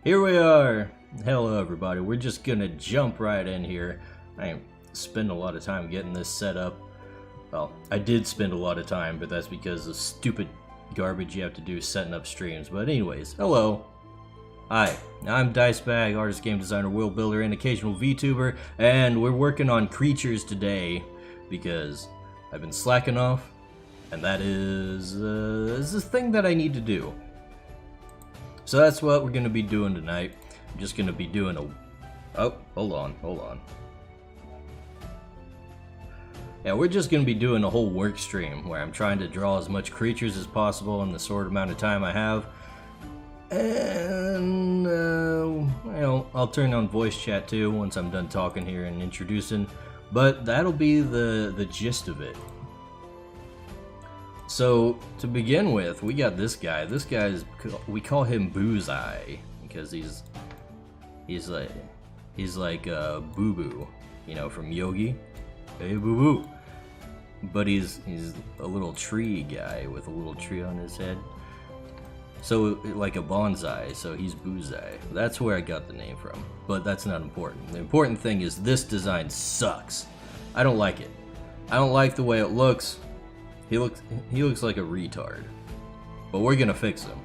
Here we are! Hello everybody, we're just gonna jump right in here. I ain't spend a lot of time getting this set up. Well, I did spend a lot of time, but that's because of stupid garbage you have to do setting up streams. But anyways, hello. Hi, I'm Dicebag, artist, game designer, world builder, and occasional VTuber, and we're working on Crytures today because I've been slacking off, and that is a thing that I need to do. So that's what we're going to be doing tonight. I'm just going to be doing a... Oh, hold on. Yeah, we're just going to be doing a whole work stream where I'm trying to draw as much creatures as possible in the short amount of time I have. And, I'll turn on voice chat too once I'm done talking here and introducing. But that'll be the gist of it. So, to begin with, we got this guy. This guy's, we call him Bullseye because he's like Boo Boo, you know, from Yogi. Hey, Boo Boo. But he's a little tree guy with a little tree on his head. So, like a bonsai, so he's Bullseye. That's where I got the name from, but that's not important. The important thing is this design sucks. I don't like it. I don't like the way it looks. He looks like a retard, but we're gonna fix him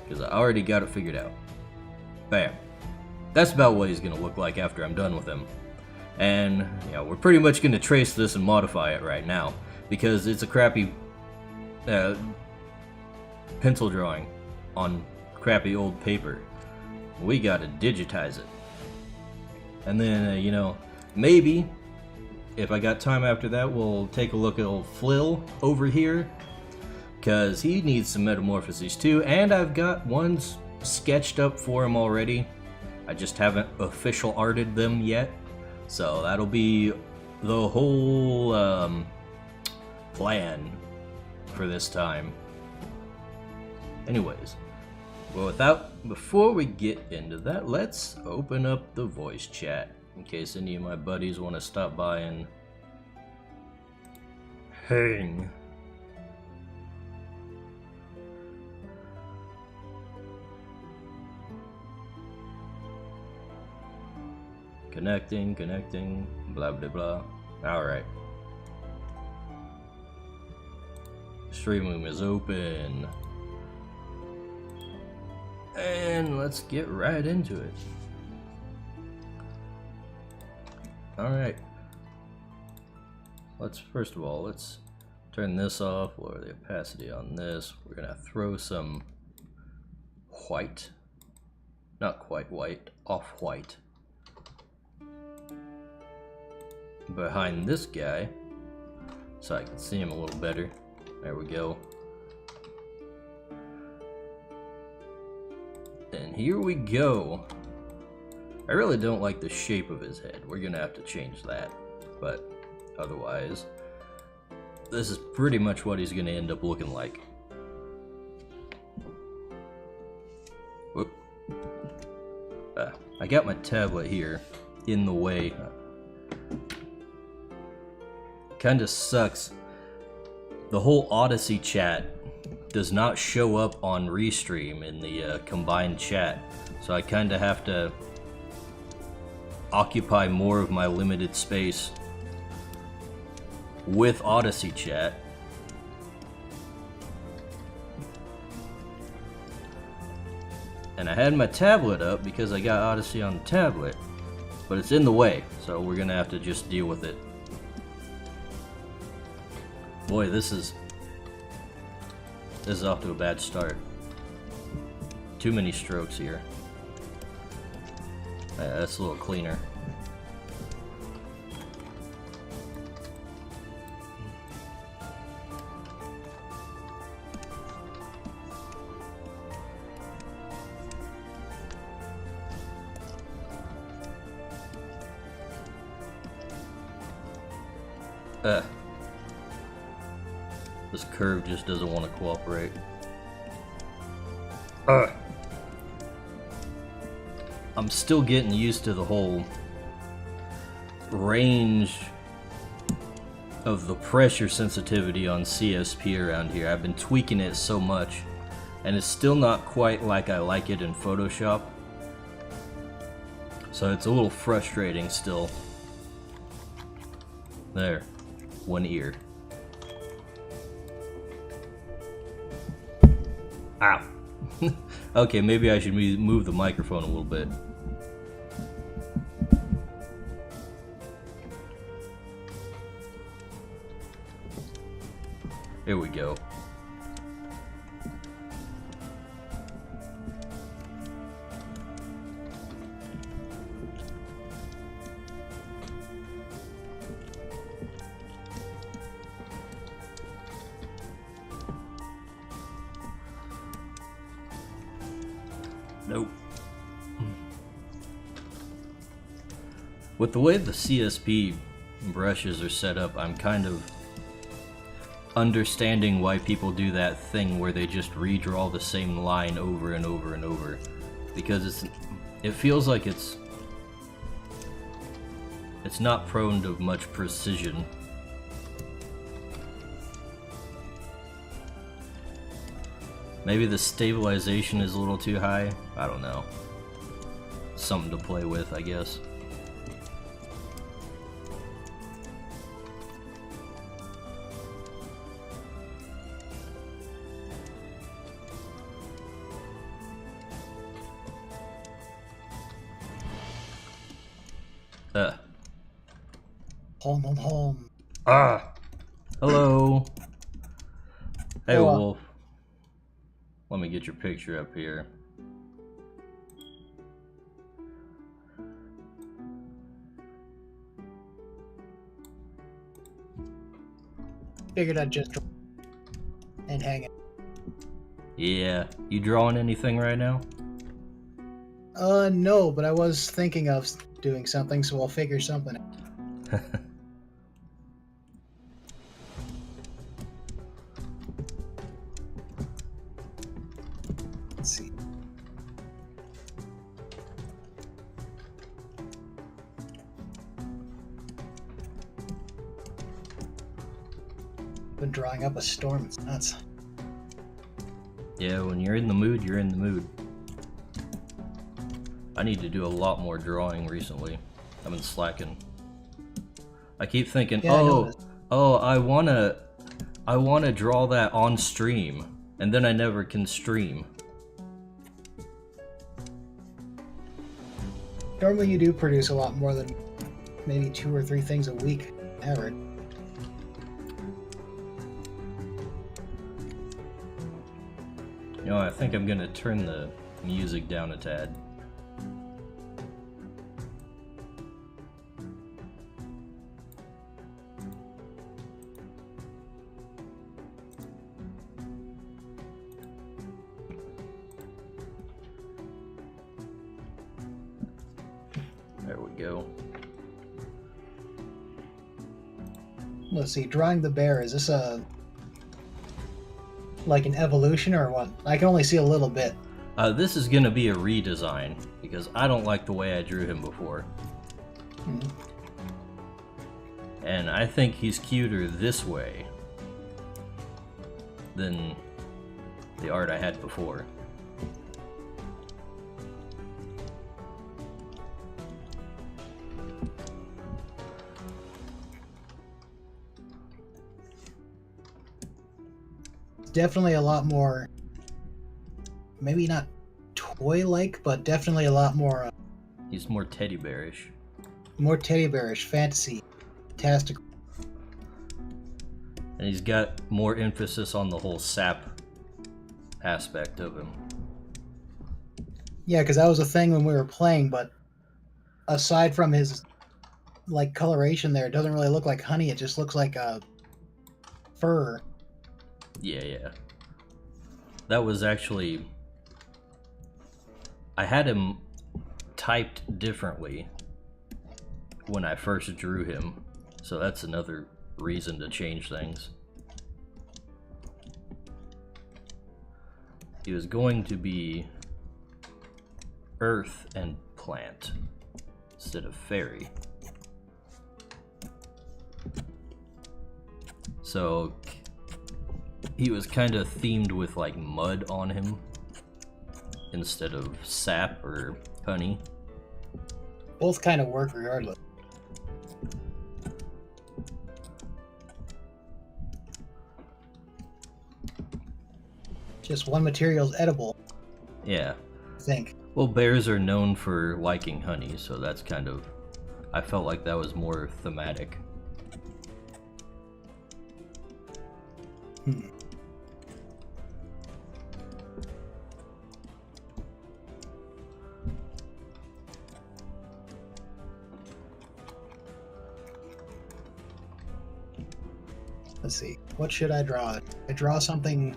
because I already got it figured out. Bam. That's about what he's gonna look like after I'm done with him. And we're pretty much gonna trace this and modify it right now because it's a crappy pencil drawing on crappy old paper. We gotta digitize it, and then maybe. If I got time after that, we'll take a look at old Flill over here, because he needs some metamorphoses too, and I've got ones sketched up for him already. I just haven't official arted them yet, so that'll be the whole plan for this time. Anyways, well, before we get into that, let's open up the voice chat. In case any of my buddies want to stop by and hang. Connecting, blah blah blah. Alright. Stream room is open. And let's get right into it. Alright, first of all, let's turn this off, lower the opacity on this. We're gonna throw some white, not quite white, off-white behind this guy so I can see him a little better. There we go. And here we go. I really don't like the shape of his head. We're gonna have to change that. But otherwise, this is pretty much what he's gonna end up looking like. Whoop. I got my tablet here in the way. Kinda sucks. The whole Odyssey chat does not show up on Restream in the combined chat. So I kinda have to occupy more of my limited space with Odyssey chat. And I had my tablet up because I got Odyssey on the tablet, but it's in the way, so we're gonna have to just deal with it. Boy, this is off to a bad start. Too many strokes here. That's a little cleaner. This curve just doesn't want to cooperate. I'm still getting used to the whole range of the pressure sensitivity on CSP around here. I've been tweaking it so much, and it's still not quite like I like it in Photoshop. So it's a little frustrating still. There. One ear. Ow. Okay, maybe I should move the microphone a little bit. Here we go. Nope. With the way the CSP brushes are set up, I'm kind of understanding why people do that thing where they just redraw the same line over and over and over, because it feels like it's not prone to much precision. Maybe the stabilization is a little too high. I don't know. Something to play with, I guess. Home. Ah! Hello! Hey, Hello. Wolf. Let me get your picture up here. Figured I'd just and hang it. Yeah. You drawing anything right now? No, but I was thinking of doing something, so I'll figure something out. Let's see. Been drawing up a storm. It's nuts. Yeah, when you're in the mood, you're in the mood. I need to do a lot more drawing recently. I've been slacking. I keep thinking, Yeah, I wanna draw that on stream, and then I never can stream. Normally you do produce a lot more than maybe 2 or 3 things a week, average. You know, I think I'm gonna turn the music down a tad. There we go. Let's see, drawing the bear, is this like an evolution or what? I can only see a little bit. This is gonna be a redesign, because I don't like the way I drew him before. And I think he's cuter this way than the art I had before. Definitely a lot more, maybe not toy-like, but definitely a lot more He's more teddy bearish. more teddy bearish, fantasy, fantastical. And he's got more emphasis on the whole sap aspect of him. Yeah, because that was a thing when we were playing, but aside from his like coloration there, it doesn't really look like honey, it just looks like fur. Yeah. That was actually... I had him typed differently when I first drew him, so that's another reason to change things. He was going to be earth and plant instead of fairy. So he was kind of themed with like mud on him instead of sap or honey. both kind of work regardless. Just one material's edible, Yeah. I think. Well, bears are known for liking honey, so that's kind of... I felt like that was more thematic. Hmm. Let's see. What should I draw? I draw something...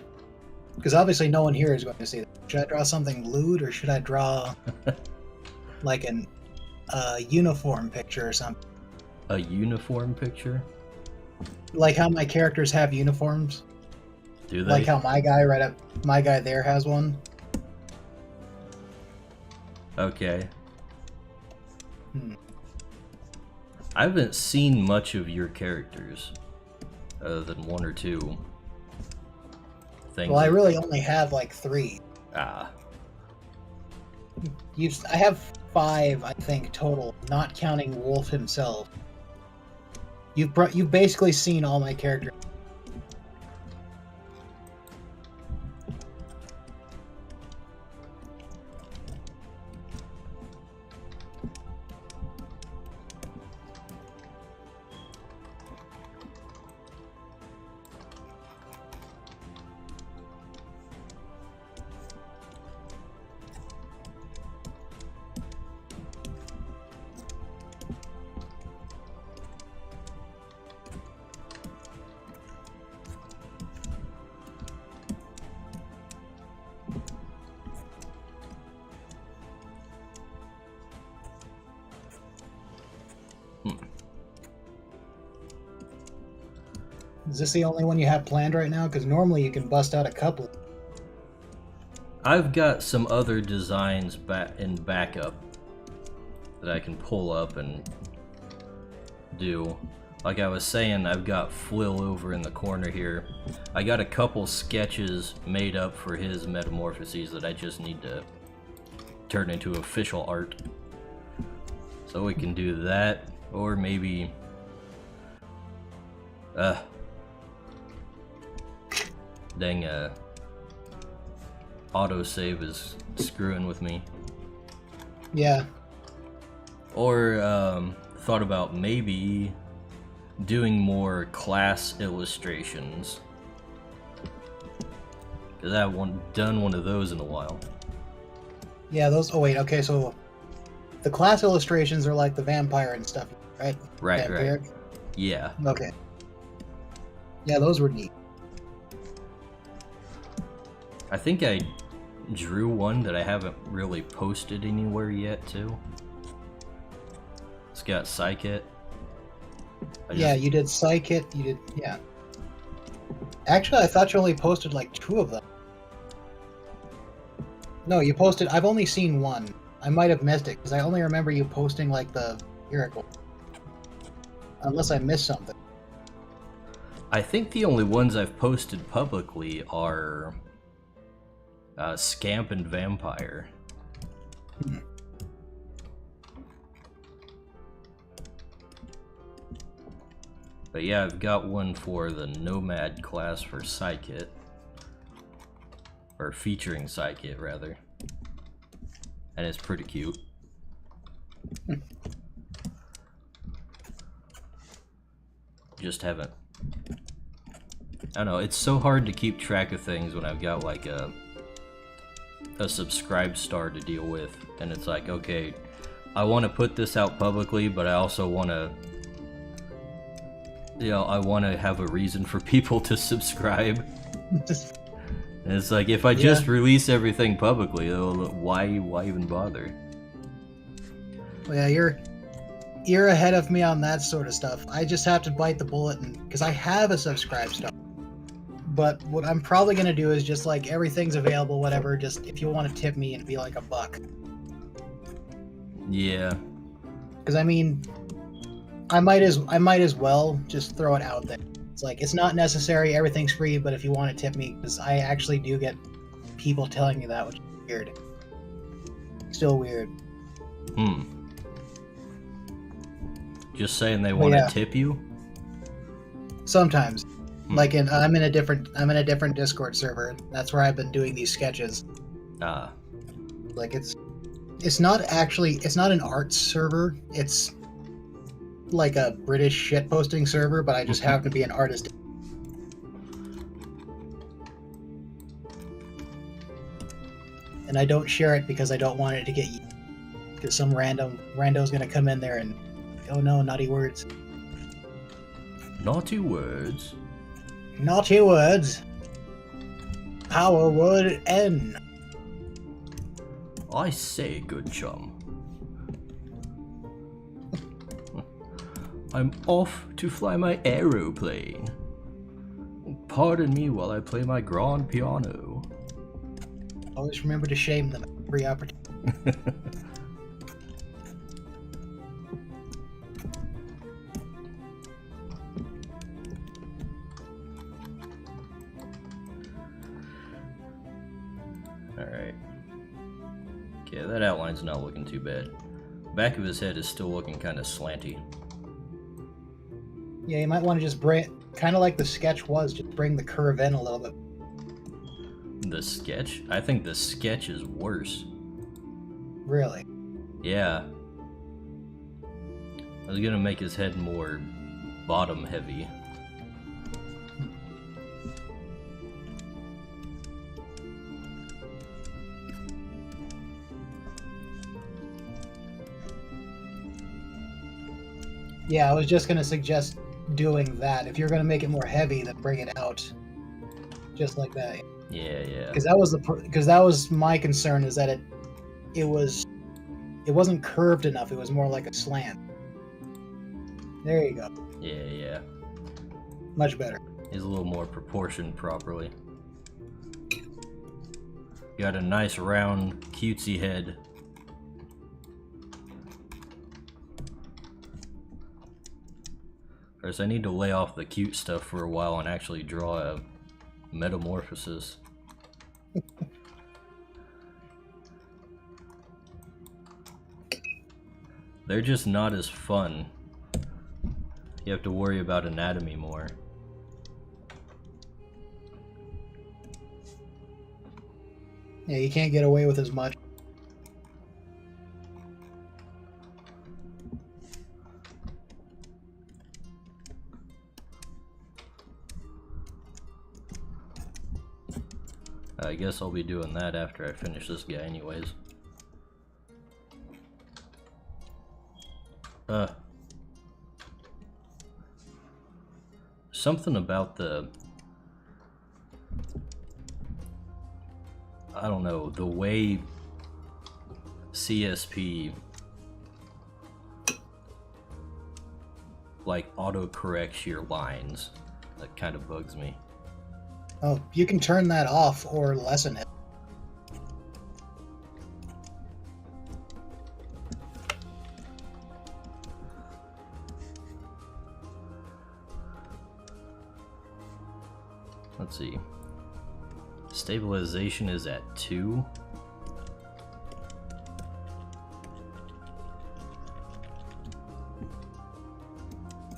Because obviously no one here is going to see that. Should I draw something lewd, or should I draw like an uniform picture or something? A uniform picture? Like how my characters have uniforms? Do they? Like how my guy there has one? Okay. Hmm. I haven't seen much of your characters, other than one or two things. Well, I really only have like 3. Ah. I have 5, I think, total, not counting Wolf himself. You've basically seen all my characters. Is this the only one you have planned right now? Because normally you can bust out a couple. I've got some other designs in backup that I can pull up and do. Like I was saying, I've got Flill over in the corner here. I got a couple sketches made up for his metamorphoses that I just need to turn into official art. So we can do that, or maybe... Dang, autosave is screwing with me. Yeah. Or, thought about maybe doing more class illustrations. Cause I haven't done one of those in a while. Yeah, those... Oh, wait, okay, so... The class illustrations are like the vampire and stuff, right? Right, Vampiric? right. Yeah. Okay. Yeah, those were neat. I think I drew one that I haven't really posted anywhere yet, too. It's got Psychit. Yeah, you did Psychit, you did... Yeah. Actually, I thought you only posted like 2 of them. No, you posted... I've only seen 1. I might have missed it, because I only remember you posting like the miracle. Unless I missed something. I think the only ones I've posted publicly are... Scamp and Vampire. Hmm. But yeah, I've got one for the Nomad class for Psychit. Or featuring Psychit, rather. And it's pretty cute. Just haven't... I don't know, it's so hard to keep track of things when I've got like a subscribe star to deal with, and it's like, okay, I want to put this out publicly, but I also want to, you know, I want to have a reason for people to subscribe. And it's like, if I just release everything publicly, why even bother? Well, yeah, you're ahead of me on that sort of stuff. I just have to bite the bullet, and because I have a subscribe star. But what I'm probably going to do is just like everything's available, whatever, just if you want to tip me and be like $1. Yeah. Because I mean, I might as well just throw it out there. It's like, it's not necessary, everything's free, but if you want to tip me, because I actually do get people telling me that, which is weird. Still weird. Just saying they want to tip you? Sometimes. Like I'm in a different Discord server. That's where I've been doing these sketches. Ah. Like it's not an art server. It's like a British shitposting server, but I just happen to be an artist. And I don't share it because I don't want it to get used. Because some rando's gonna come in there and, oh no, naughty words. Naughty words? Naughty words. Power word N. I say, good chum. I'm off to fly my aeroplane. Pardon me while I play my grand piano. Always remember to shame them every opportunity. Alright. Okay, that outline's not looking too bad. Back of his head is still looking kind of slanty. Yeah, you might want to just bring, kind of like the sketch was, just bring the curve in a little bit. The sketch? I think the sketch is worse. Really? Yeah. I was gonna make his head more bottom heavy. Yeah, I was just gonna suggest doing that. If you're gonna make it more heavy, then bring it out, just like that. Yeah. Because that was my concern, is that it wasn't curved enough. It was more like a slant. There you go. Yeah. Much better. He's a little more proportioned properly. Got a nice round cutesy head. First, I need to lay off the cute stuff for a while and actually draw a metamorphosis. They're just not as fun. You have to worry about anatomy more. Yeah, you can't get away with as much. I guess I'll be doing that after I finish this guy anyways. Something about I don't know, the way CSP like auto-corrects your lines, that kind of bugs me. Oh, you can turn that off or lessen it. Let's see. Stabilization is at 2.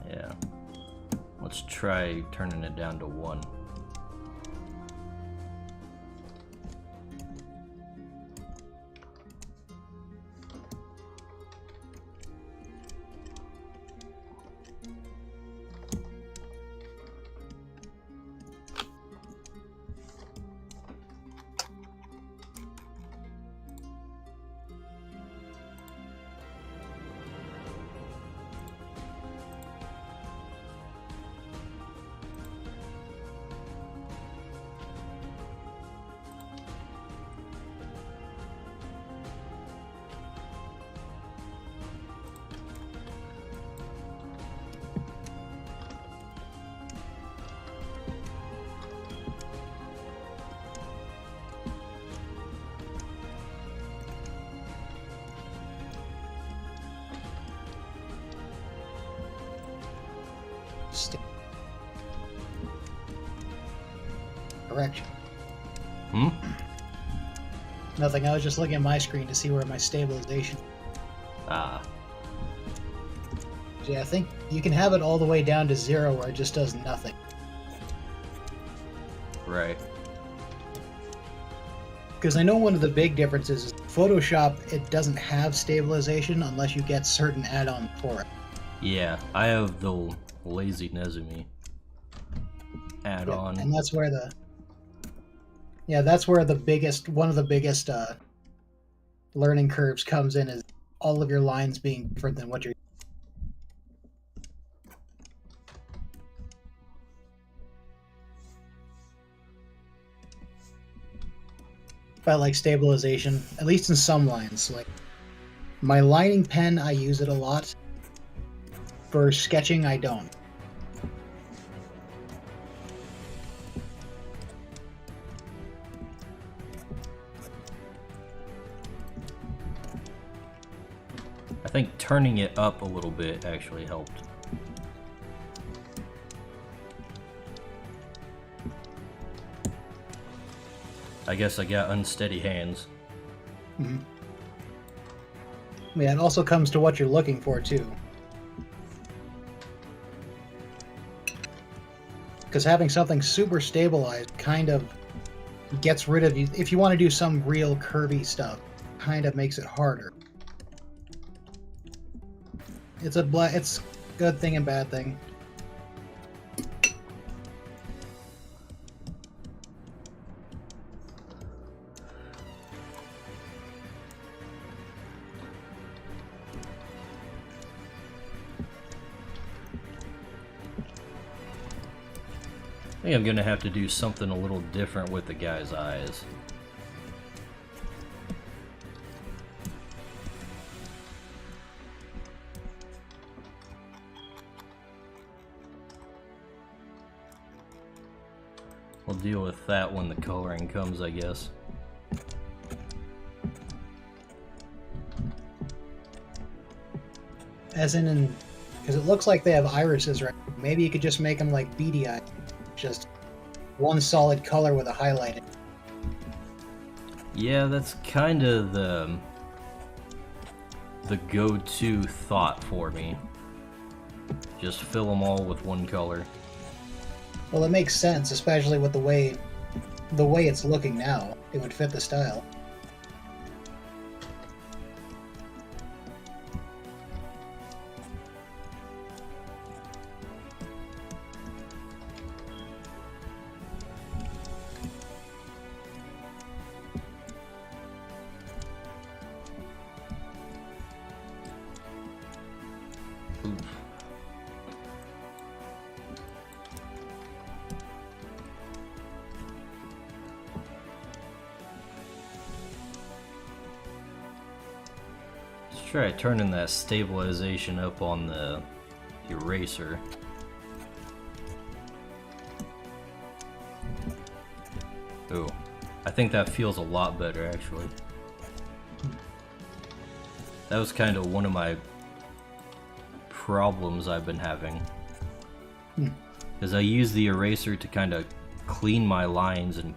Yeah. Let's try turning it down to 1. Correction. Hmm? Nothing. I was just looking at my screen to see where my stabilization. Ah. Yeah, I think you can have it all the way down to 0 where it just does nothing. Right. Because I know one of the big differences is Photoshop, it doesn't have stabilization unless you get certain add-ons for it. Yeah, I have the Lazy Nezumi add-on. Yeah, and that's where one of the biggest learning curves comes in, is all of your lines being different than what you're. But like stabilization, at least in some lines, like my lining pen, I use it a lot. For sketching, I don't. I think turning it up a little bit actually helped. I guess I got unsteady hands. Mm-hmm. Yeah, it also comes to what you're looking for, too. Because having something super stabilized kind of gets rid of you. If you want to do some real curvy stuff, kind of makes it harder. It's a good thing and bad thing. I think I'm gonna have to do something a little different with the guy's eyes. We'll deal with that when the coloring comes, I guess. As in, because it looks like they have irises, right? Maybe you could just make them like beady eyes. Just one solid color with a highlight. Yeah, that's kind of the go-to thought for me. Just fill them all with one color. Well, it makes sense, especially with the way it's looking now. It would fit the style. Try turning that stabilization up on the eraser. Ooh, I think that feels a lot better actually. That was kind of one of my problems I've been having. Because I use the eraser to kind of clean my lines and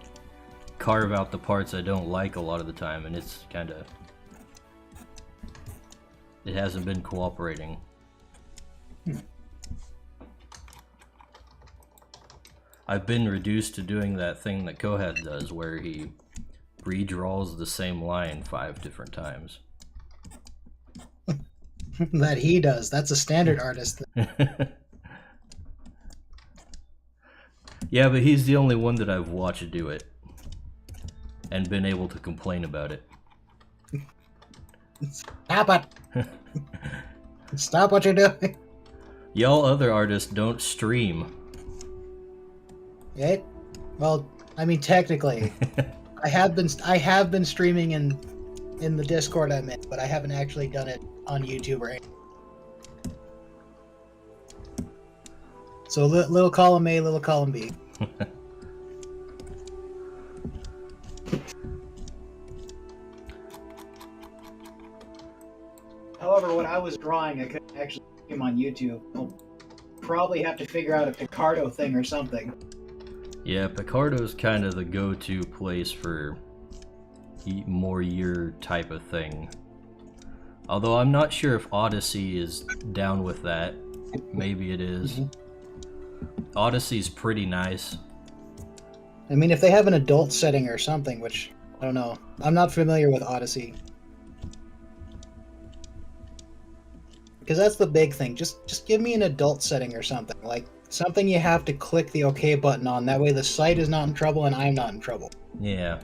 carve out the parts I don't like a lot of the time, and it's kind of... it hasn't been cooperating. I've been reduced to doing that thing that Kohat does, where he redraws the same line 5 different times. That he does. That's a standard artist. Yeah, but he's the only one that I've watched do it. And been able to complain about it. Stop it! Stop what you're doing. Y'all other artists don't stream. Yeah. Well, I mean, technically, I have been streaming in the Discord I'm in, but I haven't actually done it on YouTube or anything. So little column A, little column B. However, when I was drawing, I couldn't actually see him on YouTube. I'll probably have to figure out a Picardo thing or something. Yeah, Picardo's kind of the go-to place for more your type of thing. Although I'm not sure if Odyssey is down with that. Maybe it is. Odyssey's pretty nice. I mean, if they have an adult setting or something, which I don't know. I'm not familiar with Odyssey. Because that's the big thing. Just give me an adult setting or something. Like something you have to click the OK button on. That way the site is not in trouble and I'm not in trouble. Yeah.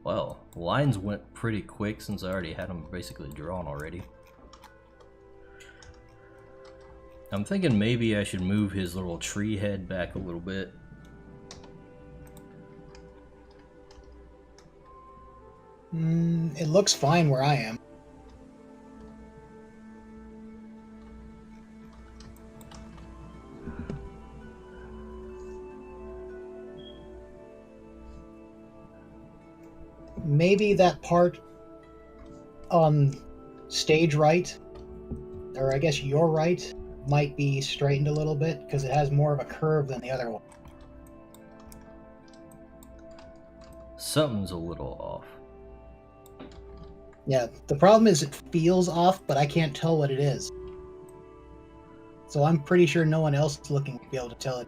Well, lines went pretty quick since I already had them basically drawn already. I'm thinking maybe I should move his little tree head back a little bit. It looks fine where I am. Maybe that part on stage right, or I guess your right, might be straightened a little bit because it has more of a curve than the other one. Something's a little off. Yeah, the problem is it feels off, but I can't tell what it is. So I'm pretty sure no one else looking will be able to tell it.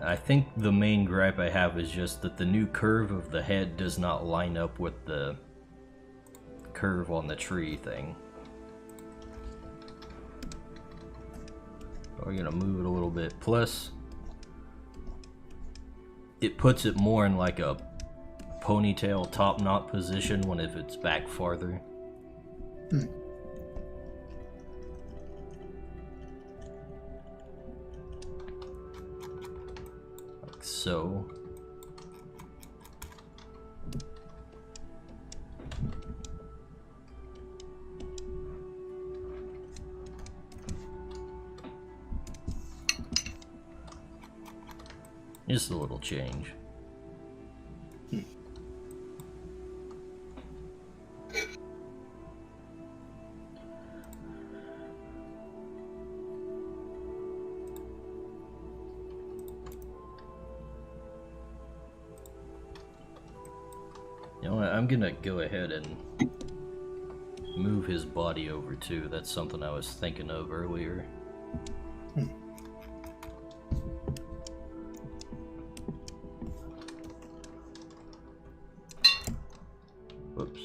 I think the main gripe I have is just that the new curve of the head does not line up with the curve on the tree thing. We're gonna move it a little bit. Plus, it puts it more in like a ponytail top knot position when if it's back farther. Hmm. Like so. Just a little change. You know what, I'm gonna go ahead and move his body over too. That's something I was thinking of earlier. Whoops.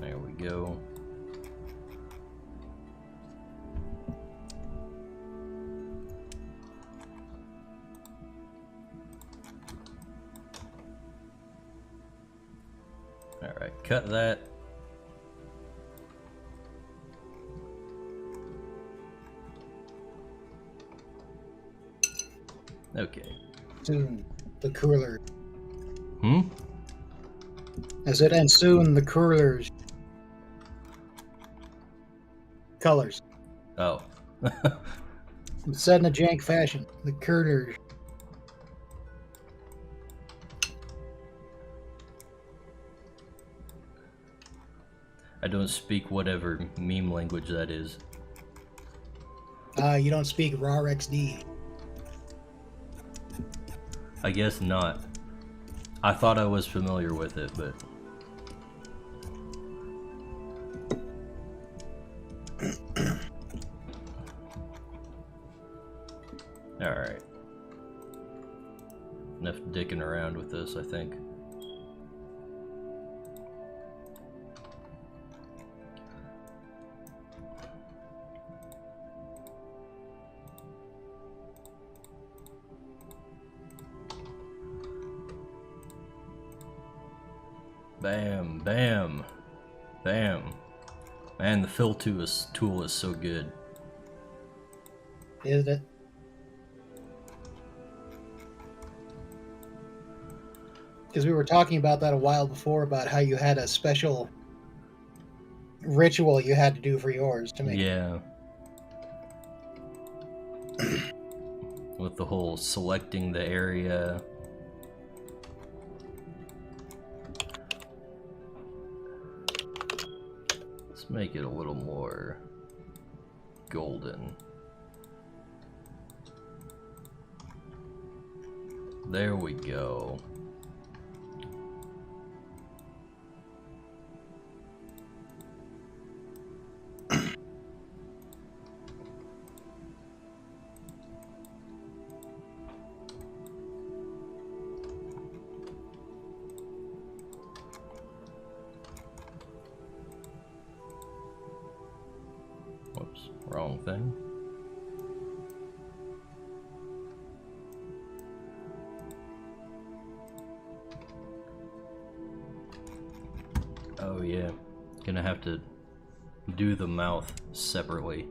There we go. Alright, cut that. Okay. Soon, the cooler. Hmm? I said, and soon the coolers. Colors. Oh. It's said in a jank fashion. The coolers. I don't speak whatever meme language that is. You don't speak raw XD. I guess not. I thought I was familiar with it, but... Alright. Enough dicking around with this, I think. Bam, bam, bam. Man, the fill tool is so good. Is it? Because we were talking about that a while before, about how you had a special ritual you had to do for yours to make. Yeah. with the whole selecting the area. Let's make it a little more golden. There we go. Whoops, wrong thing. Oh yeah, gonna have to do the mouth separately.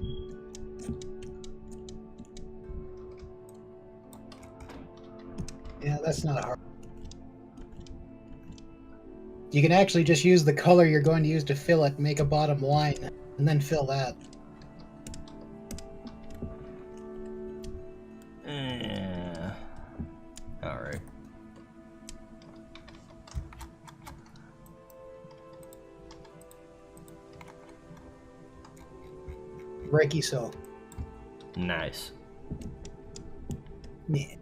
Yeah, that's not hard. You can actually just use the color you're going to use to fill it, make a bottom line, and then fill that. Alright. Reiki so. Nice. Yeah.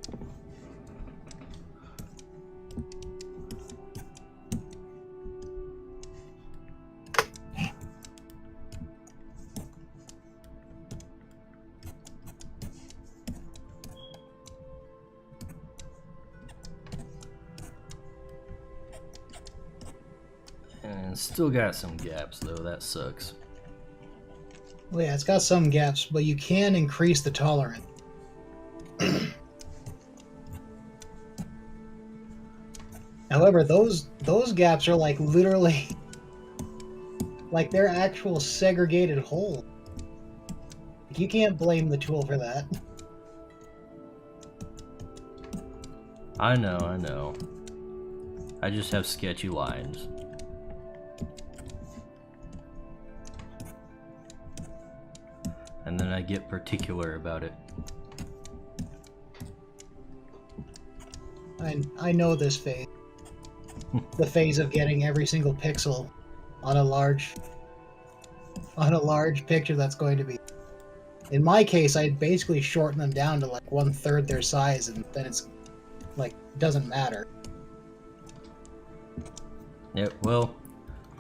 And still got some gaps though, that sucks. Well, yeah, it's got some gaps, but you can increase the tolerance. However, those gaps are like literally like they're actual segregated holes. You can't blame the tool for that. I know. I just have sketchy lines. And then I get particular about it. I know this phase. The phase of getting every single pixel on a large picture that's going to be. In my case, I basically shorten them down to like 1/3 their size, and then it's like doesn't matter. Yep, well,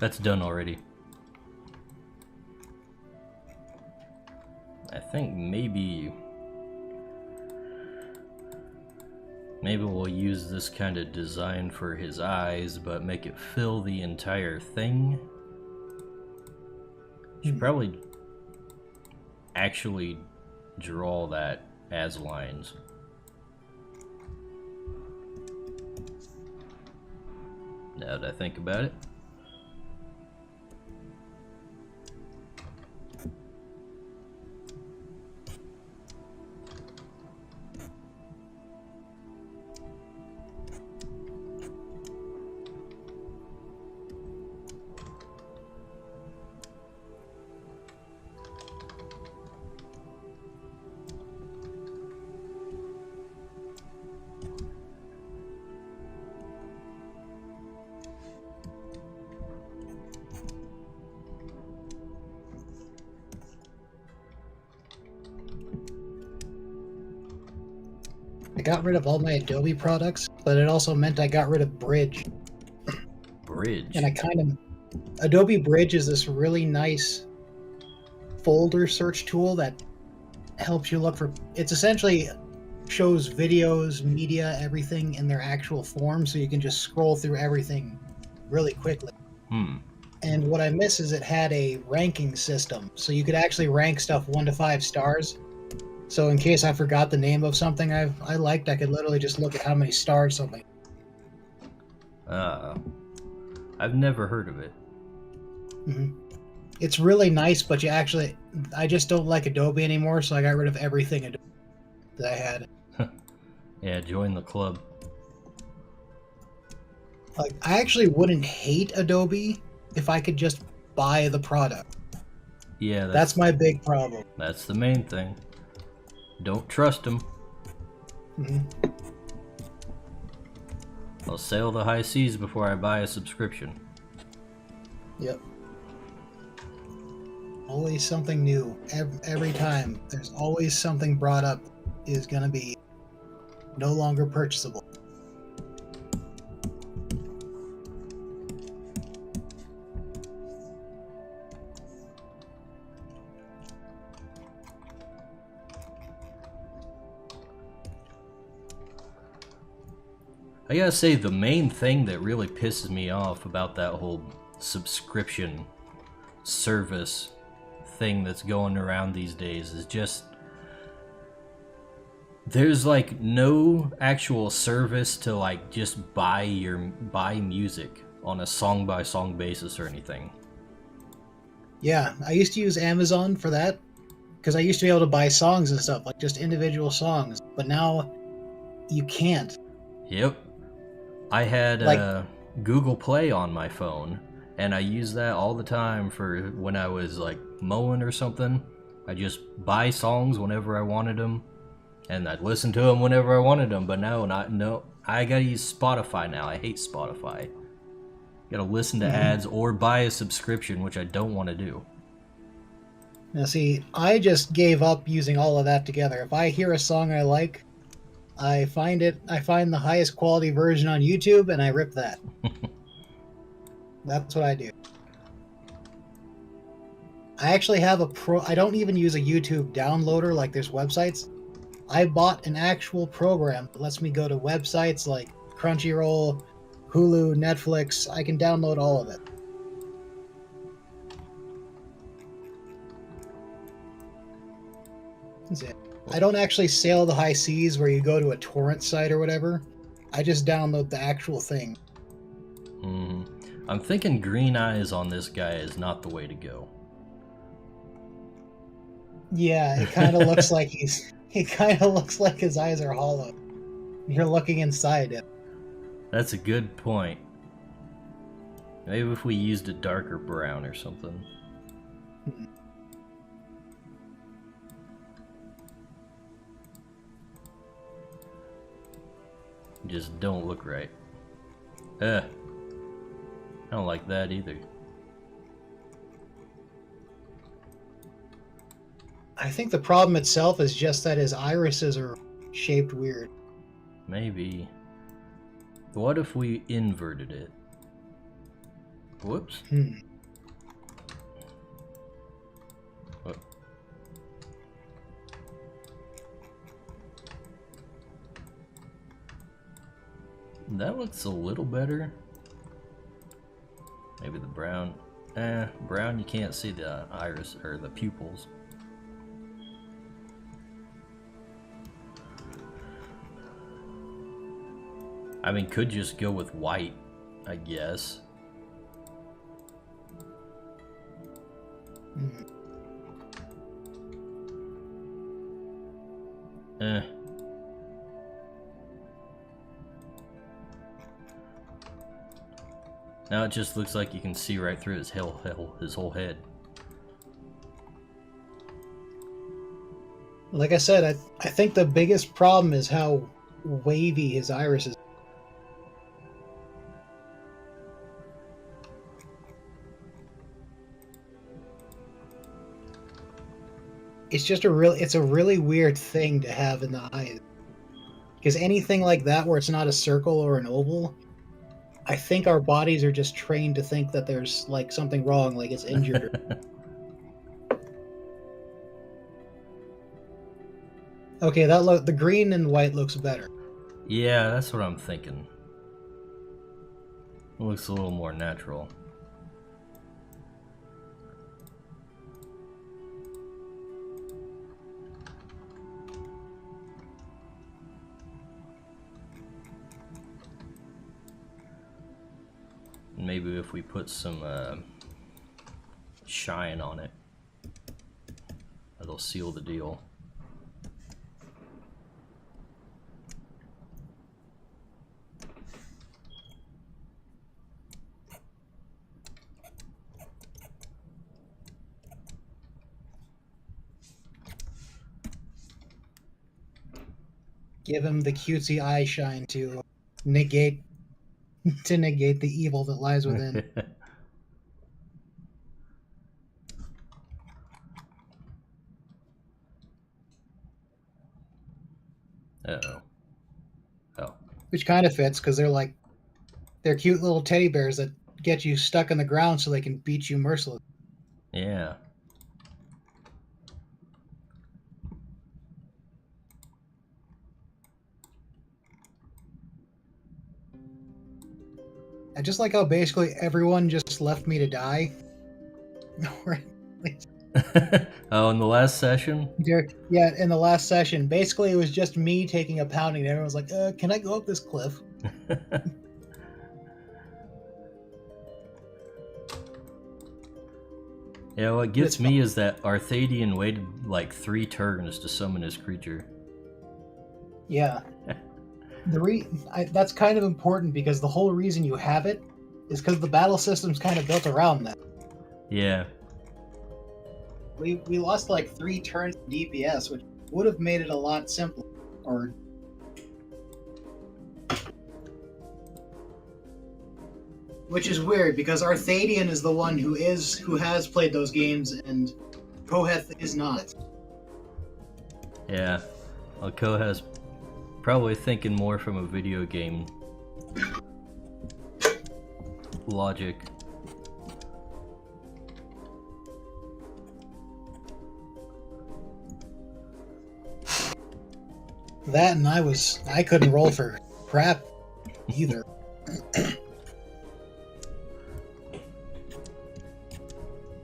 that's done already. I think maybe we'll use this kind of design for his eyes, but make it fill the entire thing. Should probably actually draw that as lines. Now that I think about it. I got rid of all my Adobe products, but it also meant I got rid of Bridge. Bridge. And Adobe Bridge is this really nice folder search tool that helps you look for. It's essentially shows videos, media, everything in their actual form, so you can just scroll through everything really quickly. And what I miss is it had a ranking system, so you could actually rank stuff 1 to 5 stars. So in case I forgot the name of something I liked, I could literally just look at how many stars something. I've never heard of it. It's really nice, but I just don't like Adobe anymore, so I got rid of everything Adobe that I had. Yeah, join the club. Like, I actually wouldn't hate Adobe if I could just buy the product. Yeah, that's my big problem. That's the main thing. Don't trust them. Mhm. I'll sail the high seas before I buy a subscription. Yep. Always something new. Every time. There's always something brought up is going to be no longer purchasable. I gotta say, the main thing that really pisses me off about that whole subscription service thing that's going around these days is just there's like no actual service to like just buy music on a song by song basis or anything. Yeah, I used to use Amazon for that because I used to be able to buy songs and stuff, like just individual songs. But now you can't. Yep. I had Like, Google Play on my phone, and I used that all the time for when I was like mowing or something. I just buy songs whenever I wanted them, and I'd listen to them whenever I wanted them. But no, I gotta use Spotify now. I hate Spotify. Gotta listen to ads or buy a subscription, which I don't want to do. now see, I just gave up using all of that together. If I hear a song I like, I find the highest quality version on YouTube and I rip that. That's what I do. I actually have I don't even use a YouTube downloader like there's websites. I bought an actual program that lets me go to websites like Crunchyroll, Hulu, Netflix. I can download all of it. That's it. I don't actually sail the high seas where you go to a torrent site or whatever. I just download the actual thing. I'm thinking green eyes on this guy is not the way to go. Yeah, it kind of looks like he kind of looks like his eyes are hollow. You're looking inside it. That's a good point. Maybe if we used a darker brown or something. Just don't look right. I don't like that either. I think the problem itself is just that his irises are shaped weird. Maybe. What if we inverted it? Whoops. What? That looks a little better. Maybe the brown. Brown you can't see the iris or the pupils. I mean, could just go with white, I guess. Now it just looks like you can see right through his whole head. Like I said, I think the biggest problem is how wavy his iris is. It's a really weird thing to have in the eyes. Because anything like that where it's not a circle or an oval, I think our bodies are just trained to think that there's like something wrong, like it's injured. Okay, the green and white looks better. Yeah, that's what I'm thinking. It looks a little more natural. Maybe if we put some shine on it, that'll seal the deal. give him the cutesy eye shine to negate the evil that lies within. Uh-oh. Oh. Which kind of fits because they're cute little teddy bears that get you stuck in the ground so they can beat you mercilessly. Yeah. I just like how basically everyone just left me to die. Oh, in the last session? Yeah, in the last session, basically it was just me taking a pounding, and everyone was like, can I go up this cliff? Yeah, what gets me is that Arthadian waited like 3 turns to summon his creature. Yeah. That's kind of important because the whole reason you have it is because the battle system's kind of built around that. Yeah. We lost like 3 turns of DPS, which would have made it a lot simpler. Which is weird because Arthadian is the one who has played those games and Koheth is not. Yeah. Well, Koheth's probably thinking more from a video game logic. That and I couldn't roll for crap either. I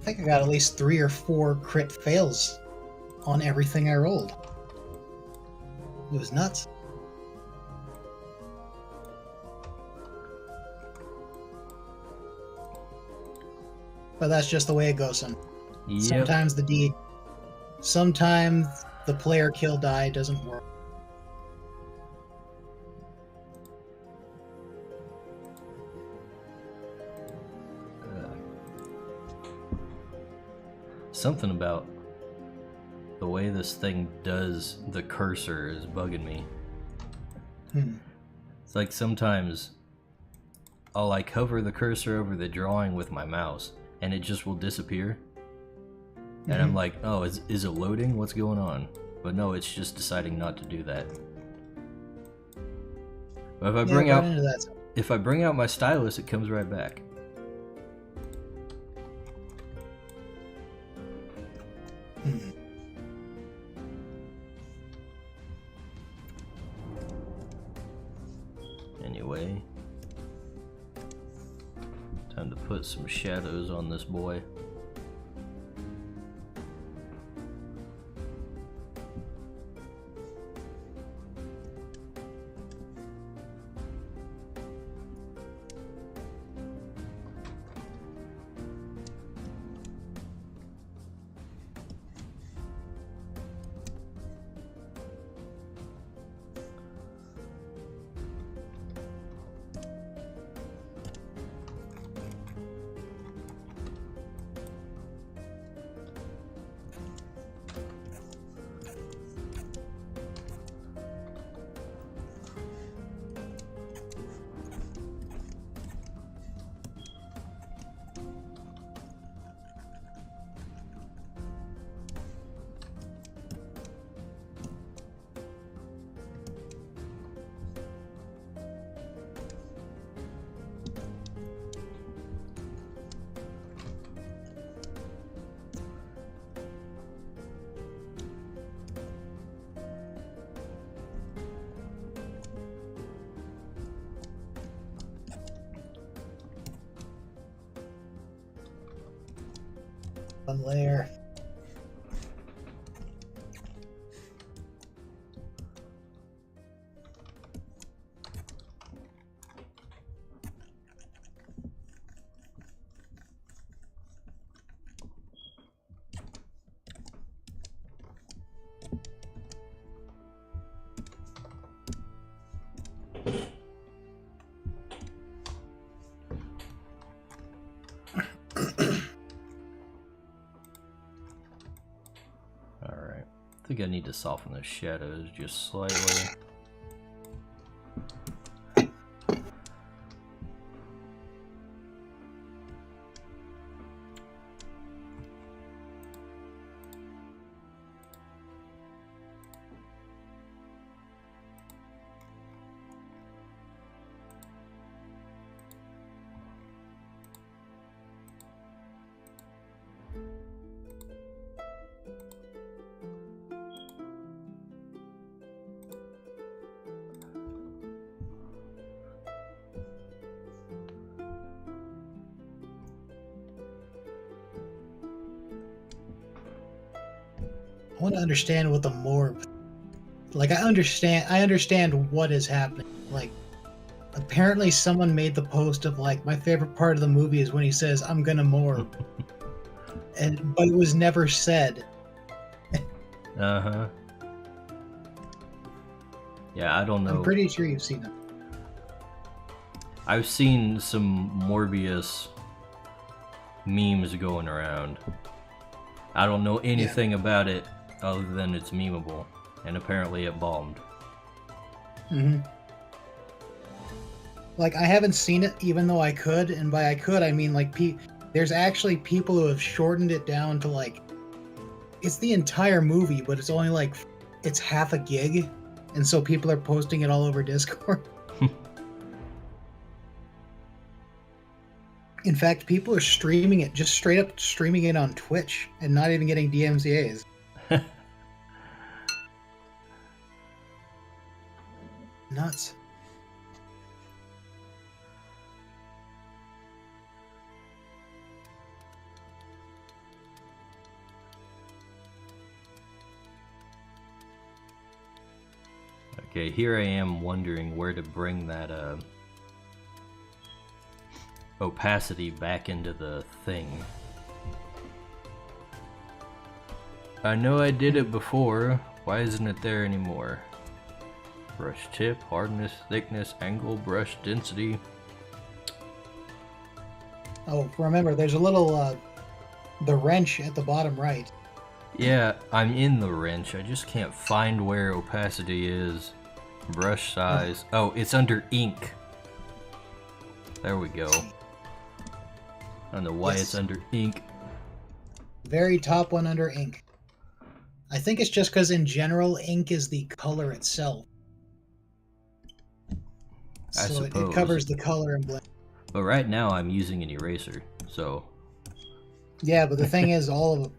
think I got at least 3 or 4 crit fails on everything I rolled. It was nuts. But that's just the way it goes. Yep. Sometimes the player kill die doesn't work. Something about the way this thing does the cursor is bugging me. It's like sometimes I'll like hover the cursor over the drawing with my mouse and it just will disappear. And I'm like, oh, is it loading? What's going on? But no, it's just deciding not to do that. But if I bring out my stylus, it comes right back. Anyway, time to put some shadows on this boy. One layer. I think I need to soften the shadows just slightly. want to understand what the morb. Like I understand what is happening. Like apparently someone made the post of like my favorite part of the movie is when he says I'm gonna morb, but it was never said. Uh-huh. Yeah, I don't know. I'm pretty sure you've seen it. I've seen some Morbius memes going around. I don't know anything about it other than it's memeable, and apparently it bombed. Like I haven't seen it, even though I could, and by I could I mean like there's actually people who have shortened it down to like it's the entire movie, but it's only like it's half a gig, and so people are posting it all over Discord. In fact, people are streaming it, just straight up streaming it on Twitch and not even getting DMCAs. Nuts. Okay, here I am wondering where to bring that opacity back into the thing. I know I did it before. Why isn't it there anymore? Brush tip, hardness, thickness, angle, brush density. Oh, remember, there's a little, the wrench at the bottom right. Yeah, I'm in the wrench. I just can't find where opacity is. Brush size. Oh, it's under ink. There we go. I don't know why it's under ink. Very top one under ink. I think it's just because in general, ink is the color itself. So it covers the color and blend. But right now I'm using an eraser, so... Yeah, but the thing is, all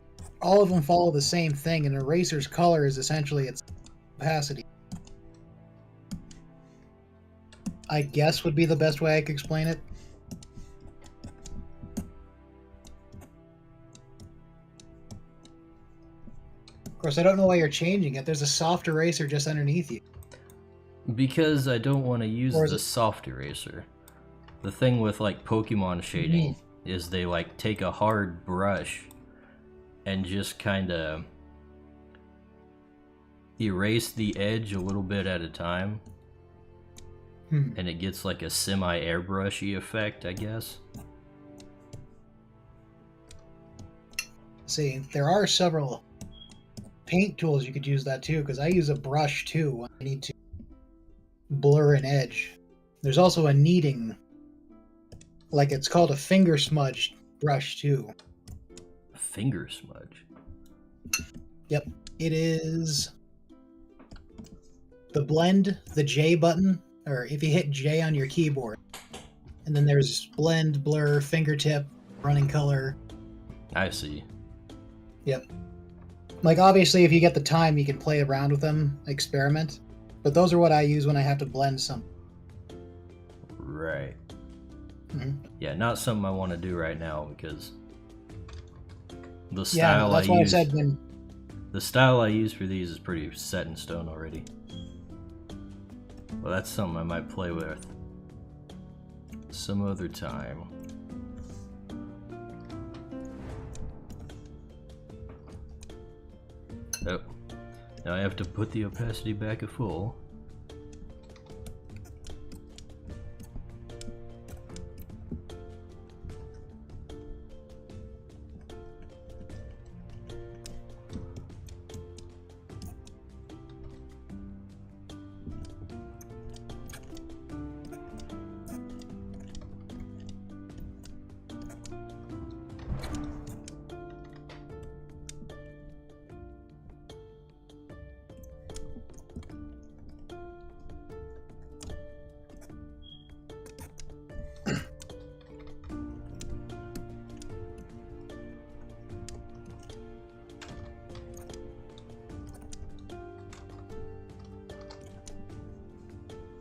of them follow the same thing. An eraser's color is essentially its opacity. I guess would be the best way I could explain it. Of course, I don't know why you're changing it. There's a soft eraser just underneath you. Because I don't want to use the soft eraser. The thing with like Pokemon shading is they like take a hard brush and just kind of erase the edge a little bit at a time. And it gets like a semi-airbrushy effect, I guess. See, there are several paint tools you could use that too, because I use a brush too when I need to blur an edge. There's also a kneading, like it's called a finger smudge brush too. A finger smudge? Yep. It is the blend, the J button, or if you hit J on your keyboard. And then there's blend, blur, fingertip, running color. I see. Yep. Like obviously if you get the time you can play around with them, experiment. But those are what I use when I have to blend something. Right. Yeah, not something I want to do right now because the style that's why I said when the style I use for these is pretty set in stone already. Well, that's something I might play with some other time. Oh, now I have to put the opacity back at full.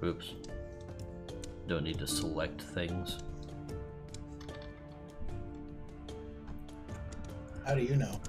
Oops. Don't need to select things. How do you know?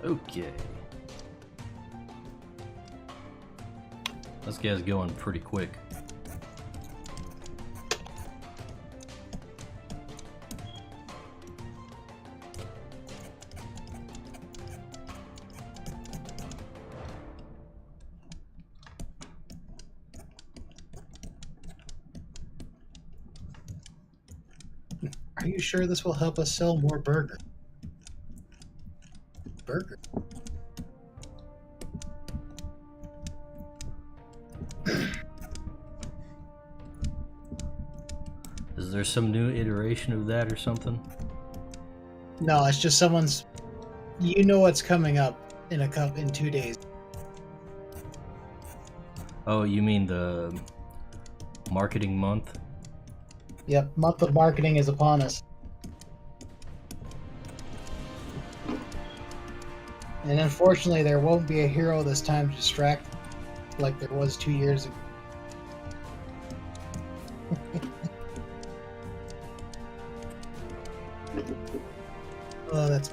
Okay. This guy's going pretty quick. Are you sure this will help us sell more burger? Burger? Is there some new iteration of that or something? No, it's just someone's. You know what's coming up in 2 days. Oh, you mean the marketing month? Yep, month of marketing is upon us. And unfortunately, there won't be a hero this time to distract like there was 2 years ago. Oh, that's...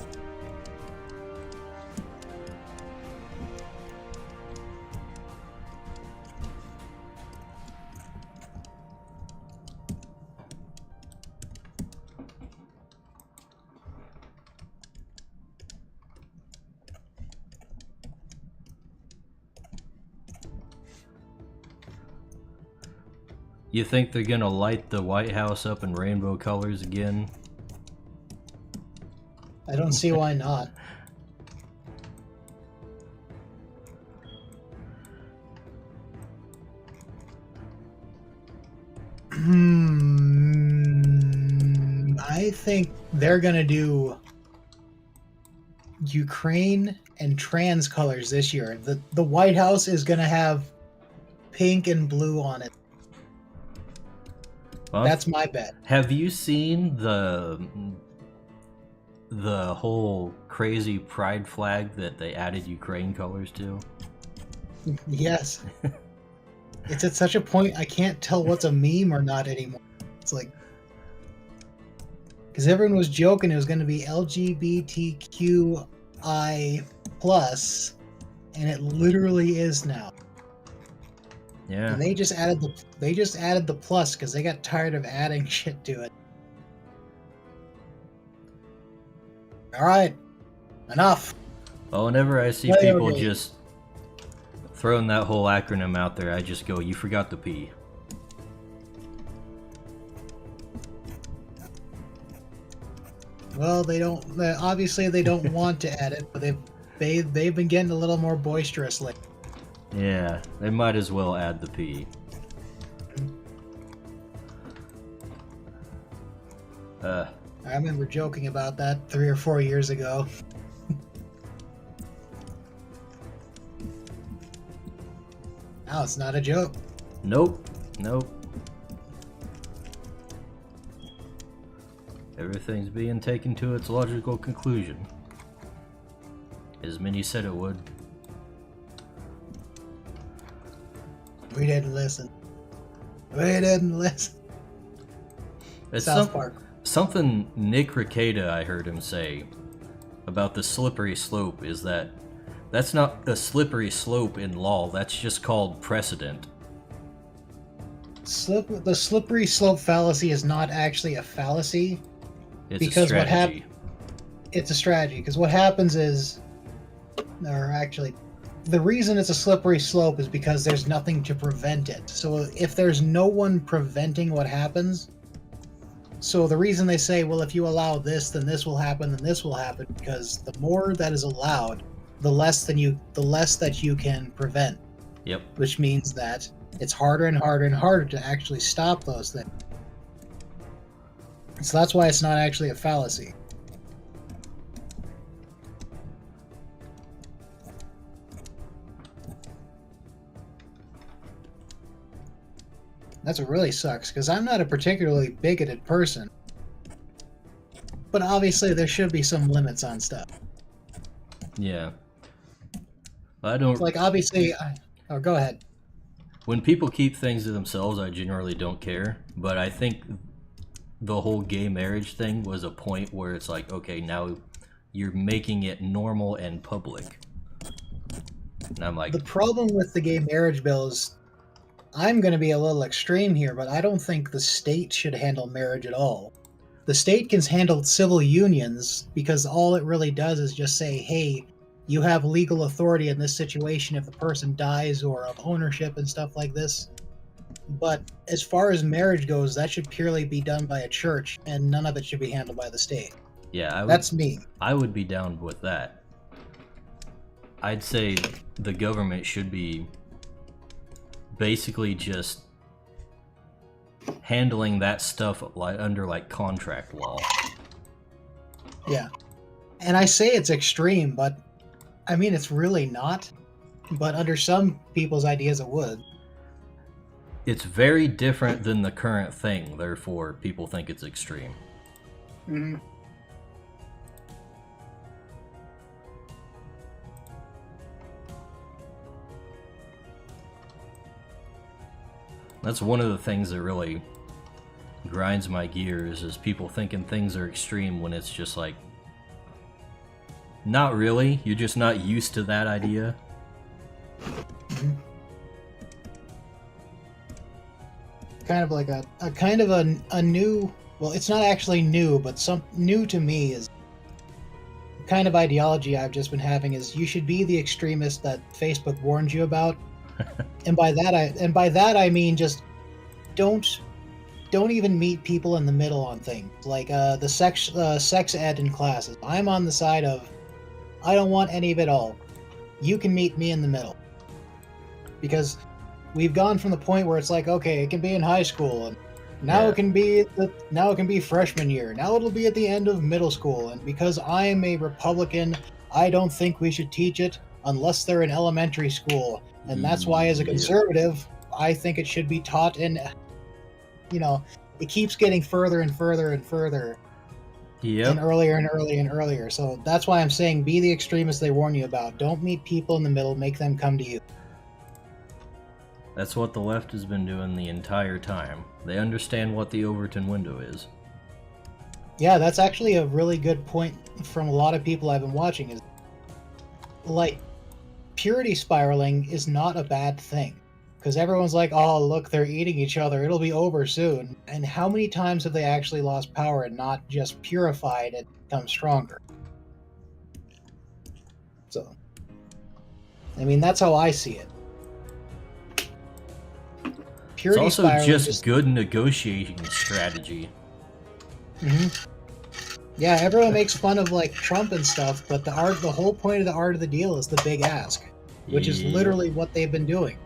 You think they're gonna light the White House up in rainbow colors again? I don't see why not. I think they're gonna do Ukraine and trans colors this year. The White House is gonna have pink and blue on it. Well, that's my bet. Have you seen the whole crazy pride flag that they added Ukraine colors to? Yes. It's at such a point I can't tell what's a meme or not anymore. It's like, because everyone was joking it was going to be LGBTQI plus, and it literally is now. Yeah. And they just added the plus because they got tired of adding shit to it. All right, enough. Well, whenever I see people just throwing that whole acronym out there, I just go, "You forgot the P." Well, they don't. Obviously, they don't want to add it, but they've been getting a little more boisterous lately. Yeah, they might as well add the P. I remember joking about that 3 or 4 years ago. Now it's not a joke. Nope. Everything's being taken to its logical conclusion. As Minnie said it would. We didn't listen. It's South Park. Something Nick Rekieta, I heard him say about the slippery slope is that's not a slippery slope in law, that's just called precedent. The slippery slope fallacy is not actually a fallacy. It's because a strategy. It's a strategy, because what happens is, or actually, the reason it's a slippery slope is because there's nothing to prevent it. So if there's no one preventing what happens, so the reason they say, well, if you allow this, then this will happen, then this will happen, because the more that is allowed, the less that you can prevent. Yep. Which means that it's harder and harder and harder to actually stop those things. So that's why it's not actually a fallacy. That's what really sucks, because I'm not a particularly bigoted person. But obviously there should be some limits on stuff. Yeah. I don't... It's like, obviously... Oh, go ahead. When people keep things to themselves, I generally don't care. But I think the whole gay marriage thing was a point where it's like, okay, now you're making it normal and public. And I'm like, The problem with the gay marriage bill is, I'm going to be a little extreme here, but I don't think the state should handle marriage at all. The state can handle civil unions because all it really does is just say, hey, you have legal authority in this situation if the person dies or of ownership and stuff like this. But as far as marriage goes, that should purely be done by a church, and none of it should be handled by the state. yeah, That's me. I would be down with that. I'd say the government should be basically just handling that stuff under like contract law. Yeah. And I say it's extreme, but I mean, it's really not. But under some people's ideas, it would. It's very different than the current thing, therefore people think it's extreme. Mm-hmm. That's one of the things that really grinds my gears, is people thinking things are extreme when it's just like, not really. You're just not used to that idea. Mm-hmm. Kind of like a new, well, it's not actually new, but some new to me is kind of ideology I've just been having is you should be the extremist that Facebook warned you about. And by that I mean just don't even meet people in the middle on things like the sex ed in classes. I'm on the side of I don't want any of it all. You can meet me in the middle, because we've gone from the point where it's like, okay, it can be in high school, and now it can be freshman year. Now it'll be at the end of middle school, and because I'm a Republican, I don't think we should teach it unless they're in elementary school. And that's why, as a conservative, I think it should be taught in, it keeps getting further and further and further. Yep. And earlier and earlier and earlier. So that's why I'm saying be the extremist they warn you about. Don't meet people in the middle, make them come to you. That's what the left has been doing the entire time. They understand what the Overton window is. Yeah, that's actually a really good point from a lot of people I've been watching, is like, purity spiraling is not a bad thing. Because everyone's like, oh, look, they're eating each other. It'll be over soon. And how many times have they actually lost power and not just purified and become stronger? So, I mean, that's how I see it. Purity it's also spiraling just good negotiating strategy. Mm-hmm. Yeah, everyone makes fun of like Trump and stuff, but the whole point of the art of the deal is the big ask, which is literally what they've been doing.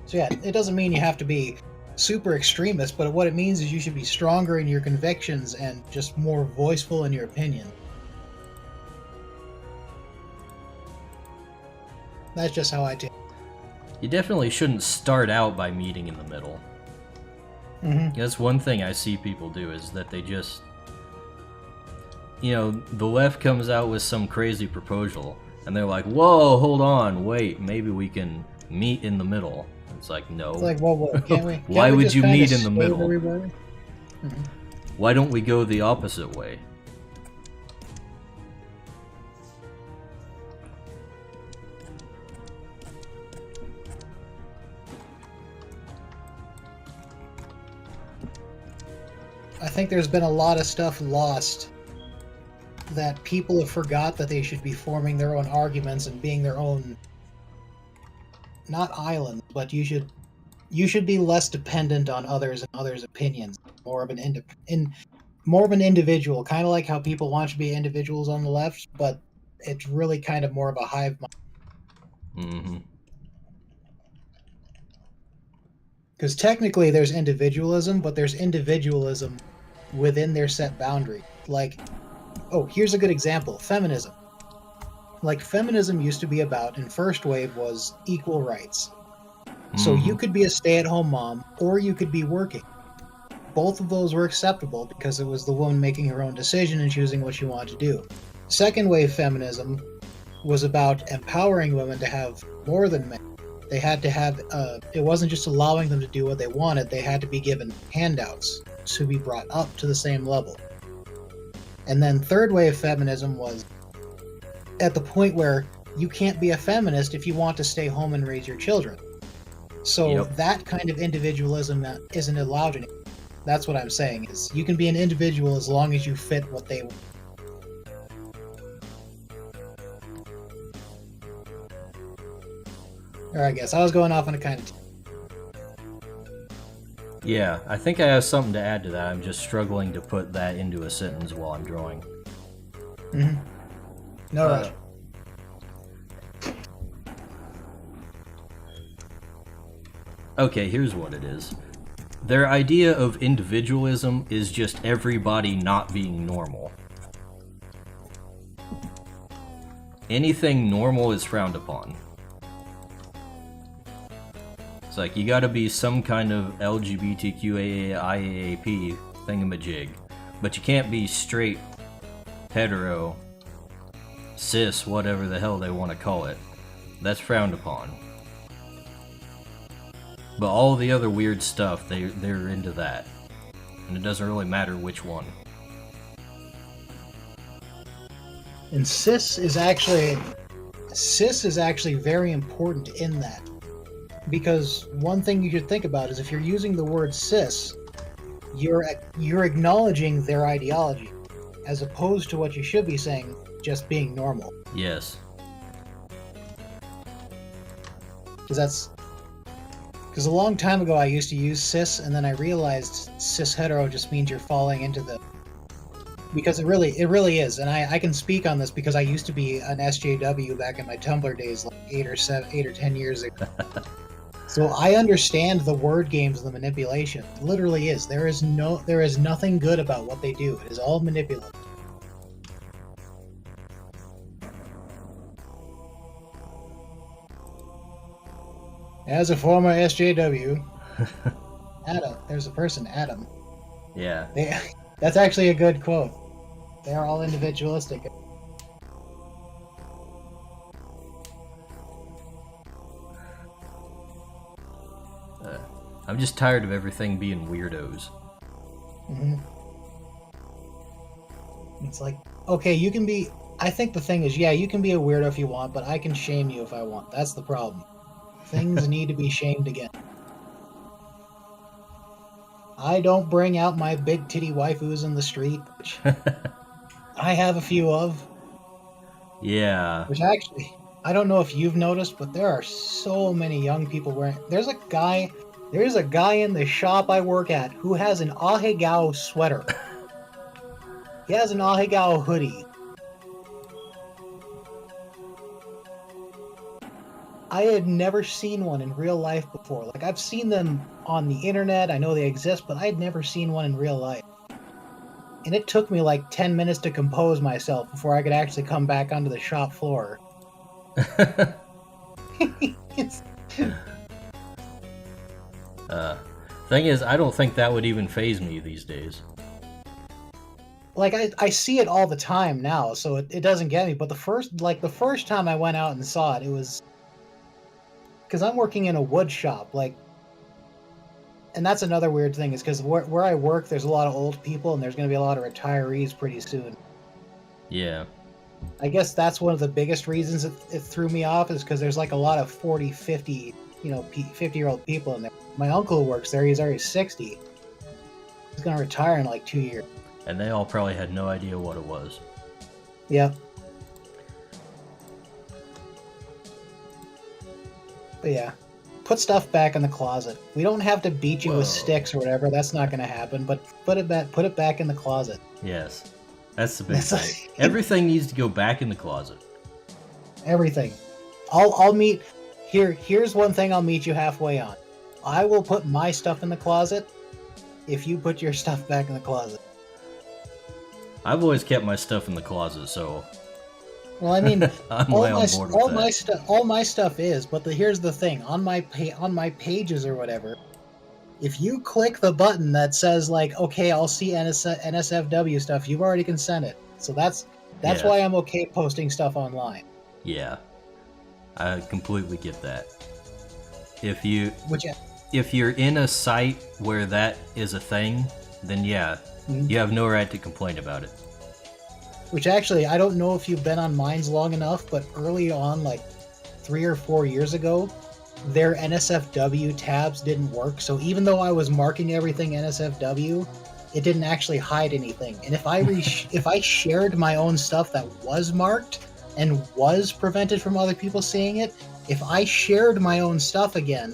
So yeah, it doesn't mean you have to be super extremist, but what it means is you should be stronger in your convictions and just more voiceful in your opinion. That's just how I take it. You definitely shouldn't start out by meeting in the middle. Mm-hmm. That's one thing I see people do, is that they just, the left comes out with some crazy proposal, and they're like, whoa, hold on, wait, maybe we can meet in the middle. It's like, no. It's like, whoa, can't we? Why would you meet in the stay middle? where we were? Mm-hmm. Why don't we go the opposite way? I think there's been a lot of stuff lost that people have forgot that they should be forming their own arguments and being their own, not islands, but you should be less dependent on others and others' opinions, more of an individual, kind of like how people want to be individuals on the left, but it's really kind of more of a hive mind. Mm-hmm. Because technically there's individualism, but there's individualism within their set boundary. Like, oh, here's a good example. Feminism. Like, feminism used to be about, in first wave, was equal rights. So you could be a stay-at-home mom, or you could be working. Both of those were acceptable because it was the woman making her own decision and choosing what she wanted to do. Second wave feminism was about empowering women to have more than men. They had to have, it wasn't just allowing them to do what they wanted, they had to be given handouts to be brought up to the same level. And then third wave feminism was at the point where you can't be a feminist if you want to stay home and raise your children. So that kind of individualism isn't allowed anymore. That's what I'm saying, is you can be an individual as long as you fit what they want. Or I guess I was going off on a kind of... Yeah, I think I have something to add to that. I'm just struggling to put that into a sentence while I'm drawing. Mm-hmm. No rush. Okay, here's what it is. Their idea of individualism is just everybody not being normal. Anything normal is frowned upon. It's like, you gotta be some kind of LGBTQIAP thingamajig, but you can't be straight, hetero, cis, whatever the hell they want to call it. That's frowned upon. But all the other weird stuff, they're into that. And it doesn't really matter which one. And cis is actually very important in that. Because one thing you should think about is if you're using the word cis, you're acknowledging their ideology, as opposed to what you should be saying, just being normal. Yes. Because a long time ago I used to use cis, and then I realized cis hetero just means you're falling into the... Because it really is, and I can speak on this because I used to be an SJW back in my Tumblr days, like 8 or 10 years ago. So I understand the word games and the manipulation. It literally is. There is nothing good about what they do. It is all manipulative. As a former SJW, Adam, there's a person, Adam. Yeah. That's actually a good quote. They are all individualistic. I'm just tired of everything being weirdos. Mm-hmm. It's like, okay, you can be... I think the thing is, yeah, you can be a weirdo if you want, but I can shame you if I want. That's the problem. Things need to be shamed again. I don't bring out my big titty waifus in the street, which I have a few of. Yeah. Which actually, I don't know if you've noticed, but there are so many young people wearing... There's a guy in the shop I work at who has an Ahegao sweater. He has an Ahegao hoodie. I had never seen one in real life before. Like, I've seen them on the internet, I know they exist, but I had never seen one in real life. And it took me like 10 minutes to compose myself before I could actually come back onto the shop floor. Thing is, I don't think that would even faze me these days. Like, I see it all the time now, so it doesn't get me. But the first time I went out and saw it, it was... Because I'm working in a wood shop, like... And that's another weird thing, is because where I work, there's a lot of old people, and there's going to be a lot of retirees pretty soon. Yeah. I guess that's one of the biggest reasons it threw me off, is because there's like a lot of 40, 50, 50-year-old people in there. My uncle works there, he's already 60. He's going to retire in like 2 years. And they all probably had no idea what it was. Yep. But yeah. Put stuff back in the closet. We don't have to beat you with sticks or whatever. That's not going to happen. But put it back in the closet. Yes, that's the big thing. Everything needs to go back in the closet. Everything. I'll meet. Here's one thing I'll meet you halfway on. I will put my stuff in the closet if you put your stuff back in the closet. I've always kept my stuff in the closet, so. Well, I mean, all my stuff is, but here's the thing: on my pages or whatever, if you click the button that says like, okay, I'll see NSFW stuff, you've already consented. So that's why I'm okay posting stuff online. Yeah, I completely get that. If you Which, if you're in a site where that is a thing, then yeah, you have no right to complain about it. which actually, I don't know if you've been on Mines long enough, but early on, like 3 or 4 years ago, their NSFW tabs didn't work. So even though I was marking everything NSFW, it didn't actually hide anything. And if I shared my own stuff that was marked and was prevented from other people seeing it, if I shared my own stuff again,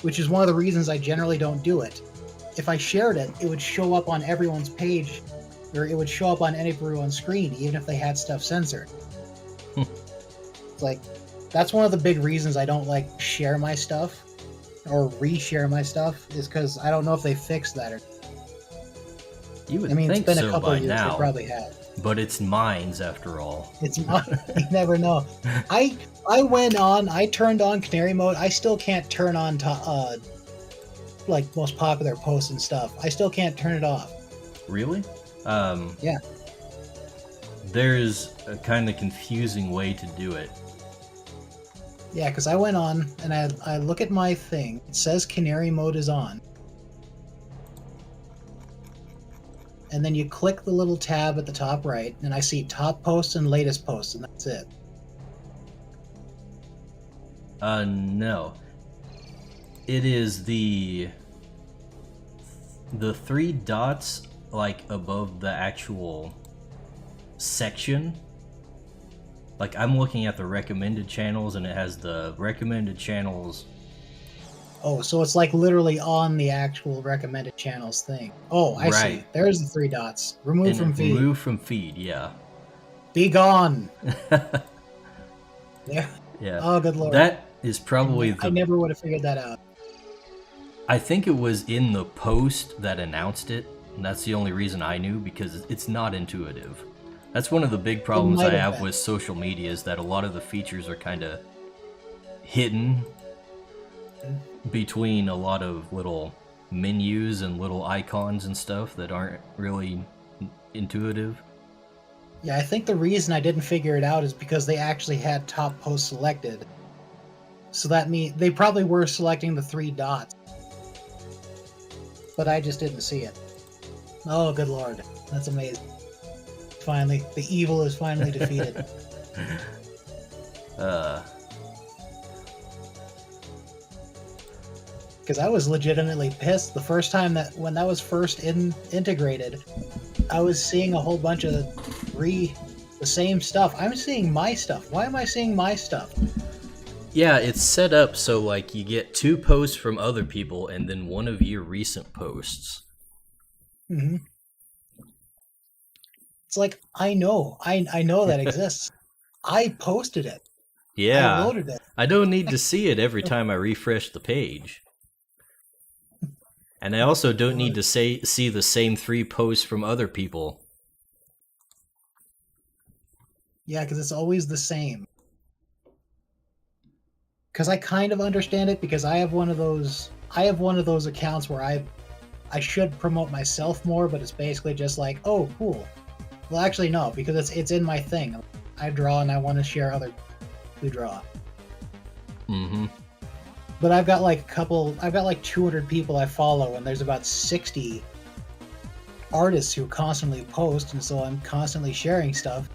which is one of the reasons I generally don't do it, if I shared it, it would show up on everyone's page, or it would show up on everyone's screen, even if they had stuff censored. It's like, that's one of the big reasons I don't like share my stuff or reshare my stuff, is because I don't know if they fixed that or. You would I mean, it's think been so a couple by of years. now, They probably have. but it's Mines after all. It's not. You never know. I went on. I turned on Canary mode. I still can't turn on like most popular posts and stuff. I still can't turn it off. Really? Yeah. There's a kind of confusing way to do it. Yeah, because I went on and I look at my thing. It says Canary mode is on. And then you click the little tab at the top right, and I see top posts and latest posts, and that's it. No. It is the three dots like above the actual section. Like I'm looking at the recommended channels, and it has the recommended channels. Oh, so it's like literally on the actual recommended channels thing. Oh, I see. Right. There's the 3 dots. Remove And from feed. remove from feed, yeah. Be gone. Yeah. Yeah. Oh, good lord. That is probably I never would have figured that out. I think it was in the post that announced it, and that's the only reason I knew, because it's not intuitive. That's one of the big problems I have with social media, is that a lot of the features are kind of hidden between a lot of little menus and little icons and stuff that aren't really intuitive. Yeah, I think the reason I didn't figure it out is because they actually had top posts selected. So that means they probably were selecting the 3 dots. But I just didn't see it. Oh, good lord. That's amazing. Finally, the evil is finally defeated. Because I was legitimately pissed the first time when that was first integrated. I was seeing a whole bunch of the same stuff. I'm seeing my stuff. Why am I seeing my stuff? Yeah, it's set up so like you get 2 posts from other people and then one of your recent posts. Mm-hmm. It's like, I know that exists. I posted it. Yeah. I loaded it. I don't need to see it every time I refresh the page. And I also don't need to see the same 3 posts from other people. Yeah, because it's always the same. Because I kind of understand it, because I have one of those accounts where I should promote myself more, but it's basically just like, oh, cool. Well, actually, no, because it's in my thing. I draw and I want to share other who draw. Mm-hmm. But I've got like 200 people I follow, and there's about 60 artists who constantly post, and so I'm constantly sharing stuff.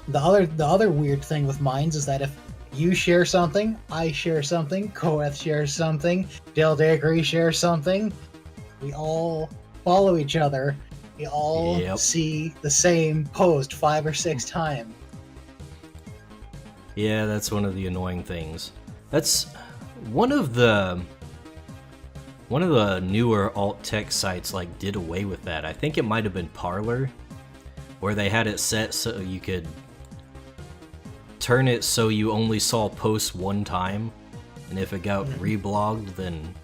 The other weird thing with Mines is that if you share something, I share something, Koeth shares something, Del Dacre shares something, we all follow each other. We all see the same post 5 or 6 times. Yeah, that's one of the annoying things. That's one of the newer alt tech sites like did away with that. I think it might have been Parler, where they had it set so you could turn it so you only saw posts one time, and if it got reblogged, then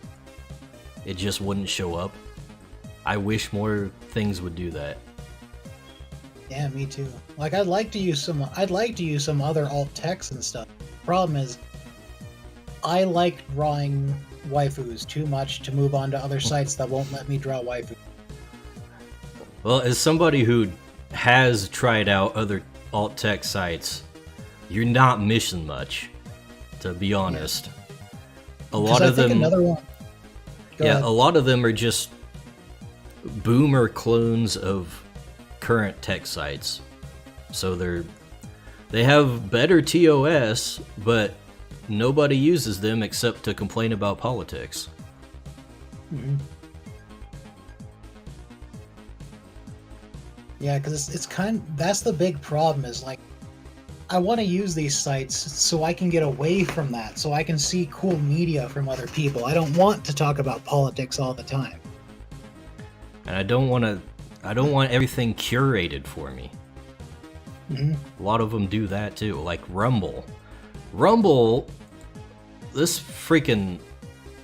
it just wouldn't show up. I wish more things would do that. Yeah, me too. Like, I'd like to use some other alt techs and stuff. Problem is, I like drawing waifus too much to move on to other sites that won't let me draw waifus. Well, as somebody who has tried out other alt tech sites, you're not missing much, to be honest. a lot of them. Another one. Go ahead. A lot of them are just boomer clones of current tech sites. So they have better TOS, but nobody uses them except to complain about politics. Mm-hmm. Yeah, because it's that's the big problem is like, I want to use these sites so I can get away from that, so I can see cool media from other people. I don't want to talk about politics all the time. And I don't want everything curated for me. Mm-hmm. A lot of them do that too, like Rumble. Rumble, this freaking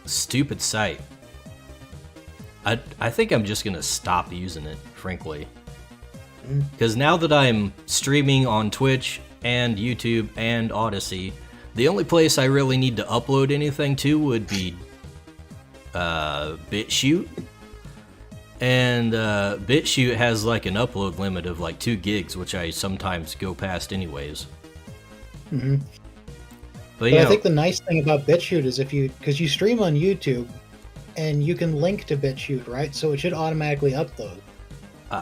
stupid site. I think I'm just gonna stop using it, frankly. Because now that I'm streaming on Twitch and YouTube and Odyssey, the only place I really need to upload anything to would be BitChute. And BitChute has like an upload limit of like 2 gigs, which I sometimes go past anyways. Mm-hmm. But I think the nice thing about BitChute is because you stream on YouTube and you can link to BitChute, right? So it should automatically upload.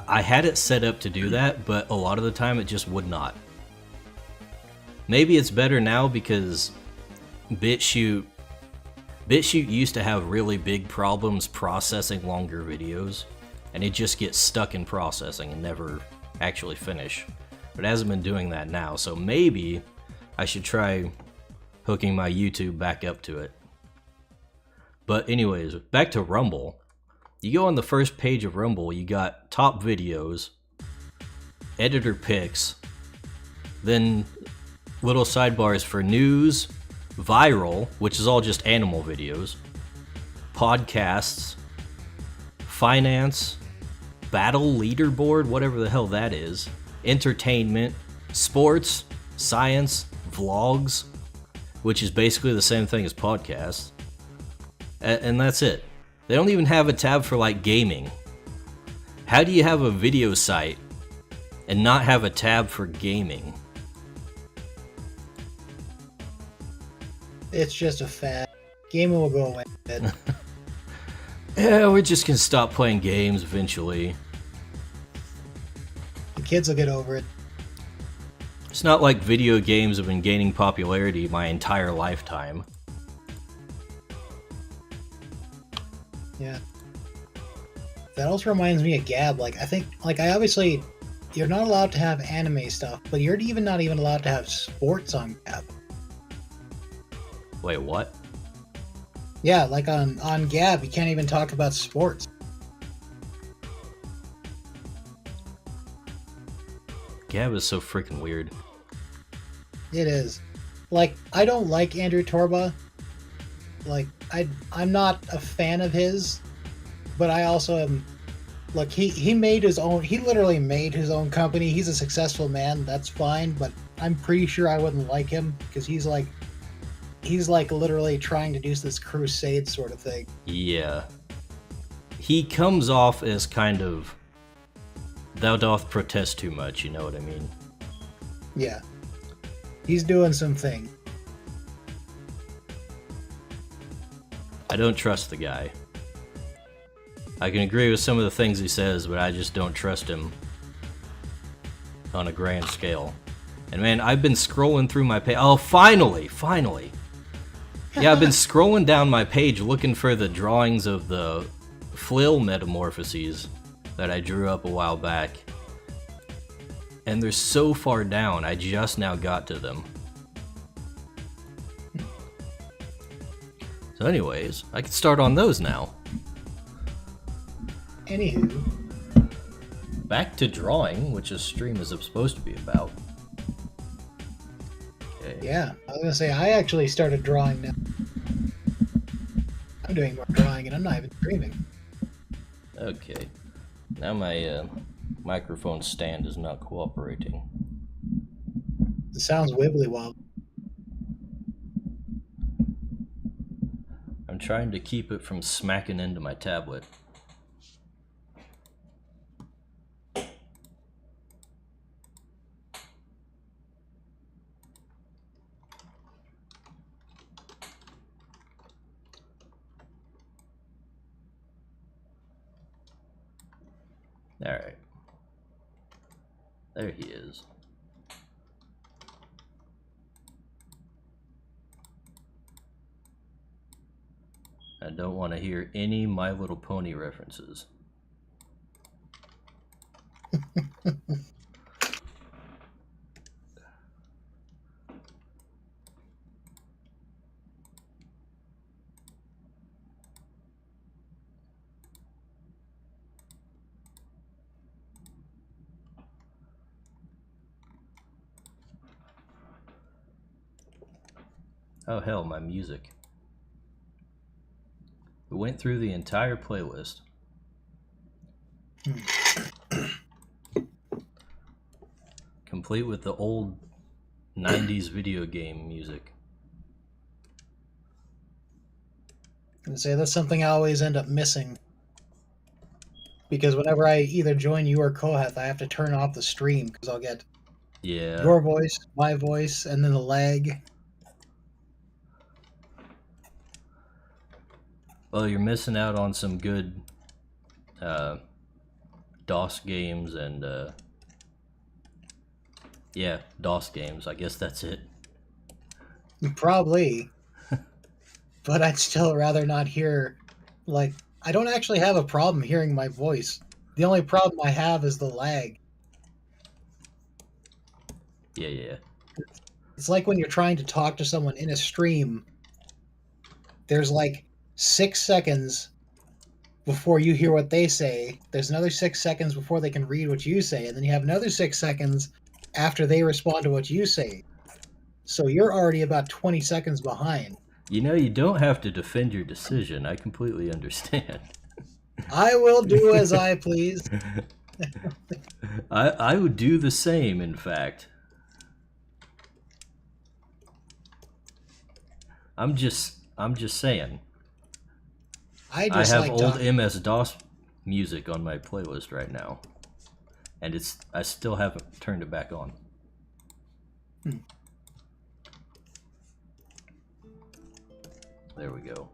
I had it set up to do that, but a lot of the time it just would not. Maybe it's better now because BitChute used to have really big problems processing longer videos, and it just gets stuck in processing and never actually finish. But it hasn't been doing that now, so maybe I should try hooking my YouTube back up to it. But anyways, back to Rumble. You go on the first page of Rumble, you got top videos, editor picks, then little sidebars for news, viral, which is all just animal videos, podcasts, finance, battle leaderboard, whatever the hell that is, entertainment, sports, science, vlogs, which is basically the same thing as podcasts, and that's it. They don't even have a tab for like gaming. How do you have a video site and not have a tab for gaming? It's just a fad. Gaming will go away. Yeah, we're just gonna stop playing games eventually. The kids will get over it. It's not like video games have been gaining popularity my entire lifetime. Yeah. That also reminds me of Gab. Like, I think, like, I obviously, you're not allowed to have anime stuff, but you're not even allowed to have sports on Gab. Wait, what? Yeah, like on Gab, you can't even talk about sports. Gab is so freaking weird. It is. Like, I don't like Andrew Torba. Like, I'm not a fan of his, but I also am. Look, he made his own. He literally made his own company. He's a successful man. That's fine, but I'm pretty sure I wouldn't like him because he's like literally trying to do this crusade sort of thing. Yeah. He comes off as kind of, thou doth protest too much, you know what I mean? Yeah. He's doing something. I don't trust the guy. I can agree with some of the things he says, but I just don't trust him on a grand scale. And man, I've been scrolling through my page. Oh, finally! Yeah, I've been scrolling down my page looking for the drawings of the Flill metamorphoses that I drew up a while back. And they're so far down, I just now got to them. So anyways, I can start on those now. Anywho. Back to drawing, which this stream is supposed to be about. Okay. Yeah, I was gonna say, I actually started drawing now. I'm doing more drawing and I'm not even streaming. Okay. Now my microphone stand is not cooperating. It sounds wibbly wobbly. I'm trying to keep it from smacking into my tablet. Alright. There he is. I don't want to hear any My Little Pony references. Oh hell, my music. We went through the entire playlist. Complete with the old 90s video game music. And say that's something I always end up missing. Because whenever I either join you or Kohath, I have to turn off the stream because I'll get your voice, my voice, and then the lag. Well, you're missing out on some good DOS games and yeah, DOS games. I guess that's it. Probably. But I'd still rather not hear, like, I don't actually have a problem hearing my voice. The only problem I have is the lag. Yeah. It's like when you're trying to talk to someone in a stream, there's like 6 seconds before you hear what they say. There's another 6 seconds before they can read what you say, and then you have another 6 seconds after they respond to what you say. So you're already about 20 seconds behind. You know, you don't have to defend your decision. I completely understand. I will do as I please. I would do the same, in fact. I'm just saying. I have like old MS-DOS music on my playlist right now, and I still haven't turned it back on. There we go.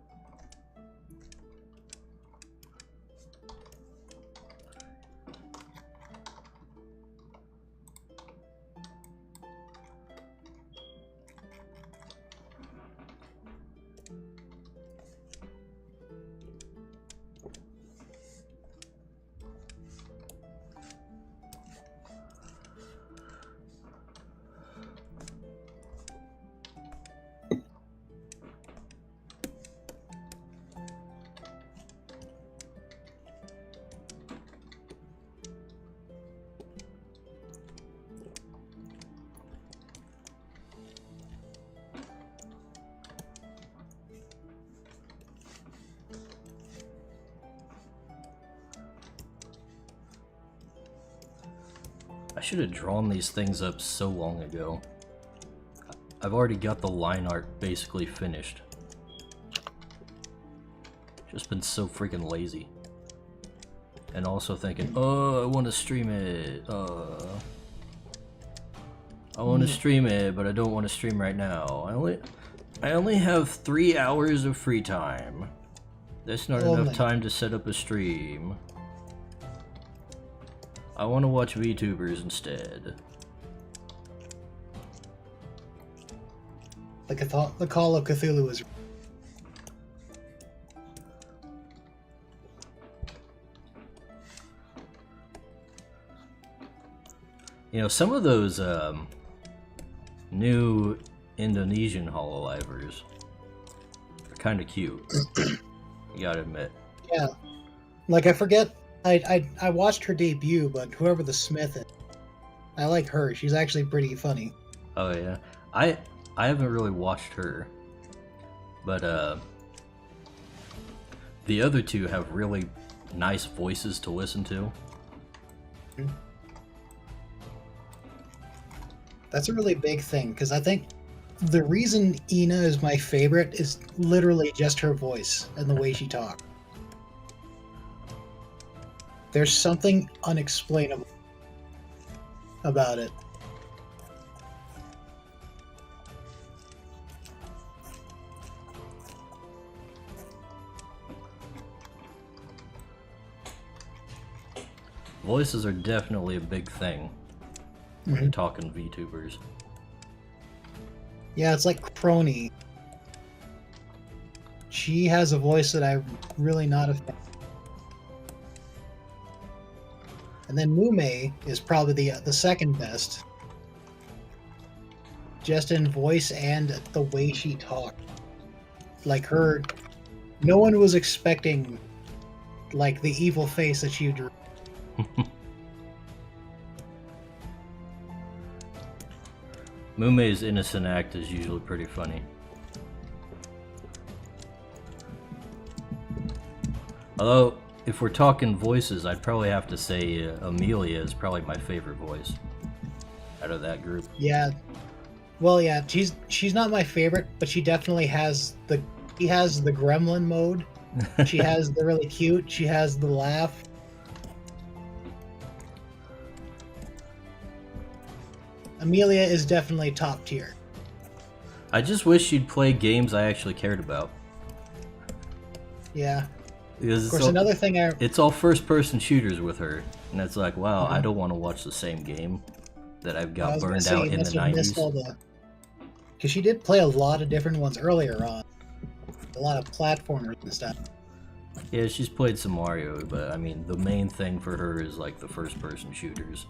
I should have drawn these things up so long ago. I've already got the line art basically finished. Just been so freaking lazy. And also thinking, oh, I want to stream it. I want to stream it, but I don't want to stream right now. I only have 3 hours of free time. That's not enough time to set up a stream. I want to watch VTubers instead. The Call of Cthulhu is... You know, some of those new Indonesian hololivers are kind of cute. You gotta admit. Yeah. Like, I forget... I watched her debut, but whoever the Smith is, I like her. She's actually pretty funny. Oh yeah, I haven't really watched her, but the other two have really nice voices to listen to. That's a really big thing, because I think the reason Ina is my favorite is literally just her voice and the way she talks. There's something unexplainable about it. Voices are definitely a big thing when you're talking VTubers. Yeah, it's like Crony. She has a voice that I'm really not a fan. And then Mume is probably the second best. Just in voice and the way she talked. Like her, no one was expecting like the evil face that she drew. Mume's innocent act is usually pretty funny. Although, if we're talking voices, I'd probably have to say Amelia is probably my favorite voice out of that group. Yeah. Well, yeah, she's not my favorite, but she definitely has the gremlin mode. She has the really cute, she has the laugh. Amelia is definitely top tier. I just wish she'd play games I actually cared about. Yeah. Because of course, another thing it's all first-person shooters with her, and it's like, wow, I don't want to watch the same game that I've got burned out in the 90s. Because she did play a lot of different ones earlier on. A lot of platformers and stuff. Yeah, she's played some Mario, but I mean, the main thing for her is like the first-person shooters.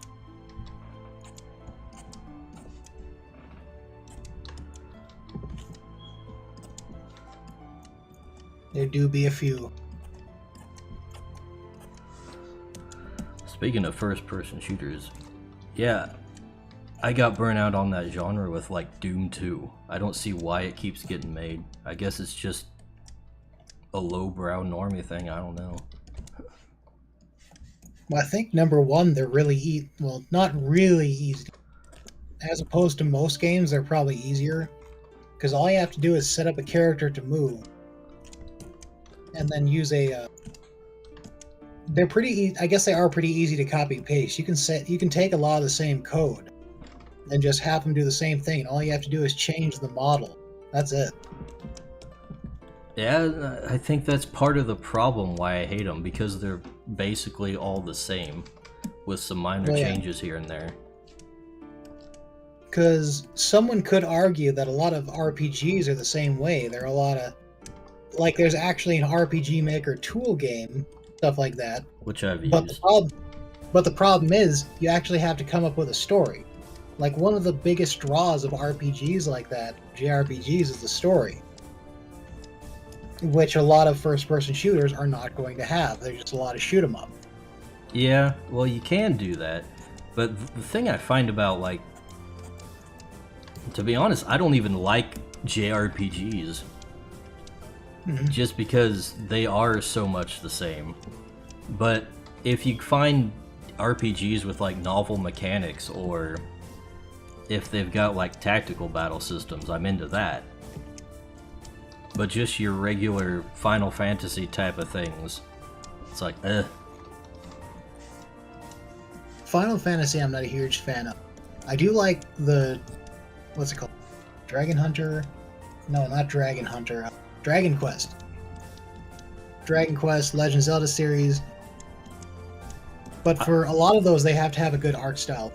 There do be a few. Speaking of first-person shooters, yeah, I got burnt out on that genre with like Doom 2. I don't see why it keeps getting made. I guess it's just a lowbrow normie thing, I don't know. Well, I think number one, they're really well, not really easy. As opposed to most games, they're probably easier. Because all you have to do is set up a character to move. And then use a... they're pretty I guess they are pretty easy to copy and paste. You can take a lot of the same code and just have them do the same thing. And all you have to do is change the model. That's it. Yeah, I think that's part of the problem why I hate them, because they're basically all the same, with some minor changes here and there. Because someone could argue that a lot of RPGs are the same way. There are a lot of... like, there's actually an RPG Maker tool game, stuff like that. Which I've used. But the problem is, you actually have to come up with a story. Like, one of the biggest draws of RPGs like that, JRPGs, is the story. Which a lot of first-person shooters are not going to have. They're just a lot of shoot 'em up. Yeah, well, you can do that. But the thing I find about, like... to be honest, I don't even like JRPGs. Just because they are so much the same. But if you find RPGs with like novel mechanics, or if they've got like tactical battle systems, I'm into that. But just your regular Final Fantasy type of things, it's like, eh. Final Fantasy I'm not a huge fan of. I do like the... what's it called? Dragon Hunter? No, not Dragon Hunter. Dragon Quest. Dragon Quest, Legend of Zelda series. But for a lot of those, they have to have a good art style.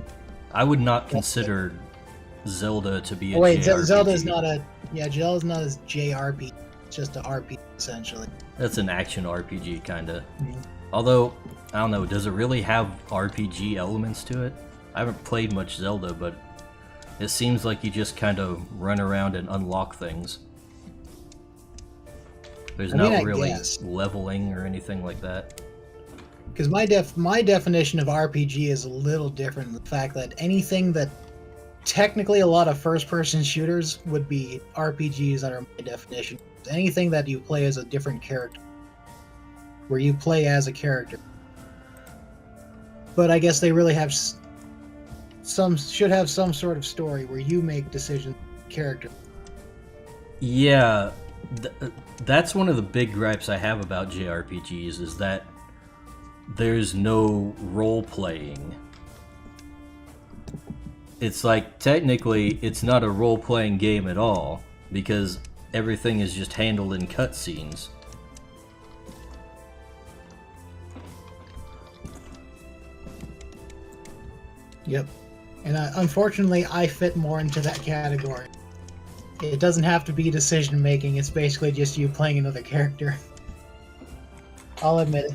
I would not consider Zelda to be a JRPG. Zelda's not a... yeah, Zelda's not a JRPG. It's just an RPG, essentially. That's an action RPG, kinda. Although, I don't know, does it really have RPG elements to it? I haven't played much Zelda, but it seems like you just kind of run around and unlock things. There's not really leveling or anything like that. Because my definition of RPG is a little different. The fact that anything that technically a lot of first-person shooters would be RPGs under my definition. Anything that you play as a different character, where you play as a character. But I guess they really have should have some sort of story where you make decisions as a character. Yeah, that's one of the big gripes I have about JRPGs, is that there's no role-playing. It's like, technically, it's not a role-playing game at all, because everything is just handled in cutscenes. Yep. And unfortunately, I fit more into that category. It doesn't have to be decision making. It's basically just you playing another character. I'll admit it.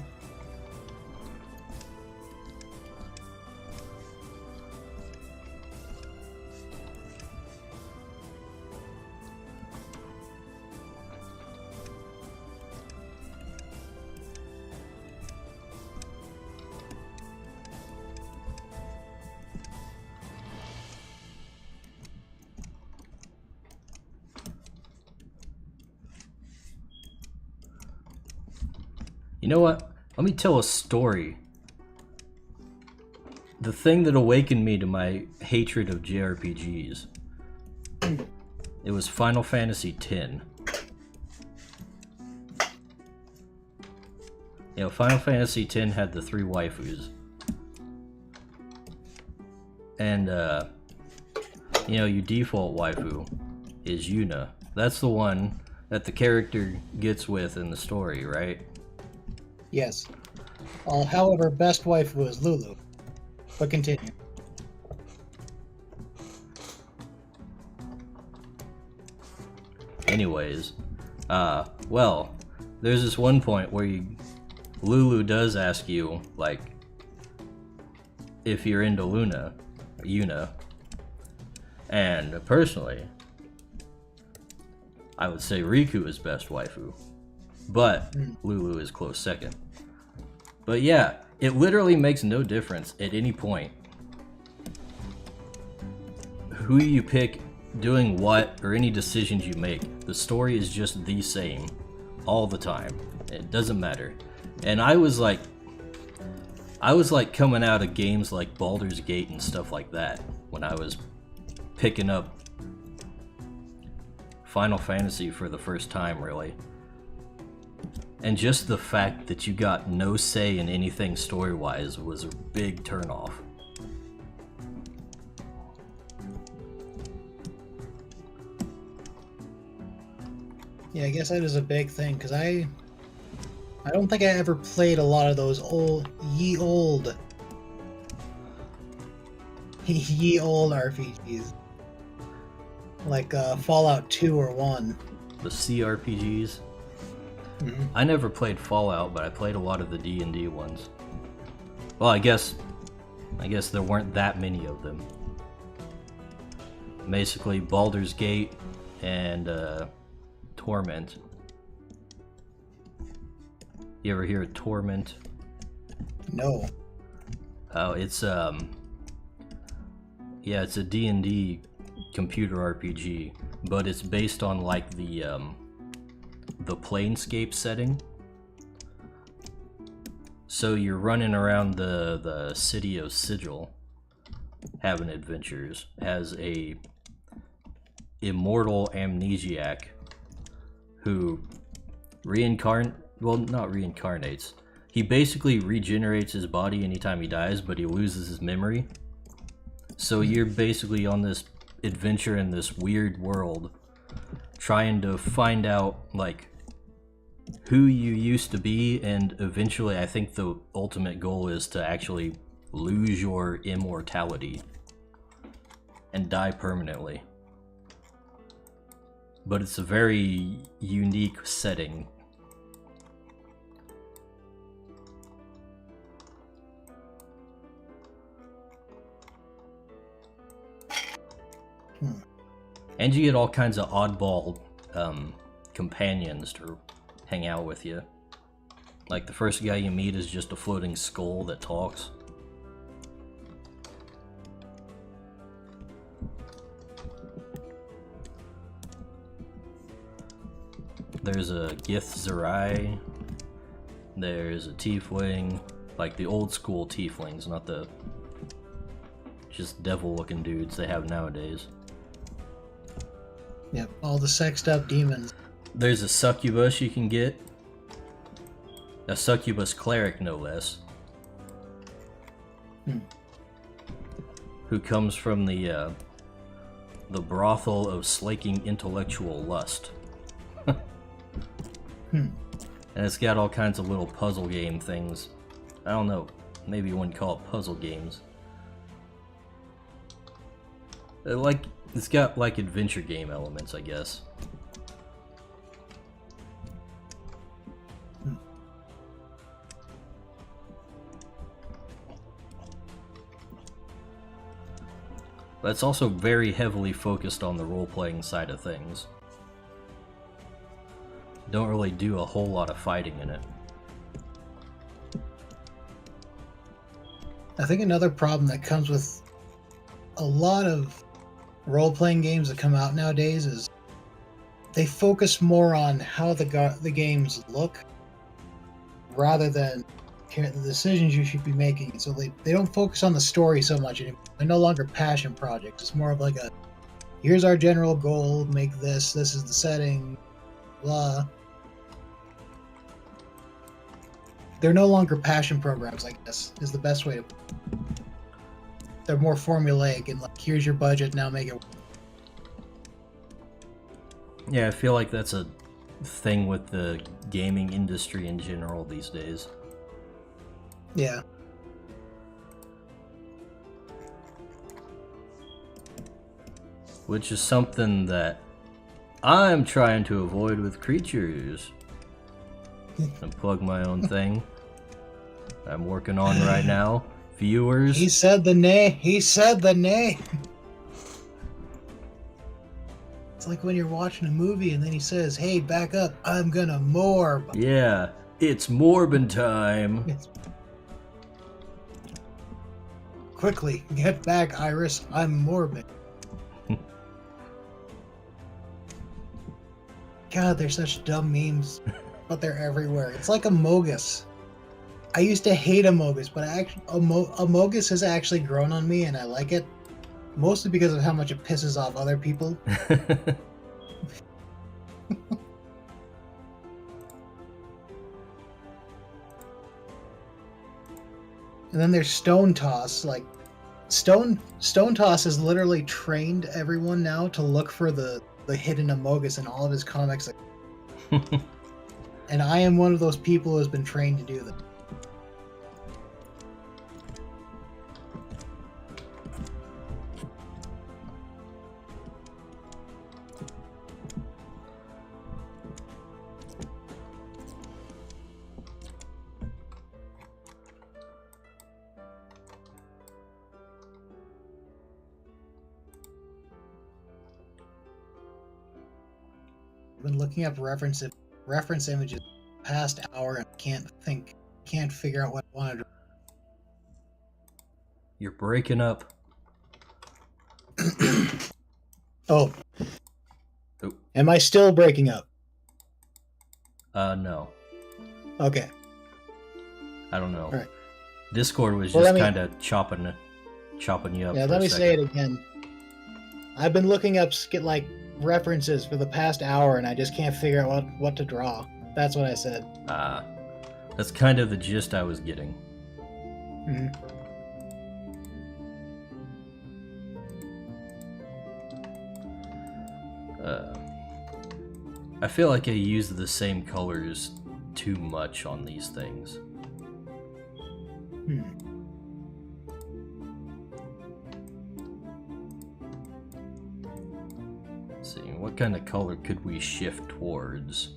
You know what? Let me tell a story. The thing that awakened me to my hatred of JRPGs. It was Final Fantasy X. You know, Final Fantasy X had the 3 waifus. And, you know, your default waifu is Yuna. That's the one that the character gets with in the story, right? Yes. However, best waifu is Lulu. But continue. Anyways, well, there's this one point where Lulu does ask you, like, if you're into Yuna, and personally, I would say Riku is best waifu, but Lulu is close second. But yeah, it literally makes no difference at any point who you pick, doing what, or any decisions you make. The story is just the same all the time. It doesn't matter. And I was like coming out of games like Baldur's Gate and stuff like that when I was picking up Final Fantasy for the first time, really. And just the fact that you got no say in anything story-wise was a big turnoff. Yeah, I guess that is a big thing, because I don't think I ever played a lot of those ye old RPGs. Like Fallout 2 or 1. The CRPGs. Mm-hmm. I never played Fallout, but I played a lot of the D&D ones. Well, I guess there weren't that many of them. Basically, Baldur's Gate and Torment. You ever hear of Torment? No. Oh, it's yeah, it's a D&D computer RPG, but it's based on like the Planescape setting. So you're running around the city of Sigil, having adventures as a immortal amnesiac who not reincarnates. He basically regenerates his body anytime he dies, but he loses his memory. So you're basically on this adventure in this weird world, trying to find out, like, who you used to be, and eventually I think the ultimate goal is to actually lose your immortality and die permanently. But it's a very unique setting. And you get all kinds of oddball companions to hang out with you. Like the first guy you meet is just a floating skull that talks. There's a Gith Zerai. There's a tiefling, like the old school tieflings, not the just devil looking dudes they have nowadays. Yep, all the sexed up demons. There's a succubus you can get. A succubus cleric, no less. Who comes from the brothel of slaking intellectual lust. And it's got all kinds of little puzzle game things. I don't know, maybe you wouldn't call it puzzle games. Like, it's got like adventure game elements, I guess. But it's also very heavily focused on the role-playing side of things. Don't really do a whole lot of fighting in it. I think another problem that comes with a lot of role-playing games that come out nowadays is they focus more on how the games look rather than the decisions you should be making. So they don't focus on the story so much anymore. They're no longer passion projects. It's more of like a, here's our general goal, make this is the setting, blah. They're no longer passion programs, I guess, is the best way to. They're more formulaic and like, here's your budget, now make it. Yeah, I feel like that's a thing with the gaming industry in general these days. Yeah. Which is something that I'm trying to avoid with Crytures. And plug my own thing I'm working on right now. Viewers. He said the name. He said the name. It's like when you're watching a movie and then he says, hey, back up. I'm gonna morb. Yeah, it's morbin time. Quickly, get back, Iris. I'm morbid. God, they're such dumb memes, but they're everywhere. It's like Amogus. I used to hate Amogus, but Amogus has actually grown on me, and I like it. Mostly because of how much it pisses off other people. And then there's Stone Toss. Like, Stone Toss has literally trained everyone now to look for the hidden Amogus in all of his comics. And I am one of those people who has been trained to do that. I've been looking up reference images past hour and can't figure out what I wanted to. You're breaking up. Oh. Oh. Am I still breaking up? No. Okay. I don't know. All right. Discord was just kind of chopping you up. Yeah, let me say it again. I've been looking up references for the past hour, and I just can't figure out what to draw. That's what I said. That's kind of the gist I was getting. Mm-hmm. I feel like I use the same colors too much on these things. Let's see, what kind of color could we shift towards?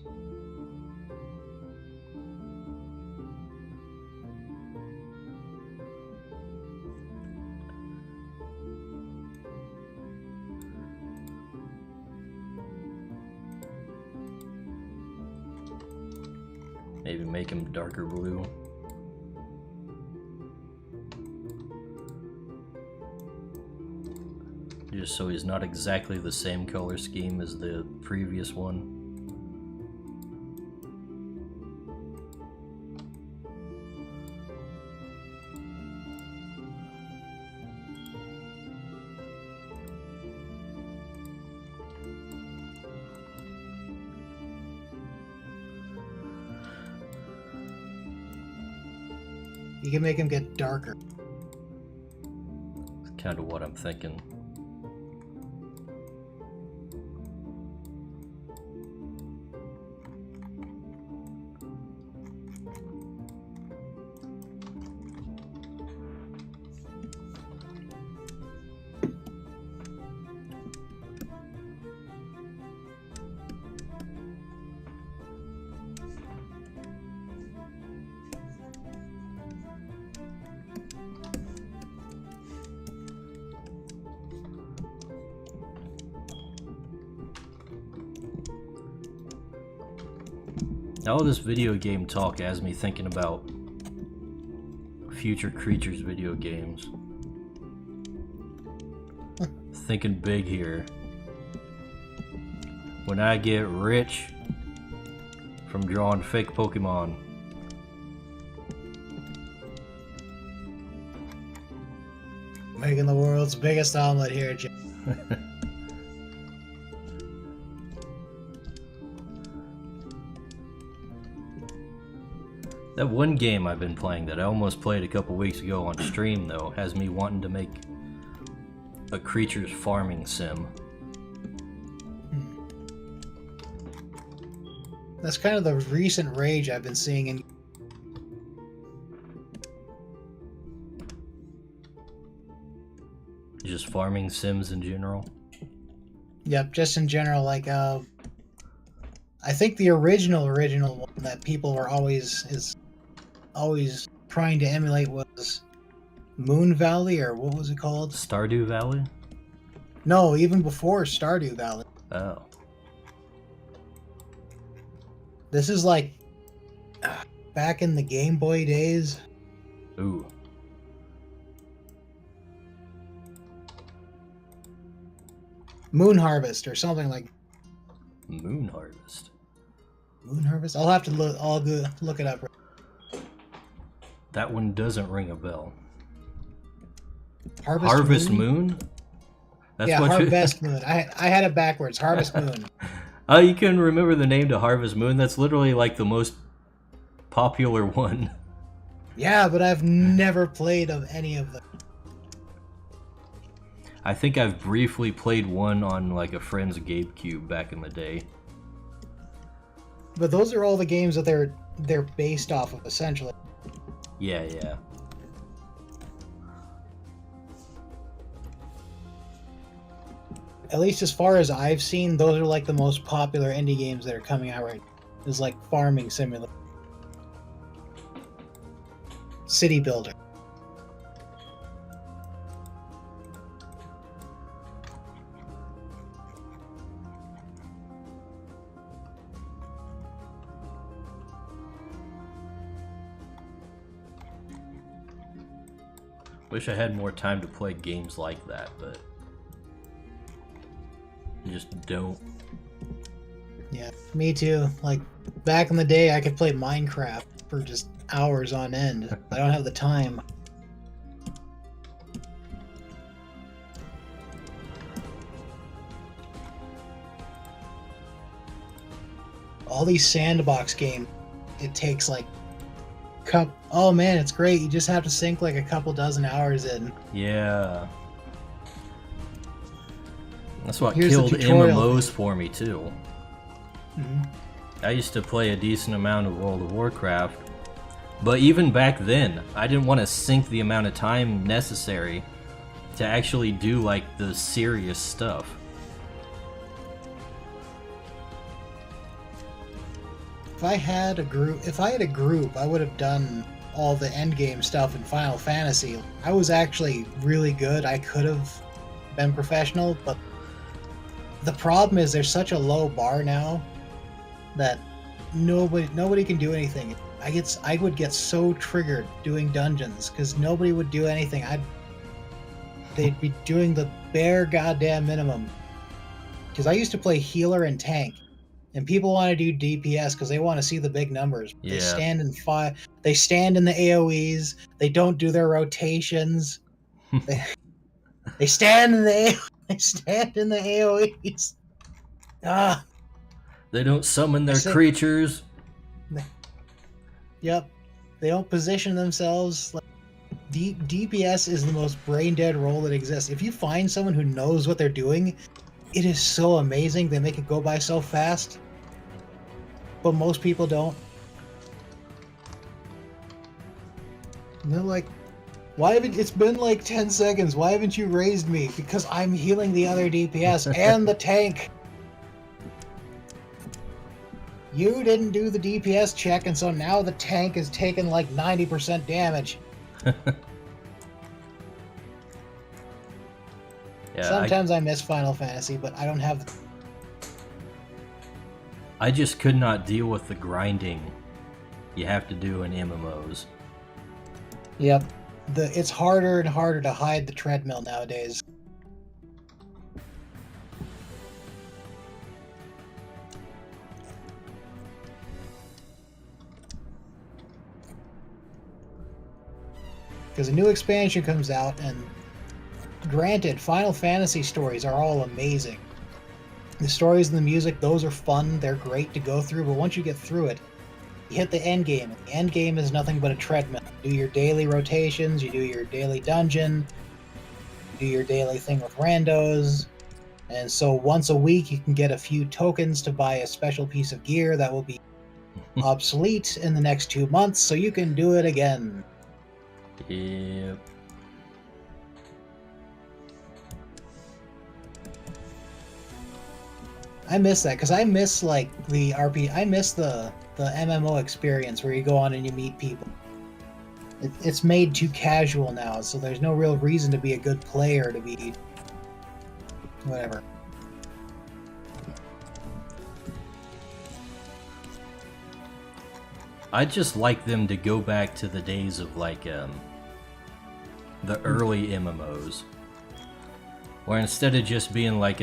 Maybe make him darker blue. Just so he's not exactly the same color scheme as the previous one. You can make him get darker. That's kind of what I'm thinking. All this video game talk has me thinking about future Crytures video games. Thinking big here. When I get rich from drawing fake Pokemon. Making the world's biggest omelet here, Jim. That one game I've been playing that I almost played a couple weeks ago on stream, though, has me wanting to make a Crytures farming sim. That's kind of the recent rage I've been seeing in... Just farming sims in general. Yep, just in general, like, I think the original one that people were always trying to emulate was Moon Valley, or what was it called? Stardew Valley? No, even before Stardew Valley. Oh. This is like back in the Game Boy days. Ooh. Moon Harvest or something like. Moon Harvest. Moon Harvest? I'll have to look. I'll go look it up. That one doesn't ring a bell. Harvest Moon? That's yeah, what Harvest Moon. I had it backwards. Harvest Moon. Oh, you couldn't remember the name to Harvest Moon? That's literally like the most popular one. Yeah, but I've never played of any of them. I think I've briefly played one on like a friend's GameCube back in the day. But those are all the games that they're based off of, essentially. Yeah, yeah. At least as far as I've seen, those are like the most popular indie games that are coming out right now. Is like farming simulator. City builder. Wish I had more time to play games like that, but I just don't. Yeah, me too. Like, back in the day, I could play Minecraft for just hours on end. I don't have the time. All these sandbox games, it takes like oh man, it's great. You just have to sink like a couple dozen hours in. Yeah. That's what Here's the killed tutorial. MMOs for me too. Mhm. I used to play a decent amount of World of Warcraft, but even back then, I didn't want to sink the amount of time necessary to actually do like the serious stuff. If I had a group, I would have done all the endgame stuff in Final Fantasy. I was actually really good. I could have been professional, but the problem is there's such a low bar now that nobody can do anything. I would get so triggered doing dungeons because nobody would do anything. They'd be doing the bare goddamn minimum. Because I used to play healer and tank. And people want to do DPS because they want to see the big numbers. Yeah. They stand in the AoEs. They don't do their rotations. they stand in the AoEs. Ah. They don't summon their creatures. Yep. They don't position themselves. Like, DPS is the most brain dead role that exists. If you find someone who knows what they're doing, it is so amazing. They make it go by so fast. But most people don't. And they're like, it's been like 10 seconds. Why haven't you raised me? Because I'm healing the other DPS and the tank. You didn't do the DPS check, and so now the tank is taking like 90% damage. Yeah, Sometimes I miss Final Fantasy, but I don't have... I just could not deal with the grinding you have to do in MMOs. Yep. It's harder and harder to hide the treadmill nowadays. Because a new expansion comes out, and granted, Final Fantasy stories are all amazing. The stories and the music, those are fun, they're great to go through, but once you get through it, you hit the end game. The end game is nothing but a treadmill. You do your daily rotations, you do your daily dungeon, you do your daily thing with randos, and so once a week you can get a few tokens to buy a special piece of gear that will be obsolete in the next 2 months, so you can do it again. Yep. I miss that, because I miss like the I miss the MMO experience where you go on and you meet people. It's made too casual now, so there's no real reason to be a good player, to be whatever. I'd just like them to go back to the days of like the early MMOs, where instead of just being like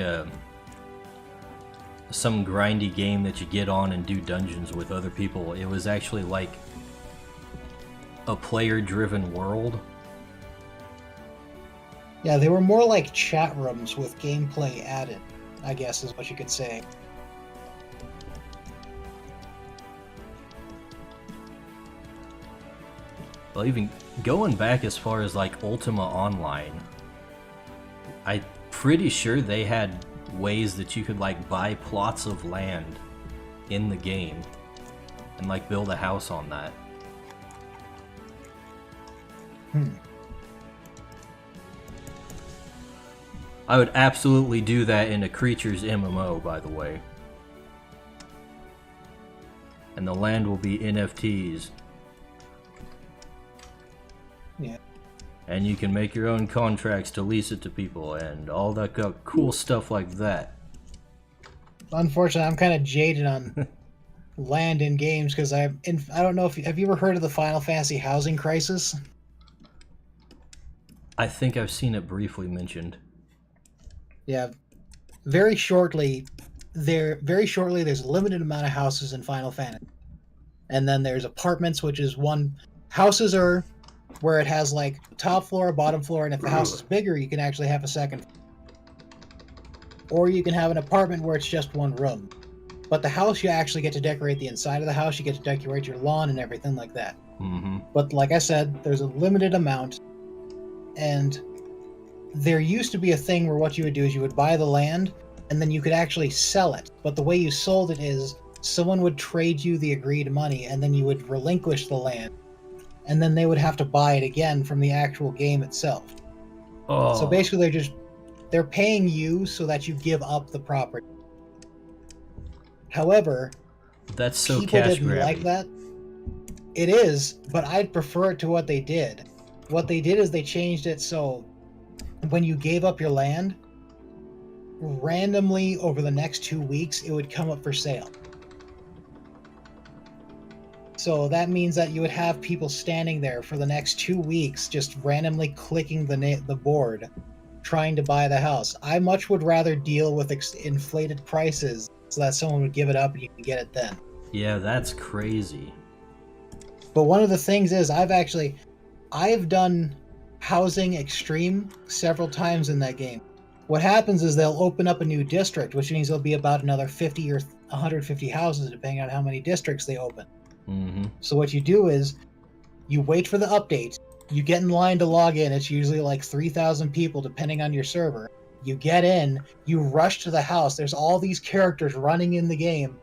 some grindy game that you get on and do dungeons with other people, it was actually like a player-driven world. Yeah, they were more like chat rooms with gameplay added, I guess is what you could say. Well, even going back as far as like Ultima Online, I'm pretty sure they had ways that you could like buy plots of land in the game and like build a house on that. I would absolutely do that in a Crytures MMO, by the way. And the land will be NFTs. Yeah. And you can make your own contracts to lease it to people and all that cool stuff like that. Unfortunately, I'm kind of jaded on land in games because I don't know if have you ever heard of the Final Fantasy housing crisis? I think I've seen it briefly mentioned. Yeah, very shortly there's a limited amount of houses in Final Fantasy, and then there's apartments, which is houses are where it has like top floor, bottom floor, and if the house is bigger, you can actually have a second. Or you can have an apartment where it's just one room. But the house, you actually get to decorate the inside of the house, you get to decorate your lawn and everything like that. Mm-hmm. But like I said, there's a limited amount, and there used to be a thing where what you would do is you would buy the land, and then you could actually sell it. But the way you sold it is someone would trade you the agreed money, and then you would relinquish the land, and then they would have to buy it again from the actual game itself. Oh. So basically they're paying you so that you give up the property. However, that's so people cash didn't grabby. like that. It is, but I'd prefer it to what they did. What they did is they changed it so when you gave up your land, randomly over the next 2 weeks, it would come up for sale. So that means that you would have people standing there for the next 2 weeks just randomly clicking the board, trying to buy the house. I much would rather deal with inflated prices so that someone would give it up and you can get it then. Yeah, that's crazy. But one of the things is I've done housing extreme several times in that game. What happens is they'll open up a new district, which means there'll be about another 50 or 150 houses depending on how many districts they open. Mm-hmm. So what you do is you wait for the update, you get in line to log in. It's usually like 3,000 people depending on your server. You get in, you rush to the house. There's all these characters running in the game.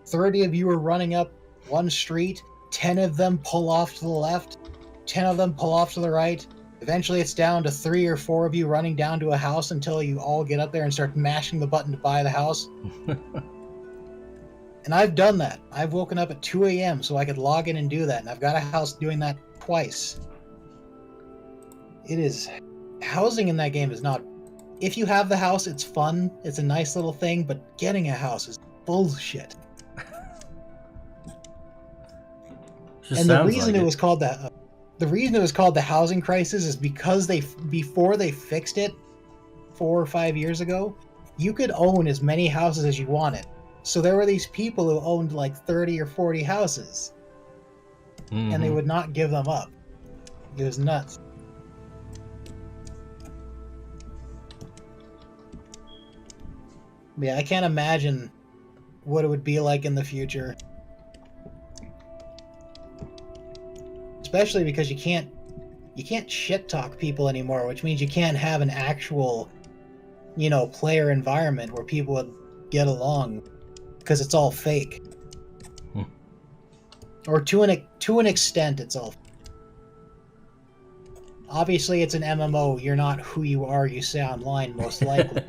30 of you are running up one street, 10 of them pull off to the left, 10 of them pull off to the right. Eventually it's down to 3 or 4 of you running down to a house until you all get up there and start mashing the button to buy the house. And I've done that. I've woken up at 2 a.m. so I could log in and do that, and I've got a house doing that twice. Housing in that game is not... If you have the house, it's fun. It's a nice little thing, but getting a house is bullshit. Just And the sounds reason like it was called the housing crisis is because before they fixed it 4 or 5 years ago, you could own as many houses as you wanted. So there were these people who owned like 30 or 40 houses, and they would not give them up. It was nuts. Yeah, I can't imagine what it would be like in the future. Especially because you can't shit talk people anymore, which means you can't have an actual, player environment where people would get along because it's all fake. Or to an extent, it's all. Obviously, it's an MMO. You're not who you are. You say online, most likely.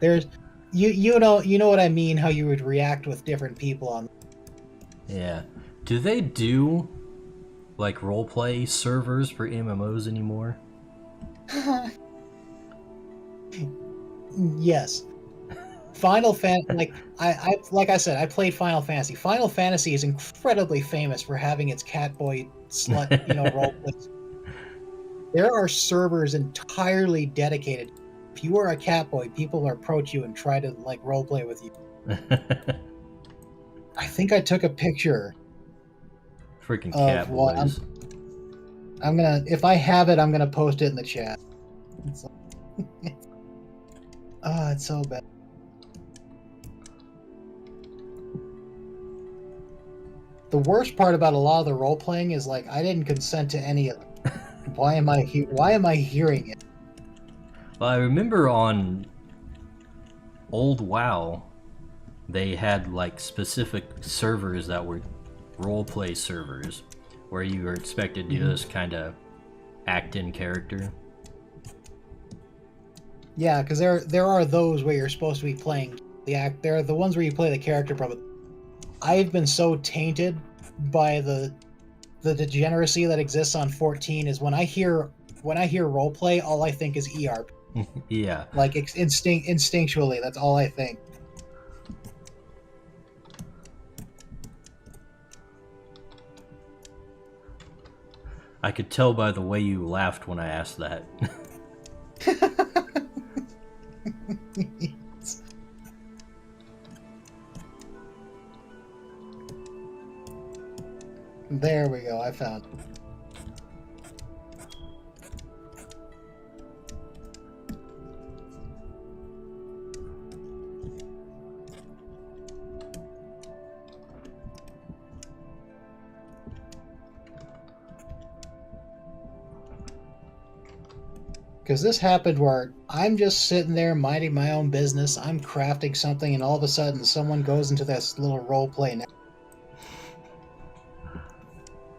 There's, you know what I mean. How you would react with different people on. Yeah. Do they do like roleplay servers for MMOs anymore? Yes. Final Fantasy, like I said, I played Final Fantasy. Final Fantasy is incredibly famous for having its catboy slut, roleplays. There are servers entirely dedicated. If you are a catboy, people will approach you and try to like roleplay with you. I think I took a picture. Freaking Of what I'm gonna. If I have it, I'm gonna post it in the chat. It's so bad. The worst part about a lot of the role playing is like I didn't consent to any of it. Why am I hearing it? Well, I remember on old WoW, they had like specific servers that were roleplay servers, where you were expected to just kind of act in character. Yeah, because there are those where you're supposed to be playing the act. There are the ones where you play the character. Probably, I've been so tainted by the degeneracy that exists on 14. Is when I hear roleplay, all I think is ERP. Yeah. Like instinctually, that's all I think. I could tell by the way you laughed when I asked that. There we go, I found it. Because this happened where I'm just sitting there minding my own business, I'm crafting something, and all of a sudden someone goes into this little role play now.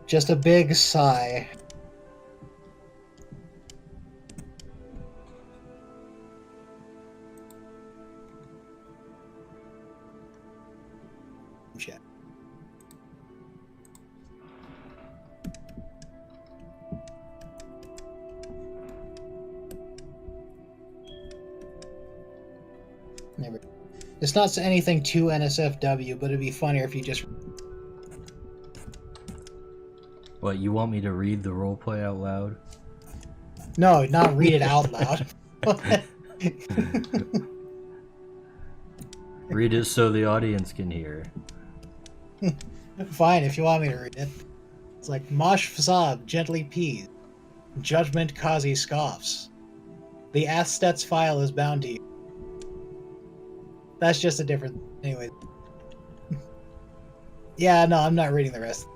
Just a big sigh. Check. Never. It's not anything too NSFW, but it'd be funnier if you just. What, you want me to read the roleplay out loud? No, not read it out loud. Read it so the audience can hear. Fine, if you want me to read it. It's like Mosh Fasab gently pees. Judgment Kazi scoffs. The Assets file is bound to you. That's just a different. Anyway. Yeah, no, I'm not reading the rest.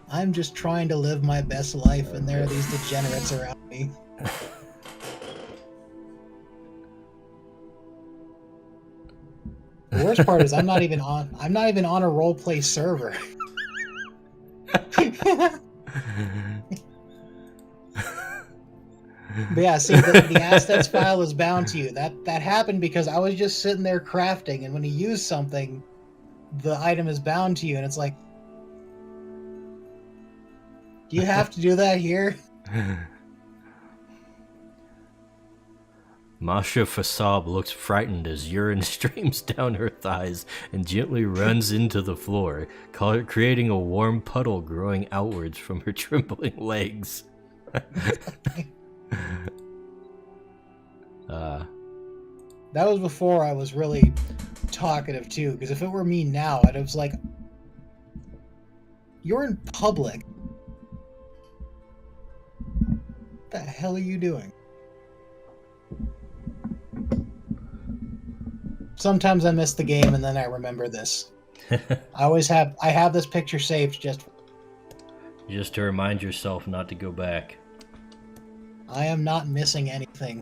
I'm just trying to live my best life, and there are these degenerates around me. The worst part is I'm not even on a roleplay server. But yeah, see, the assets file is bound to you. That happened because I was just sitting there crafting, and when you use something, the item is bound to you, and it's like, do you have to do that here? Masha Fasab looks frightened as urine streams down her thighs and gently runs into the floor, creating a warm puddle growing outwards from her trembling legs. That was before I was really talkative too, because if it were me now, I'd have like, you're in public. What the hell are you doing? Sometimes I miss the game and then I remember this. I have this picture saved just to remind yourself not to go back. I am not missing anything.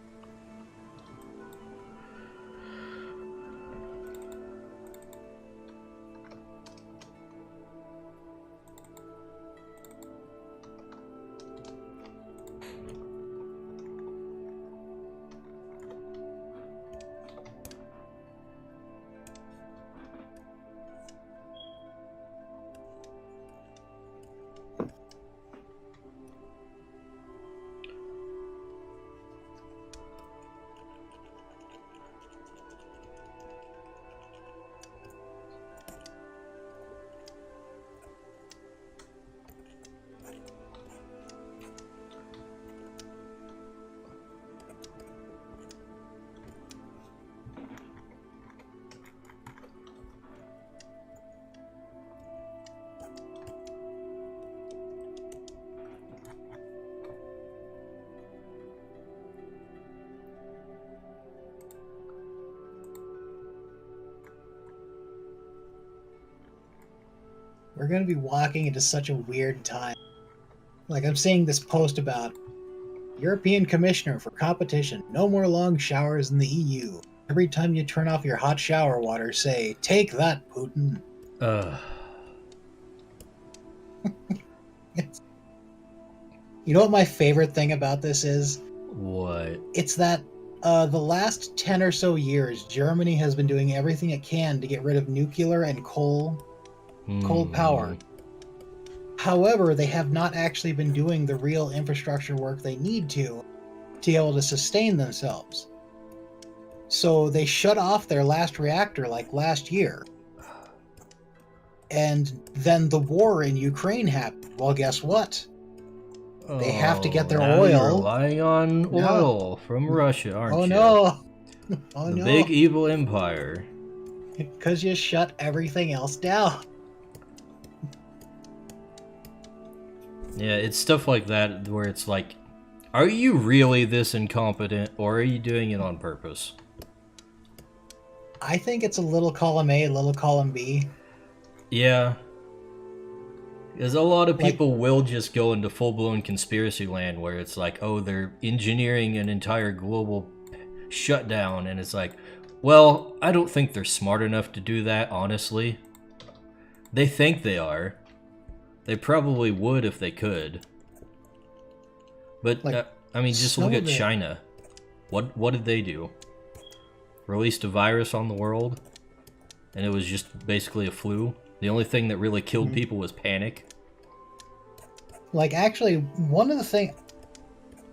We're going to be walking into such a weird time. Like, I'm seeing this post about European Commissioner for Competition. No more long showers in the EU. Every time you turn off your hot shower water, say, "Take that, Putin." You know what my favorite thing about this is? What? It's that the last 10 or so years, Germany has been doing everything it can to get rid of nuclear and coal power. However, they have not actually been doing the real infrastructure work they need to be able to sustain themselves. So they shut off their last reactor like last year. And then the war in Ukraine happened. Well, guess what? They have to get their oil. You're relying on oil from Russia, aren't you? Oh no! Oh the no! Big evil empire. Because you shut everything else down. Yeah, it's stuff like that where it's like, are you really this incompetent, or are you doing it on purpose? I think it's a little column A, a little column B. Yeah. Because a lot of people will just go into full-blown conspiracy land where it's like, oh, they're engineering an entire global shutdown, and it's like, well, I don't think they're smart enough to do that, honestly. They think they are. They probably would if they could. But, I mean, just look at China. What did they do? Released a virus on the world, and it was just basically a flu. The only thing that really killed people was panic. Like, actually, one of the things...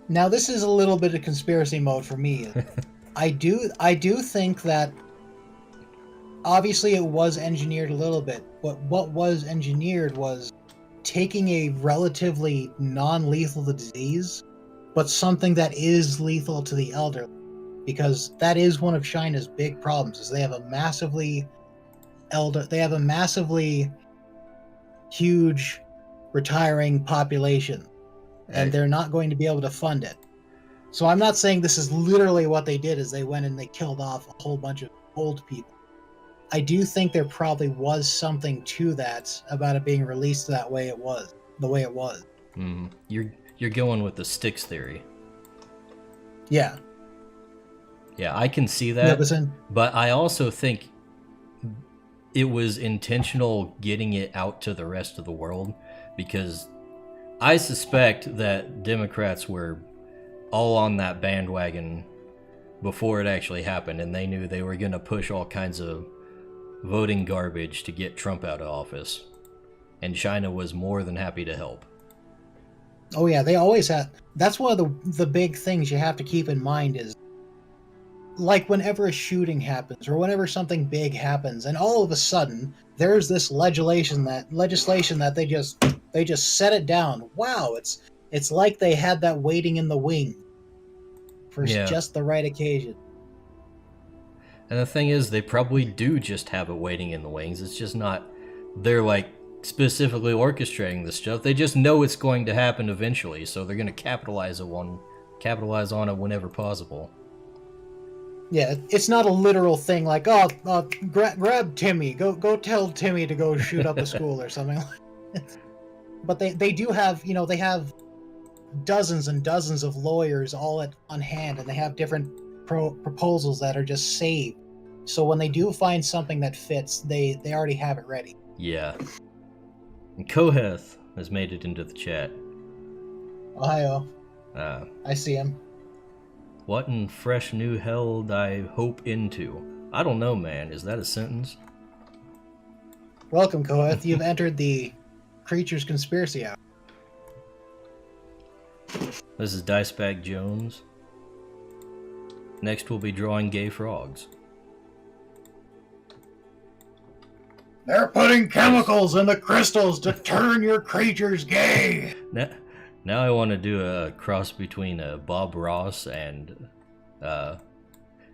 Now, this is a little bit of conspiracy mode for me. I do think that obviously it was engineered a little bit, but what was engineered was taking a relatively non-lethal disease, but something that is lethal to the elderly, because that is one of China's big problems. Is they have a massively huge retiring population, and they're not going to be able to fund it. So I'm not saying this is literally what they did, is they went and they killed off a whole bunch of old people. I do think there probably was something to that about it being released the way it was. You're going with the sticks theory. Yeah. Yeah, I can see that. But I also think it was intentional getting it out to the rest of the world, because I suspect that Democrats were all on that bandwagon before it actually happened, and they knew they were going to push all kinds of voting garbage to get Trump out of office. And China was more than happy to help. Oh yeah, they always have. That's one of the big things you have to keep in mind is like whenever a shooting happens or whenever something big happens, and all of a sudden there's this legislation that they just set it down. Wow, it's like they had that waiting in the wing for Yeah. just the right occasion. And the thing is, they probably do just have it waiting in the wings. It's just not, they're like specifically orchestrating this stuff. They just know it's going to happen eventually, so they're going to capitalize on it whenever possible. Yeah, it's not a literal thing like, oh, grab Timmy, go tell Timmy to go shoot up a school or something. But they do have, they have dozens and dozens of lawyers all on hand, and they have different proposals that are just saved. So when they do find something that fits, they already have it ready. Yeah. And Koheth has made it into the chat. Ohio. I see him. What in fresh new hell I hope into? I don't know, man. Is that a sentence? Welcome, Koheth. You've entered the Creatures Conspiracy Hour. This is Dicebag Jones. Next we'll be drawing gay frogs. They're putting chemicals in the crystals to turn your creatures gay! Now I want to do a cross between Bob Ross and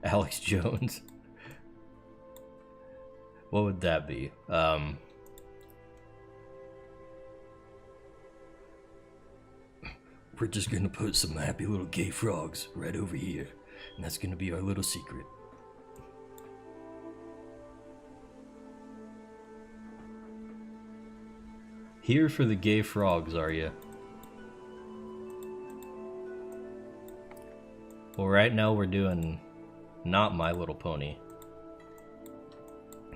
Alex Jones. What would that be? We're just gonna put some happy little gay frogs right over here, and that's gonna be our little secret. Here for the gay frogs, are you? Well, right now we're doing not My Little Pony.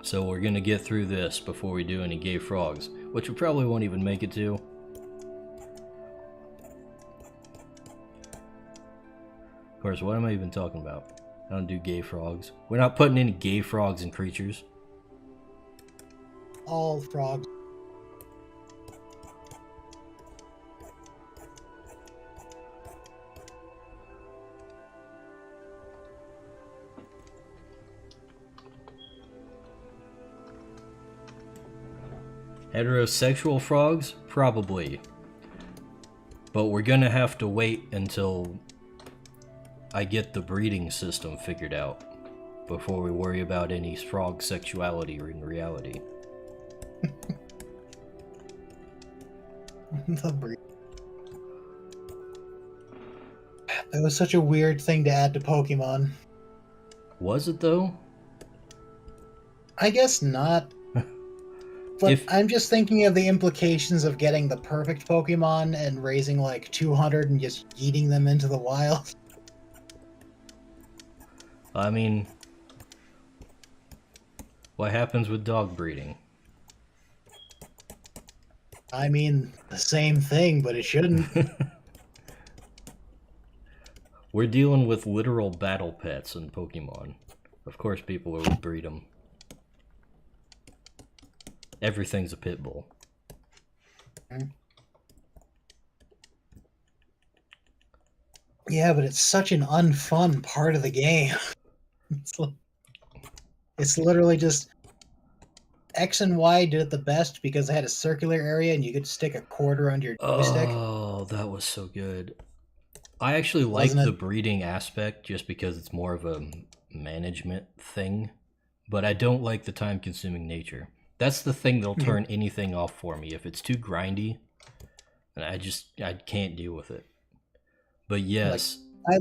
So we're gonna get through this before we do any gay frogs, which we probably won't even make it to. Of course, what am I even talking about? I don't do gay frogs. We're not putting any gay frogs in Creatures. All frogs. Heterosexual frogs? Probably. But we're gonna have to wait until I get the breeding system figured out before we worry about any frog sexuality in reality. The breed. That was such a weird thing to add to Pokemon. Was it though? I guess not. But I'm just thinking of the implications of getting the perfect Pokemon and raising like 200 and just eating them into the wild. I mean, what happens with dog breeding? I mean, the same thing, but it shouldn't. We're dealing with literal battle pets in Pokemon. Of course people will breed them. Everything's a pit bull. Yeah, but it's such an unfun part of the game. It's literally just X and Y did it the best because they had a circular area and you could stick a quarter under your joystick. Oh, that was so good. I actually like the breeding aspect just because it's more of a management thing, but I don't like the time-consuming nature. That's the thing that'll turn anything off for me. If it's too grindy, and I can't deal with it. But yes, I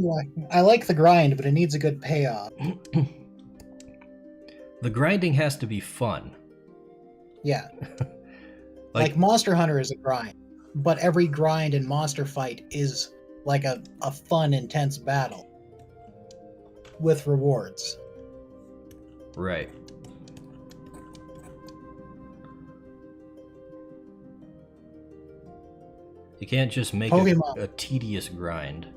like the grind, but it needs a good payoff. The grinding has to be fun. Yeah. like Monster Hunter is a grind, but every grind in Monster Fight is like a fun, intense battle with rewards. Right. You can't just make a tedious grind.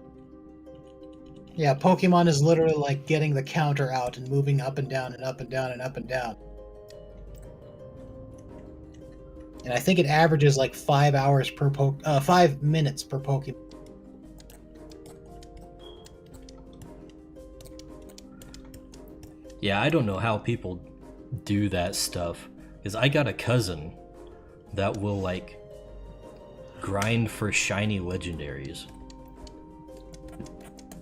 Yeah, Pokemon is literally like getting the counter out and moving up and down and up and down and up and down. And I think it averages like 5 hours per 5 minutes per Pokemon. Yeah, I don't know how people do that stuff. Because I got a cousin that will, like, grind for shiny legendaries.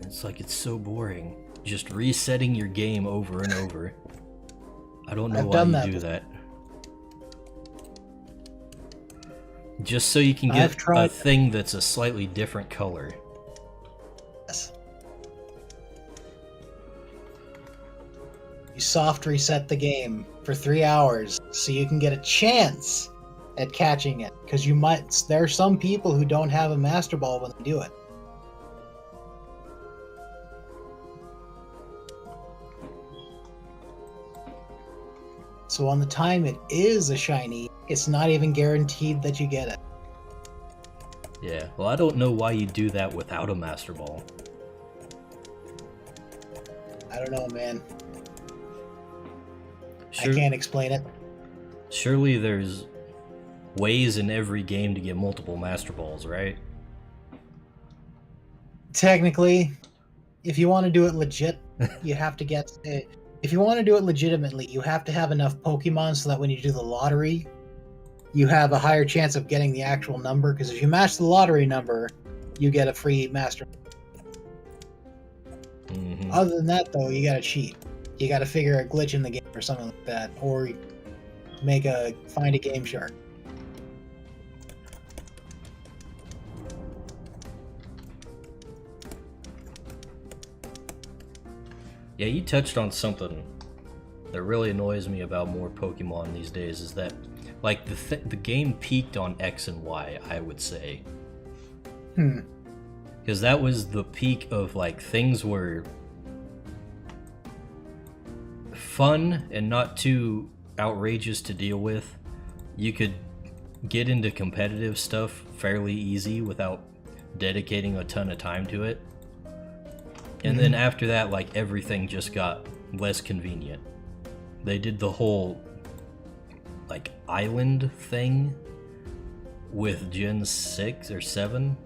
It's like, it's so boring. Just resetting your game over and over. I don't know I've why done you that do before. that. Just so you can I've get a tried- thing that's a slightly different color. Yes. You soft reset the game for 3 hours so you can get a chance at catching it. Because you might. There are some people who don't have a Master Ball when they do it. So on the time it is a shiny, it's not even guaranteed that you get it. Yeah, well, I don't know why you do that without a Master Ball. I don't know, man. Sure, I can't explain it. surely there's ways in every game to get multiple Master Balls, right? Technically, if you want to do it legit, you have to get. If you want to do it legitimately, you have to have enough Pokemon so that when you do the lottery, you have a higher chance of getting the actual number. Because if you match the lottery number, you get a free Master. Mm-hmm. Other than that, though, you gotta cheat. You gotta figure a glitch in the game or something like that, or find a game shark. Yeah, you touched on something that really annoys me about more Pokemon these days is that, like, the game peaked on X and Y, I would say. Because that was the peak of, like, things were fun and not too outrageous to deal with. You could get into competitive stuff fairly easy without dedicating a ton of time to it. And then after that, like, everything just got less convenient. They did the whole, like, island thing with Gen 6 or 7.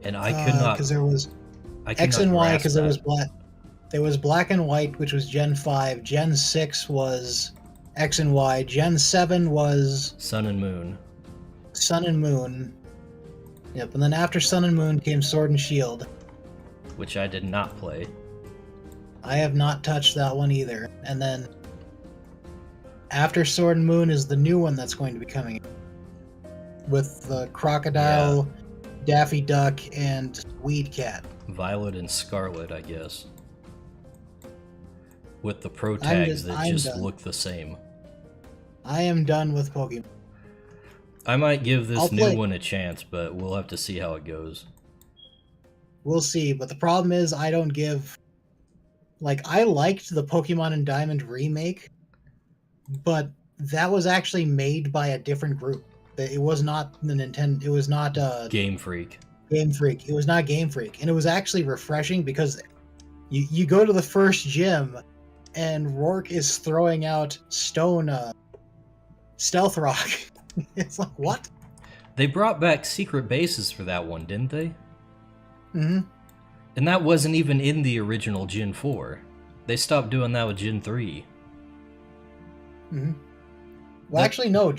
And I could not... Because there was I could X not and Y, grasp because there that. was black. There was Black and White, which was Gen 5. Gen 6 was X and Y. Gen 7 was Sun and Moon. Sun and Moon. Yep, and then after Sun and Moon came Sword and Shield. Which I did not play. I have not touched that one either. And then after Sword and Moon is the new one that's going to be coming with the Crocodile, Daffy Duck, and Weed Cat. Violet and Scarlet, I guess. With the pro I'm tags that I'm just done. look the same. I am done with Pokemon. I might give this I'll new play. one a chance, but we'll have to see how it goes. We'll see, but the problem is I don't give. Like, I liked the Pokemon and Diamond remake, but that was actually made by a different group. It was not the Nintendo. It was not Game Freak. Game Freak. It was not Game Freak, and it was actually refreshing because you go to the first gym, and Rourke is throwing out stone stealth rock. It's like, what? They brought back secret bases for that one, didn't they? Mm-hmm. And that wasn't even in the original Gen 4. They stopped doing that with Gen 3. Mm-hmm. Well, actually, no.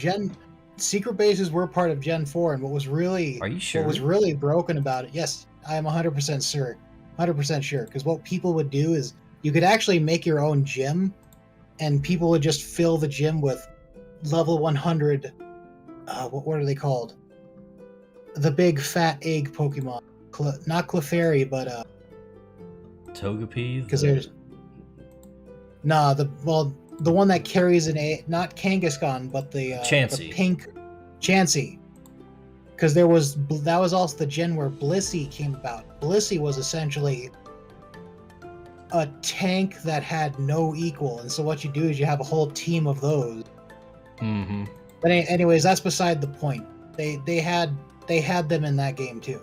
Secret bases were part of Gen 4, and what was really Are you sure? what was really broken about it? Yes, I am 100% sure. 100% sure. Because what people would do is you could actually make your own gym, and people would just fill the gym with level 100. What are they called? The big fat egg Pokemon. Not Clefairy, but Togepi? because there's the one that carries not Kangaskhan, but the Chansey. the pink Chansey. Because that was also the gen where Blissey came about. Blissey was essentially a tank that had no equal, and so what you do is you have a whole team of those. Mm-hmm. But anyways, that's beside the point. They had them in that game too.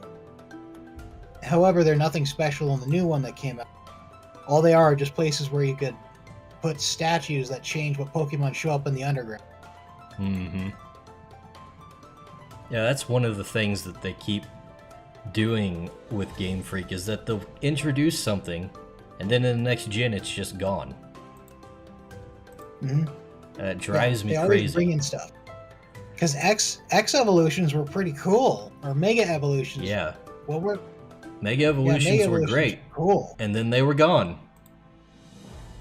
However, they're nothing special in the new one that came out. All they are just places where you could put statues that change what Pokemon show up in the underground. Mm-hmm. Yeah, that's one of the things that they keep doing with Game Freak is that they'll introduce something, and then in the next gen it's just gone. Hmm. That drives me they always crazy. bring in stuff. Because X evolutions were pretty cool, or Mega evolutions. Yeah. What were? Mega Yeah, evolutions Mega were evolutions great. were cool. And then they were gone.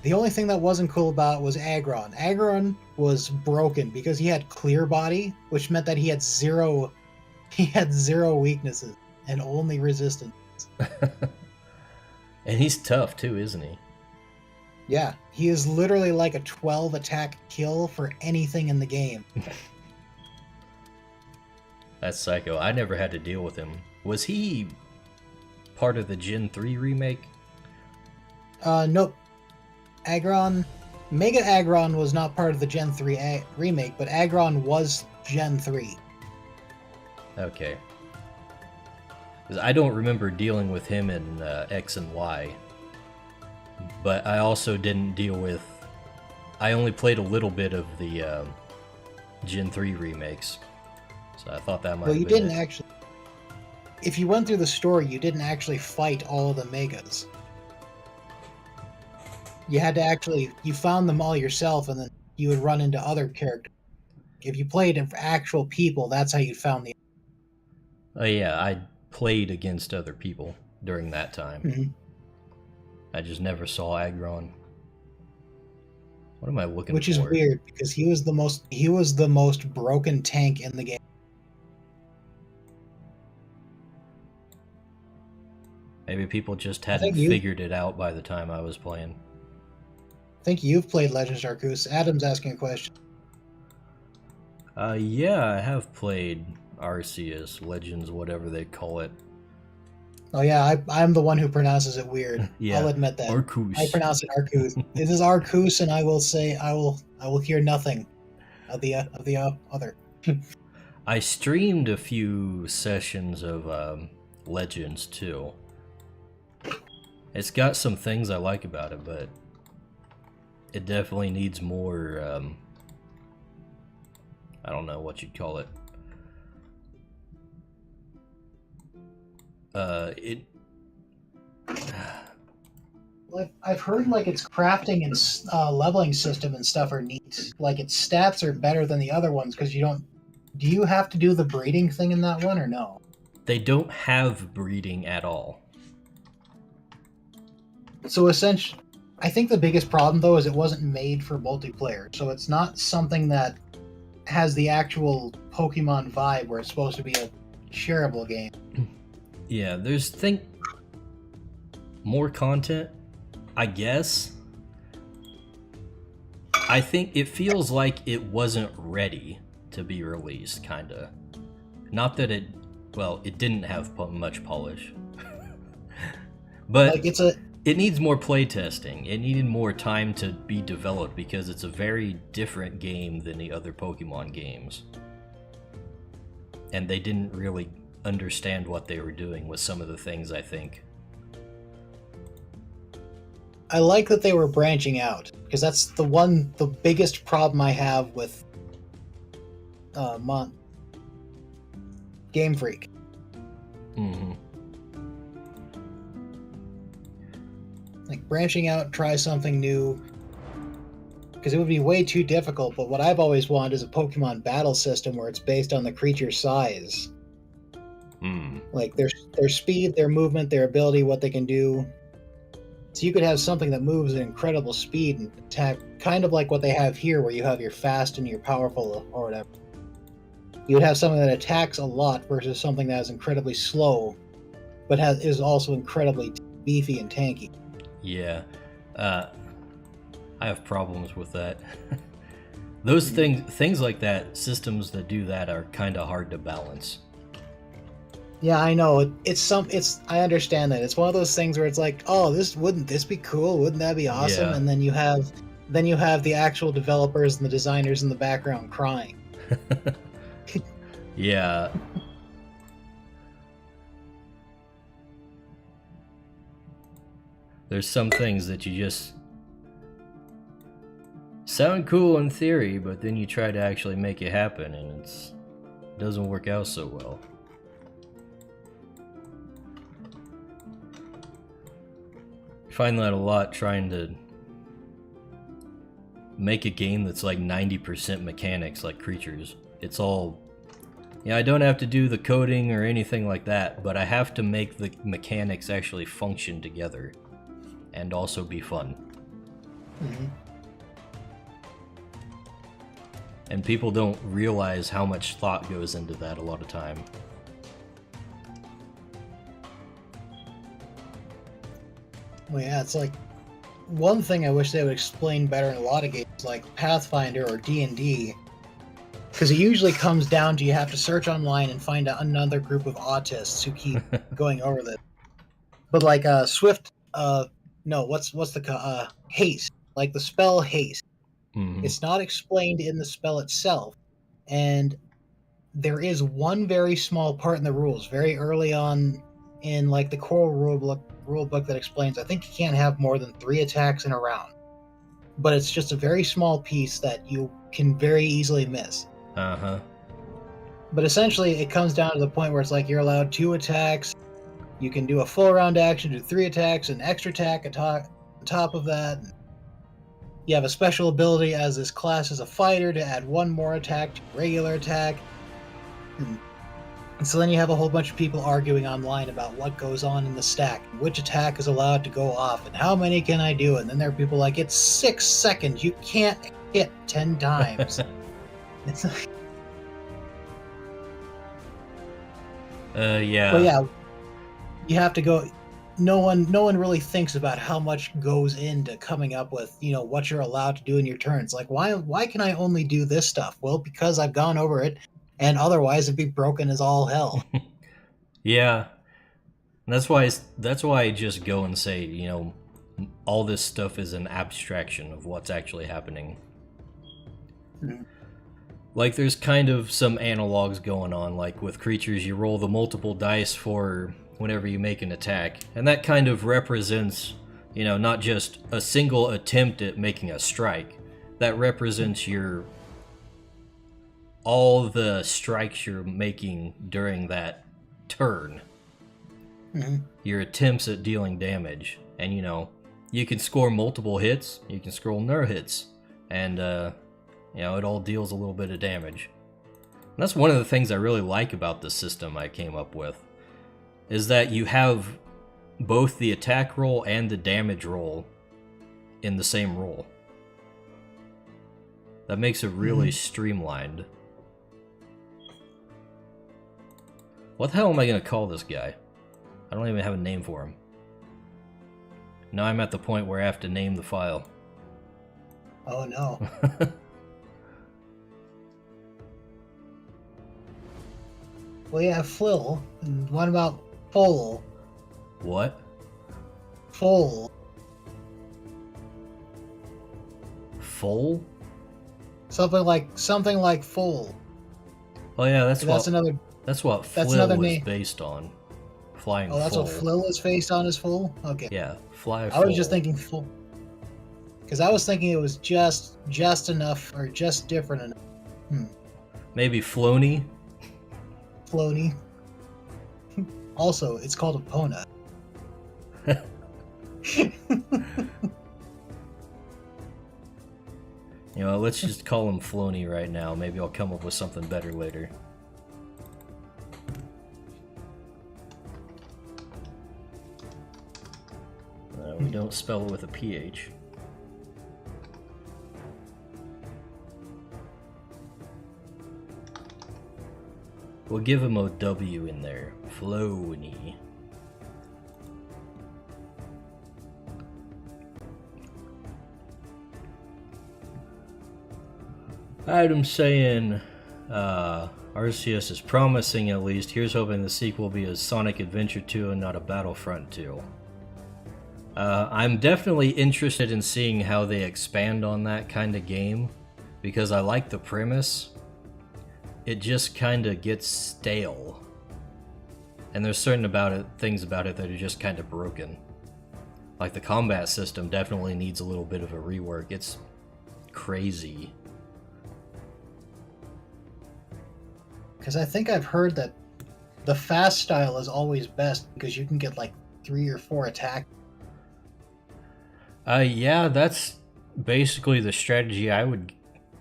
The only thing that wasn't cool about was Aggron. Aggron was broken because he had clear body, which meant that he had zero weaknesses and only resistance. And he's tough too, isn't he? Yeah, he is literally like a 12 attack kill for anything in the game. That's psycho. I never had to deal with him. Was he part of the Gen 3 remake? Nope. Mega Aggron was not part of the Gen 3 remake, but Aggron was Gen 3. Okay. Because I don't remember dealing with him in X and Y. But I also didn't deal with... I only played a little bit of the Gen 3 remakes. So I thought that might Well, have you been didn't actually... If you went through the story, you didn't actually fight all of the Megas. You had to actually... You found them all yourself, and then you would run into other characters. If you played in actual people, that's how you found the... Oh yeah, I played against other people during that time. Mhm. I just never saw Aggron. What am I looking Which for? is weird, because he was the most broken tank in the game. Maybe people just hadn't figured it out by the time I was playing. I think you've played Legends Arceus. Adam's asking a question. Yeah, I have played Arceus, Legends, whatever they call it. Oh yeah, I'm the one who pronounces it weird. Yeah, I'll admit that. Arceus. I pronounce it Arceus. It is Arceus, and I will say I will hear nothing of the other. I streamed a few sessions of Legends too. It's got some things I like about it, but it definitely needs more. I don't know what you'd call it. I've heard like its crafting and leveling system and stuff are neat. Like its stats are better than the other ones because you don't. Do you have to do the breeding thing in that one or no? They don't have breeding at all. So essentially, I think the biggest problem though is it wasn't made for multiplayer. So it's not something that has the actual Pokemon vibe where it's supposed to be a shareable game. Yeah, there's more content, I guess. I think it feels like it wasn't ready to be released, kinda. Not that it didn't have much polish. But Like it needs more playtesting. It needed more time to be developed because it's a very different game than the other Pokemon games. And they didn't really understand what they were doing with some of the things, I think. I like that they were branching out because that's the biggest problem I have with Game Freak. Mm-hmm. Like branching out, try something new. Because it would be way too difficult, but what I've always wanted is a Pokemon battle system where it's based on the creature's size. Like their speed, their movement, their ability, what they can do. So you could have something that moves at incredible speed and attack, kind of like what they have here, where you have your fast and your powerful or whatever. You would have something that attacks a lot versus something that is incredibly slow, but is also incredibly beefy and tanky. Yeah, I have problems with that. Those things like that, systems that do that are kind of hard to balance. Yeah, I know. I understand that. It's one of those things where it's like, oh, wouldn't this be cool? Wouldn't that be awesome? Yeah. And then you have the actual developers and the designers in the background crying. Yeah. There's some things that you just sound cool in theory, but then you try to actually make it happen and it doesn't work out so well. You find that a lot trying to make a game that's like 90% mechanics like Crytures. It's all... Yeah, I don't have to do the coding or anything like that, but I have to make the mechanics actually function together and also be fun. Mm-hmm. And people don't realize how much thought goes into that a lot of time. Well, yeah, it's like one thing I wish they would explain better in a lot of games, like Pathfinder or D&D, because it usually comes down to you have to search online and find another group of autists who keep going over this. But like Swift, no, what's the haste? Like the spell haste, it's not explained in the spell itself, and there is one very small part in the rules very early on in like the core rule book that explains I think you can't have more than 3 attacks in a round, but it's just a very small piece that you can very easily miss. But essentially it comes down to the point where it's like you're allowed 2 attacks, you can do a full round action, do 3 attacks, an extra attack on top of that. You have a special ability as this class as a fighter to add 1 more attack to regular attack. And so then you have a whole bunch of people arguing online about what goes on in the stack, which attack is allowed to go off, and how many can I do? And then there are people like, it's 6 seconds, you can't hit 10 times. It's like... yeah. But yeah, you have to go... No one really thinks about how much goes into coming up with, what you're allowed to do in your turns. Like, why can I only do this stuff? Well, because I've gone over it, and otherwise it'd be broken as all hell. Yeah. And that's why I just go and say, all this stuff is an abstraction of what's actually happening. Mm-hmm. Like, there's kind of some analogs going on, like with Crytures, you roll the multiple dice for whenever you make an attack, and that kind of represents, not just a single attempt at making a strike. That represents all the strikes you're making during that turn. Mm-hmm. Your attempts at dealing damage. And, you can score multiple hits, you can score no hits, and, it all deals a little bit of damage. And that's one of the things I really like about the system I came up with, is that you have both the attack roll and the damage roll in the same roll. That makes it really streamlined. What the hell am I going to call this guy? I don't even have a name for him. Now I'm at the point where I have to name the file. Oh no. Well, yeah, Flill. And what about Foal? What? Foal. Foal? Something like Foal. Oh yeah, that's what Flill was name. based on. Flying Foal. Oh, that's Foal. what Flill is based on, is Foal? Okay. Yeah, Fly Foal. I was just thinking Foal. Because I was thinking it was just enough, or just different enough. Maybe Floney? Floney. Also, it's called Epona. Let's just call him Floney right now. Maybe I'll come up with something better later. We don't spell it with a PH. We'll give him a W in there. Floney. Item saying, RCS is promising at least. Here's hoping the sequel will be a Sonic Adventure 2 and not a Battlefront 2. I'm definitely interested in seeing how they expand on that kind of game, because I like the premise. It just kind of gets stale. And there's certain things about it that are just kind of broken. Like the combat system definitely needs a little bit of a rework. It's crazy. Because I think I've heard that the fast style is always best because you can get like 3 or 4 attacks. Yeah, that's basically the strategy I would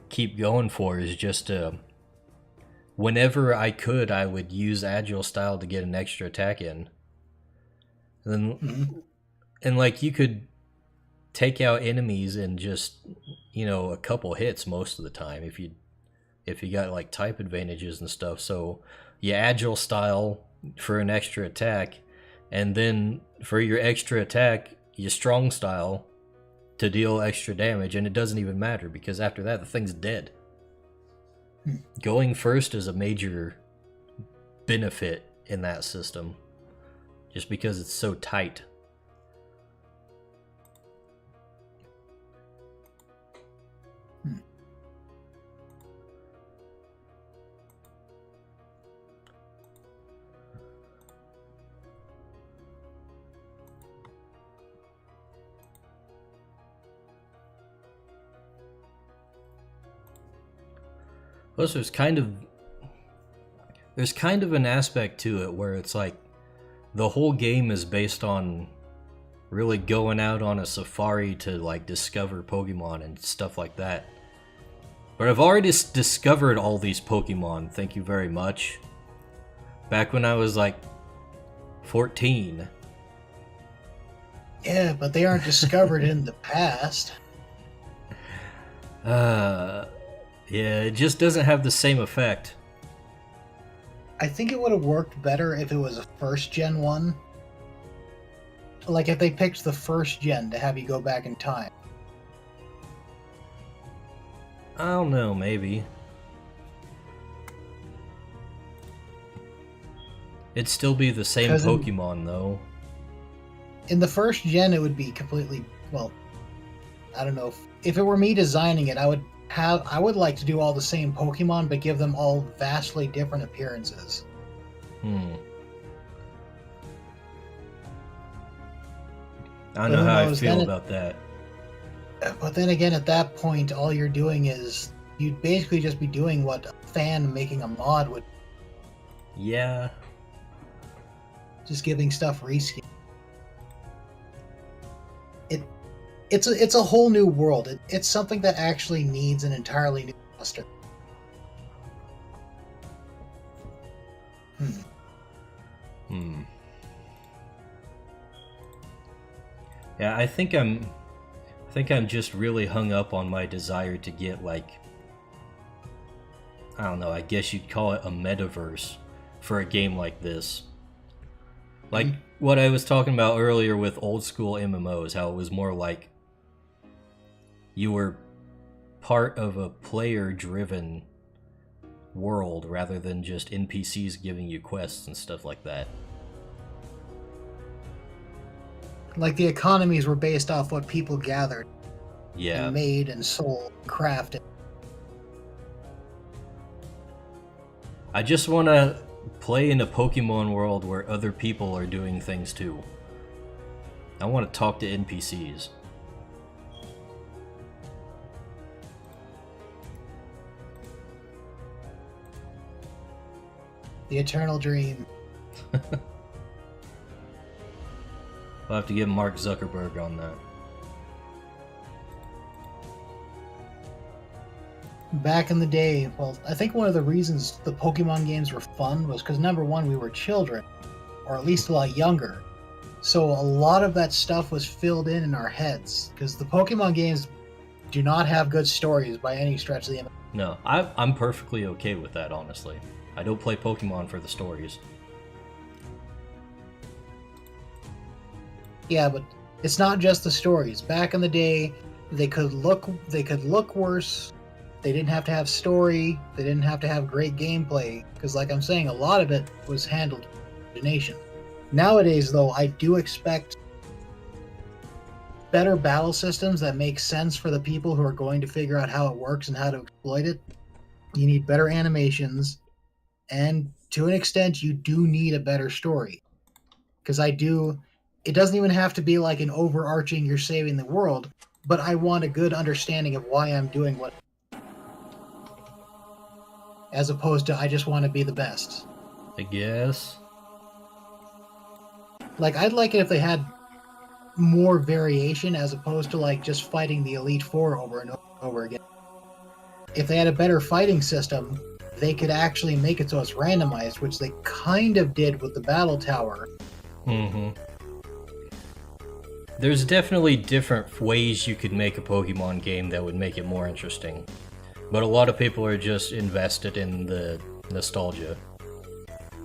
keep going for is just to, whenever I could, I would use agile style to get an extra attack in. And then, and like you could take out enemies in just, you know, a couple hits most of the time if you got like type advantages and stuff. So you agile style for an extra attack, and then for your extra attack you strong style to deal extra damage, and it doesn't even matter because after that the thing's dead. Going first is a major benefit in that system just because it's so tight. Plus, there's kind of an aspect to it where it's like the whole game is based on really going out on a safari to like discover Pokemon and stuff like that. But I've already discovered all these Pokemon, thank you very much. Back when I was like 14. Yeah, but they aren't discovered in the past. Yeah, it just doesn't have the same effect. I think it would have worked better if it was a first gen one. Like if they picked the first gen to have you go back in time. I don't know, maybe. It'd still be the same Pokemon, though. In the first gen, it would be completely, well, I don't know. If it were me designing it, I would like to do all the same Pokemon, but give them all vastly different appearances. I don't know how I feel about that. But then again, at that point, all you're doing is, you'd basically just be doing what a fan making a mod would. Yeah. Just giving stuff reskin. It's a whole new world. It's something that actually needs an entirely new roster. Yeah, I think I'm just really hung up on my desire to get, like, I don't know, I guess you'd call it a metaverse for a game like this. Like what I was talking about earlier with old school MMOs, how it was more like you were part of a player-driven world rather than just NPCs giving you quests and stuff like that. Like the economies were based off what people gathered, and made and sold, crafted. I just want to play in a Pokemon world where other people are doing things too. I want to talk to NPCs. The eternal dream. I'll have to get Mark Zuckerberg on that. Back in the day, well, I think one of the reasons the Pokemon games were fun was because, number one, we were children, or at least a lot younger. So a lot of that stuff was filled in our heads, because the Pokemon games do not have good stories by any stretch of the imagination. No, I'm perfectly okay with that, honestly. I don't play Pokemon for the stories. Yeah, but it's not just the stories. Back in the day, they could look worse. They didn't have to have story. They didn't have to have great gameplay. Because, like I'm saying, a lot of it was handled with imagination. Nowadays, though, I do expect better battle systems that make sense for the people who are going to figure out how it works and how to exploit it. You need better animations, and to an extent, you do need a better story. Because it doesn't even have to be like an overarching "you're saving the world," but I want a good understanding of why I'm doing what, as opposed to I just want to be the best. I guess. Like, I'd like it if they had more variation as opposed to like just fighting the Elite Four over and over again. If they had a better fighting system, they could actually make it so it's randomized, which they kind of did with the Battle Tower. Mm-hmm. There's definitely different ways you could make a Pokemon game that would make it more interesting. But a lot of people are just invested in the nostalgia.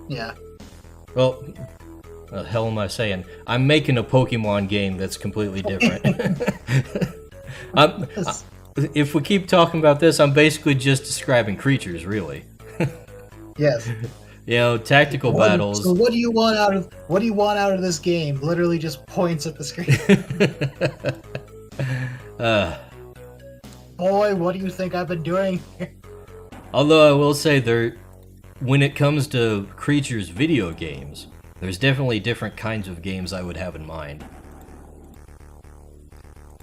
Yeah. Well, the hell am I saying? I'm making a Pokemon game that's completely different. If we keep talking about this, I'm basically just describing Crytures, really. Yes. You know, tactical battles. So what do you want out of this game? Literally just points at the screen. Boy, what do you think I've been doing? Although I will say when it comes to Crytures video games, there's definitely different kinds of games I would have in mind.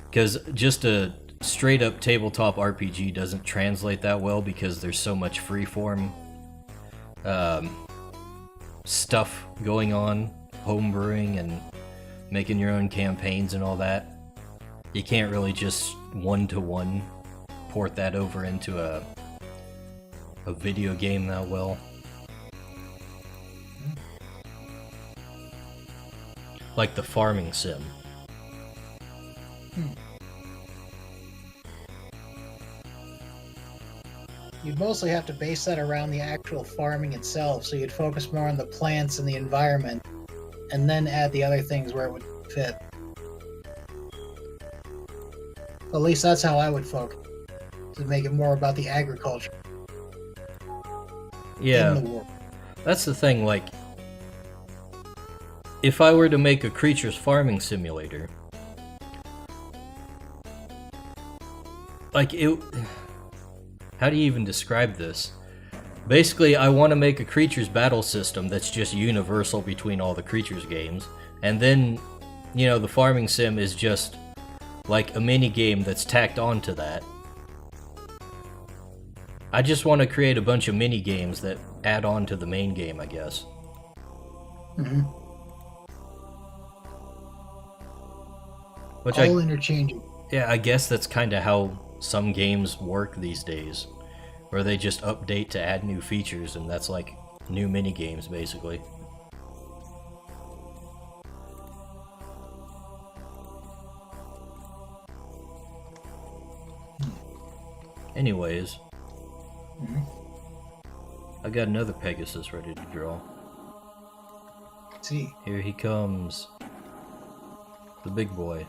Because just a straight up tabletop RPG doesn't translate that well because there's so much freeform stuff going on, homebrewing and making your own campaigns and all that. You can't really just one-to-one port that over into a video game that well. Like the farming sim. You'd mostly have to base that around the actual farming itself, so you'd focus more on the plants and the environment, and then add the other things where it would fit. At least that's how I would focus, to make it more about the agriculture. Yeah, in the world. That's the thing, like, if I were to make a Crytures farming simulator, like, how do you even describe this? Basically, I want to make a Crytures battle system that's just universal between all the Crytures games, and then, you know, the farming sim is just like a mini game that's tacked onto that. I just want to create a bunch of mini games that add on to the main game, I guess. Mm-hmm. Which all interchangeable. Yeah, I guess that's kind of how some games work these days, where they just update to add new features, and that's like new mini games, basically. Anyways, I got another Pegasus ready to draw. See, here he comes, the big boy.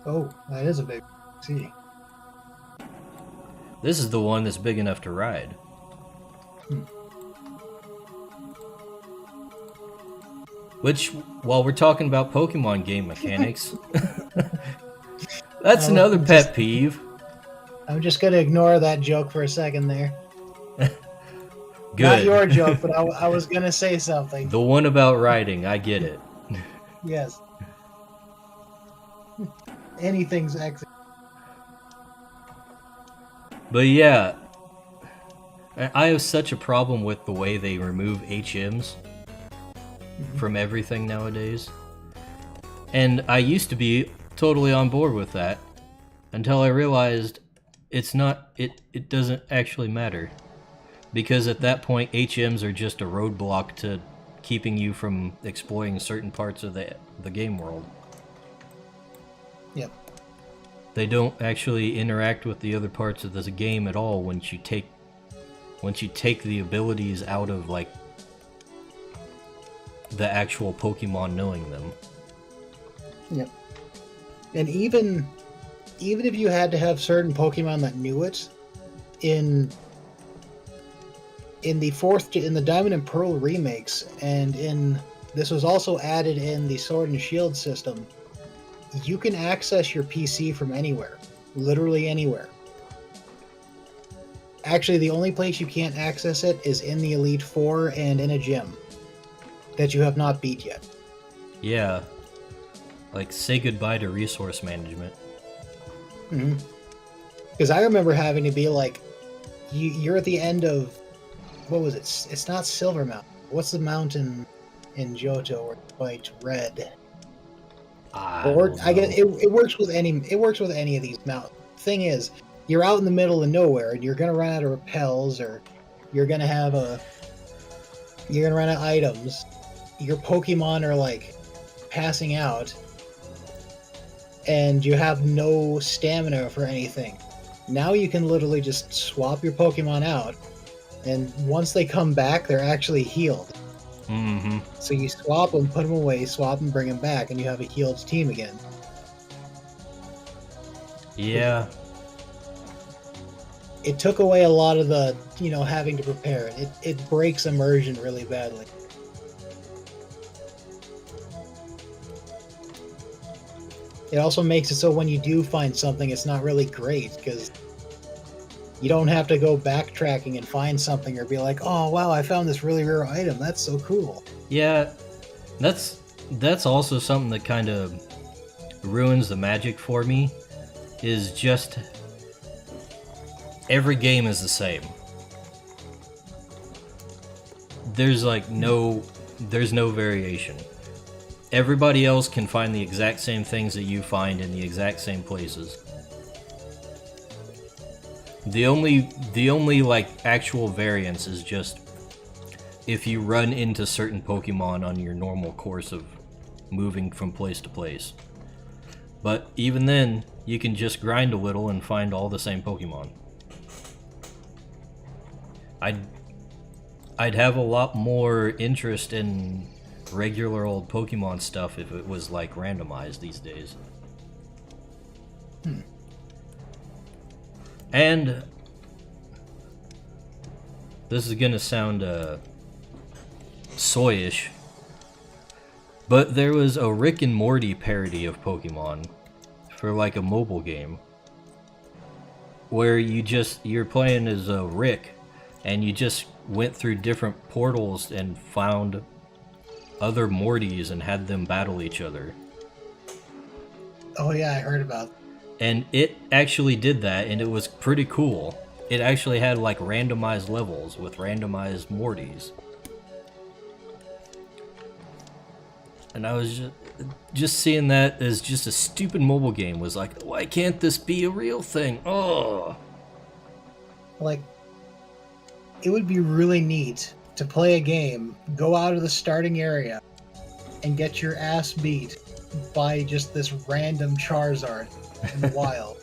Oh, that is a big. See, this is the one that's big enough to ride. Which, while we're talking about Pokemon game mechanics, that's another pet peeve. I'm just gonna ignore that joke for a second there. Good. Not your joke, but I was gonna say something. The one about riding, I get it. Yes. Anything's exit. But yeah, I have such a problem with the way they remove HMs from everything nowadays. And I used to be totally on board with that until I realized it doesn't actually matter. Because at that point, HMs are just a roadblock to keeping you from exploring certain parts of the game world. Yep. They don't actually interact with the other parts of the game at all once you take the abilities out of, like, the actual Pokemon knowing them. Yep. And even if you had to have certain Pokemon that knew it, in the Diamond and Pearl remakes, and this was also added in the Sword and Shield system, you can access your PC from anywhere. Literally anywhere. Actually, the only place you can't access it is in the Elite Four and in a gym that you have not beat yet. Yeah. Like, say goodbye to resource management. Mm-hmm. Because I remember having to be like, you're at the end of, what was it? It's not Silver Mountain. What's the mountain in Johto where you fight Red. I Or don't I know. guess it works with any of these mountains. Thing is, you're out in the middle of nowhere and you're gonna run out of repels, or you're gonna run out of items. Your Pokemon are like passing out, and you have no stamina for anything. Now you can literally just swap your Pokemon out, and once they come back, they're actually healed. Mm-hmm. So you swap them, put them away, swap them, bring them back, and you have a healed team again. Yeah. It took away a lot of the, having to prepare it. It breaks immersion really badly. It also makes it so when you do find something, it's not really great, because you don't have to go backtracking and find something or be like, oh, wow, I found this really rare item. That's so cool. Yeah. That's also something that kind of ruins the magic for me, is just every game is the same. There's no variation. Everybody else can find the exact same things that you find in the exact same places. The only actual variance is just if you run into certain Pokemon on your normal course of moving from place to place. But even then, you can just grind a little and find all the same Pokemon. I'd have a lot more interest in regular old Pokemon stuff if it was randomized these days. And this is gonna sound soyish, but there was a Rick and Morty parody of Pokemon for a mobile game where you're playing as a Rick and you just went through different portals and found other Mortys and had them battle each other. Oh yeah, I heard about it. And it actually did that, and it was pretty cool. It actually had randomized levels with randomized Mortys. And I was just seeing that as just a stupid mobile game was like, why can't this be a real thing? Oh. It would be really neat to play a game, go out of the starting area, and get your ass beat by just this random Charizard in the wild.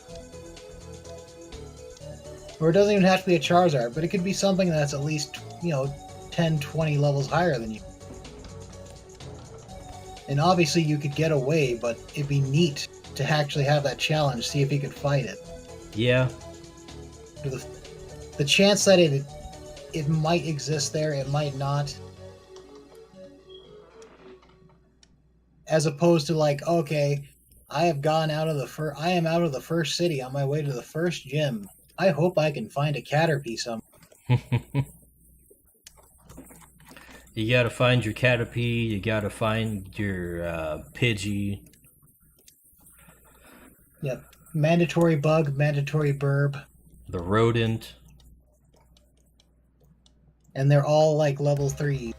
Or it doesn't even have to be a Charizard, but it could be something that's at least, 10, 20 levels higher than you. And obviously you could get away, but it'd be neat to actually have that challenge, see if you could fight it. Yeah. The chance that it might exist there, it might not. As opposed to okay, I am out of the first city on my way to the first gym. I hope I can find a Caterpie somewhere. You gotta find your Caterpie, you gotta find your Pidgey. Yep. Mandatory bug, mandatory burb. The rodent. And they're all level 3.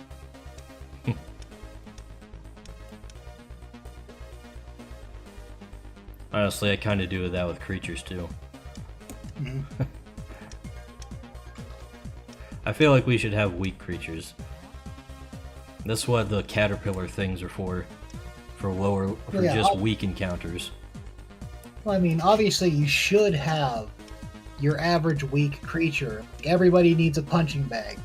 Honestly, I kind of do that with Crytures too. Mm-hmm. I feel like we should have weak Crytures. That's what the caterpillar things are for weak encounters. Well, I mean, obviously you should have your average weak creature. Everybody needs a punching bag.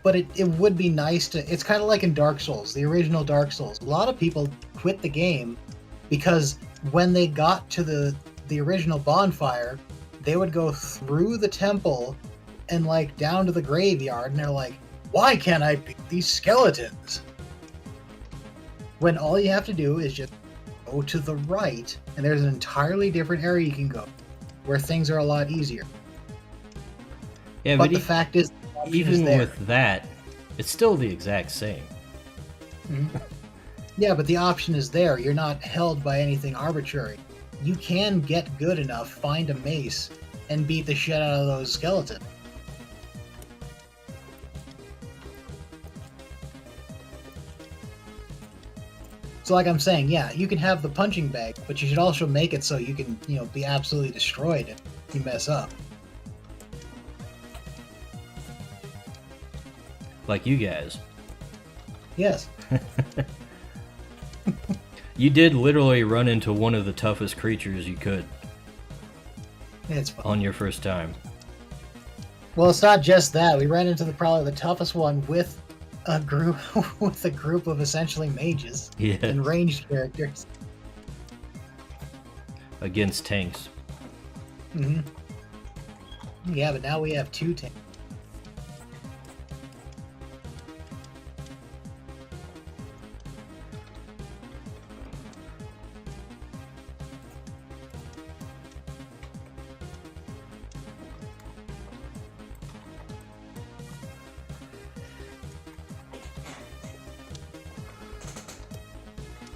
But it would be nice to... It's kind of like in Dark Souls, the original Dark Souls. A lot of people quit the game because when they got to the original bonfire, they would go through the temple and down to the graveyard, and they're like, why can't I beat these skeletons? When all you have to do is just go to the right, and there's an entirely different area you can go, where things are a lot easier. Yeah, but the fact is, even with that, it's still the exact same. Mm-hmm. Yeah, but the option is there. You're not held by anything arbitrary. You can get good enough, find a mace, and beat the shit out of those skeletons. So like I'm saying, yeah, you can have the punching bag, but you should also make it so you can, be absolutely destroyed if you mess up. Like you guys. Yes. You did literally run into one of the toughest creatures you could. It's fun. On your first time. Well, it's not just that. We ran into probably the toughest one with a group of essentially mages and ranged characters against tanks. Mm-hmm. Yeah, but now we have 2 tanks.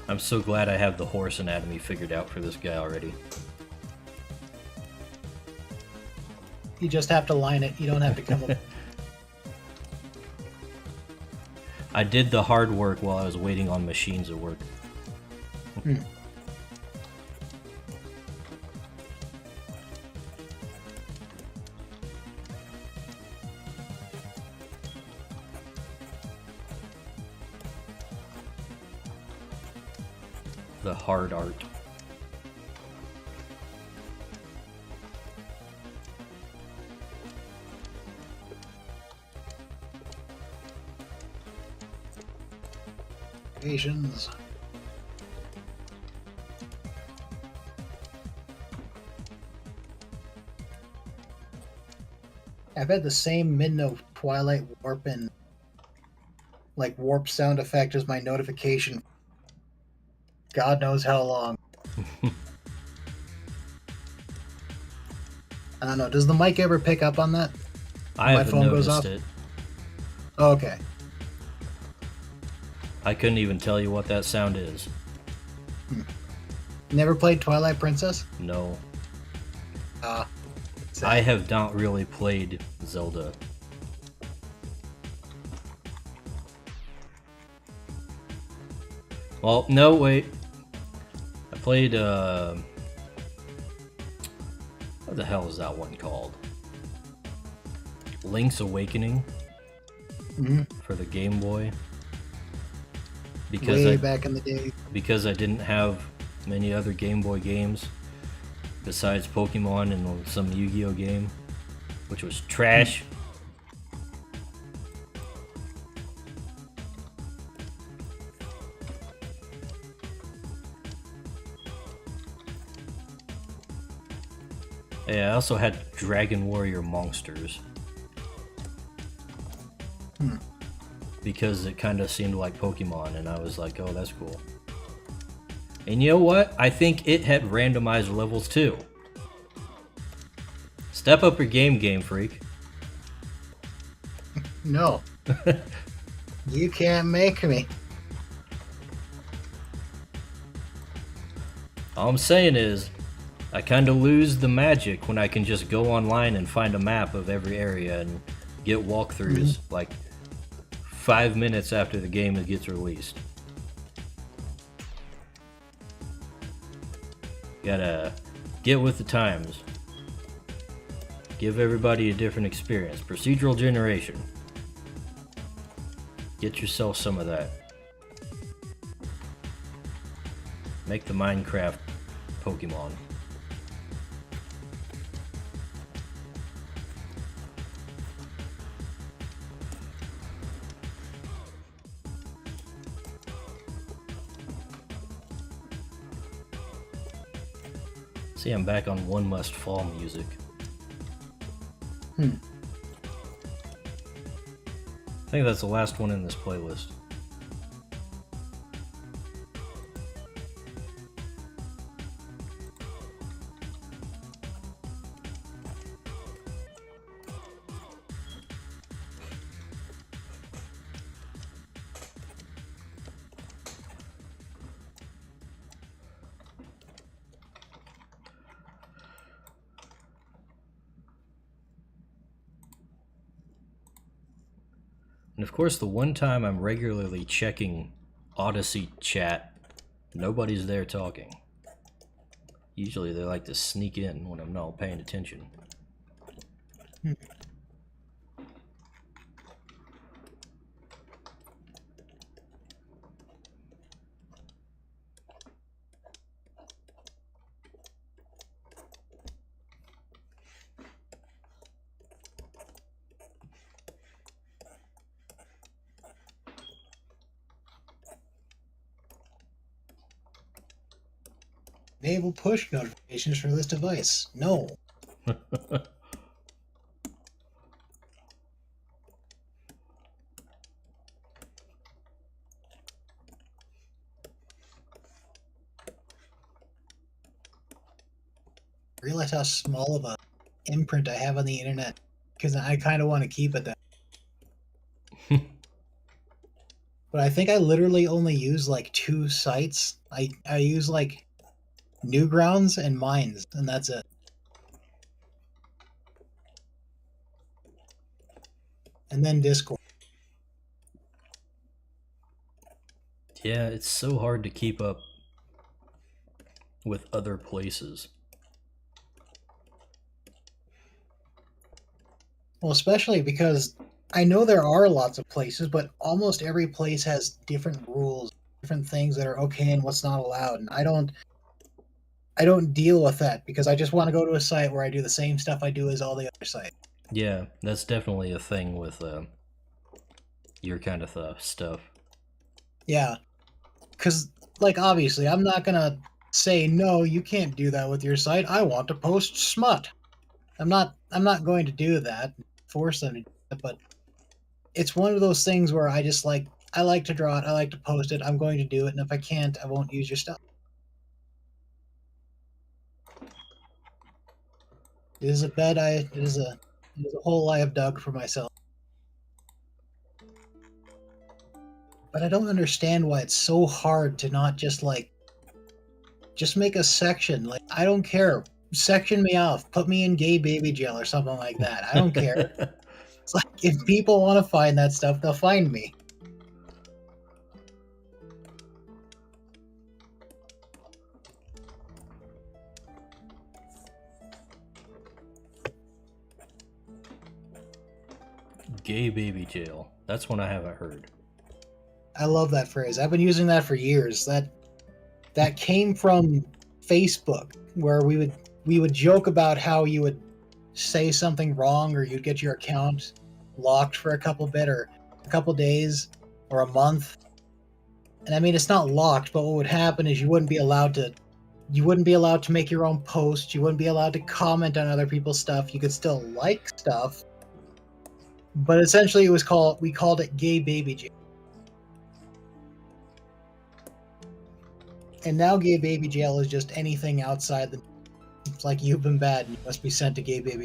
I'm so glad I have the horse anatomy figured out for this guy already. You just have to line it. You don't have to come up. I did the hard work while I was waiting on machines to work. The hard art. Asians. I've had the same Midno Twilight Warp and warp sound effect as my notification. God knows how long. I don't know. Does the mic ever pick up on that? I haven't noticed it. Oh, okay. I couldn't even tell you what that sound is. Never played Twilight Princess? No. I have not really played Zelda. Well, no, wait. I played, what the hell is that one called? Link's Awakening for the Game Boy. Way back in the day. Because I didn't have many other Game Boy games besides Pokemon and some Yu-Gi-Oh game, which was trash. Yeah, I also had Dragon Warrior Monsters. Because it kind of seemed like Pokemon, and I was like, oh, that's cool. And you know what? I think it had randomized levels too. Step up your game, Game Freak. No. You can't make me. All I'm saying is, I kind of lose the magic when I can just go online and find a map of every area and get walkthroughs like 5 minutes after the game gets released. Gotta get with the times. Give everybody a different experience. Procedural generation. Get yourself some of that. Make the Minecraft Pokemon. See, I'm back on One Must Fall music. I think that's the last one in this playlist. And of course, the one time I'm regularly checking Odyssey chat Nobody's there talking. Usually they like to sneak in when I'm not paying attention. Enable push notifications for this device. No. Realize how small of a imprint I have on the internet, because I kind of want to keep it that. But I think I literally only use like 2 sites. I use like Newgrounds and Mines, and that's it. And then Discord. Yeah, it's so hard to keep up with other places. Well, especially because I know there are lots of places, but almost every place has different rules, different things that are okay and what's not allowed. And I don't deal with that because I just want to go to a site where I do the same stuff I do as all the other sites. Yeah, that's definitely a thing with your kind of stuff. Yeah. Because, like, obviously, I'm not going to say, no, you can't do that with your site. I want to post smut. I'm not going to do that, force them to do that, but it's one of those things where I just like, I like to draw it, I like to post it, I'm going to do it, and if I can't, I won't use your stuff. It is a bed it is a hole I have dug for myself. But I don't understand why it's so hard to not just like just make a section. Like, I don't care. Section me off. Put me in gay baby jail or something like that. I don't care. It's like, if people want to find that stuff, they'll find me. Gay baby jail. That's one I haven't heard. I love that phrase. I've been using that for years. That came from Facebook, where we would joke about how you would say something wrong or you'd get your account locked for a couple days or a month. And I mean, it's not locked, but what would happen is you wouldn't be allowed to make your own posts. You wouldn't be allowed to comment on other people's stuff. You could still like stuff, but essentially we called it gay baby jail. And now gay baby jail is just anything outside the. It's like, you've been bad and you must be sent to gay baby.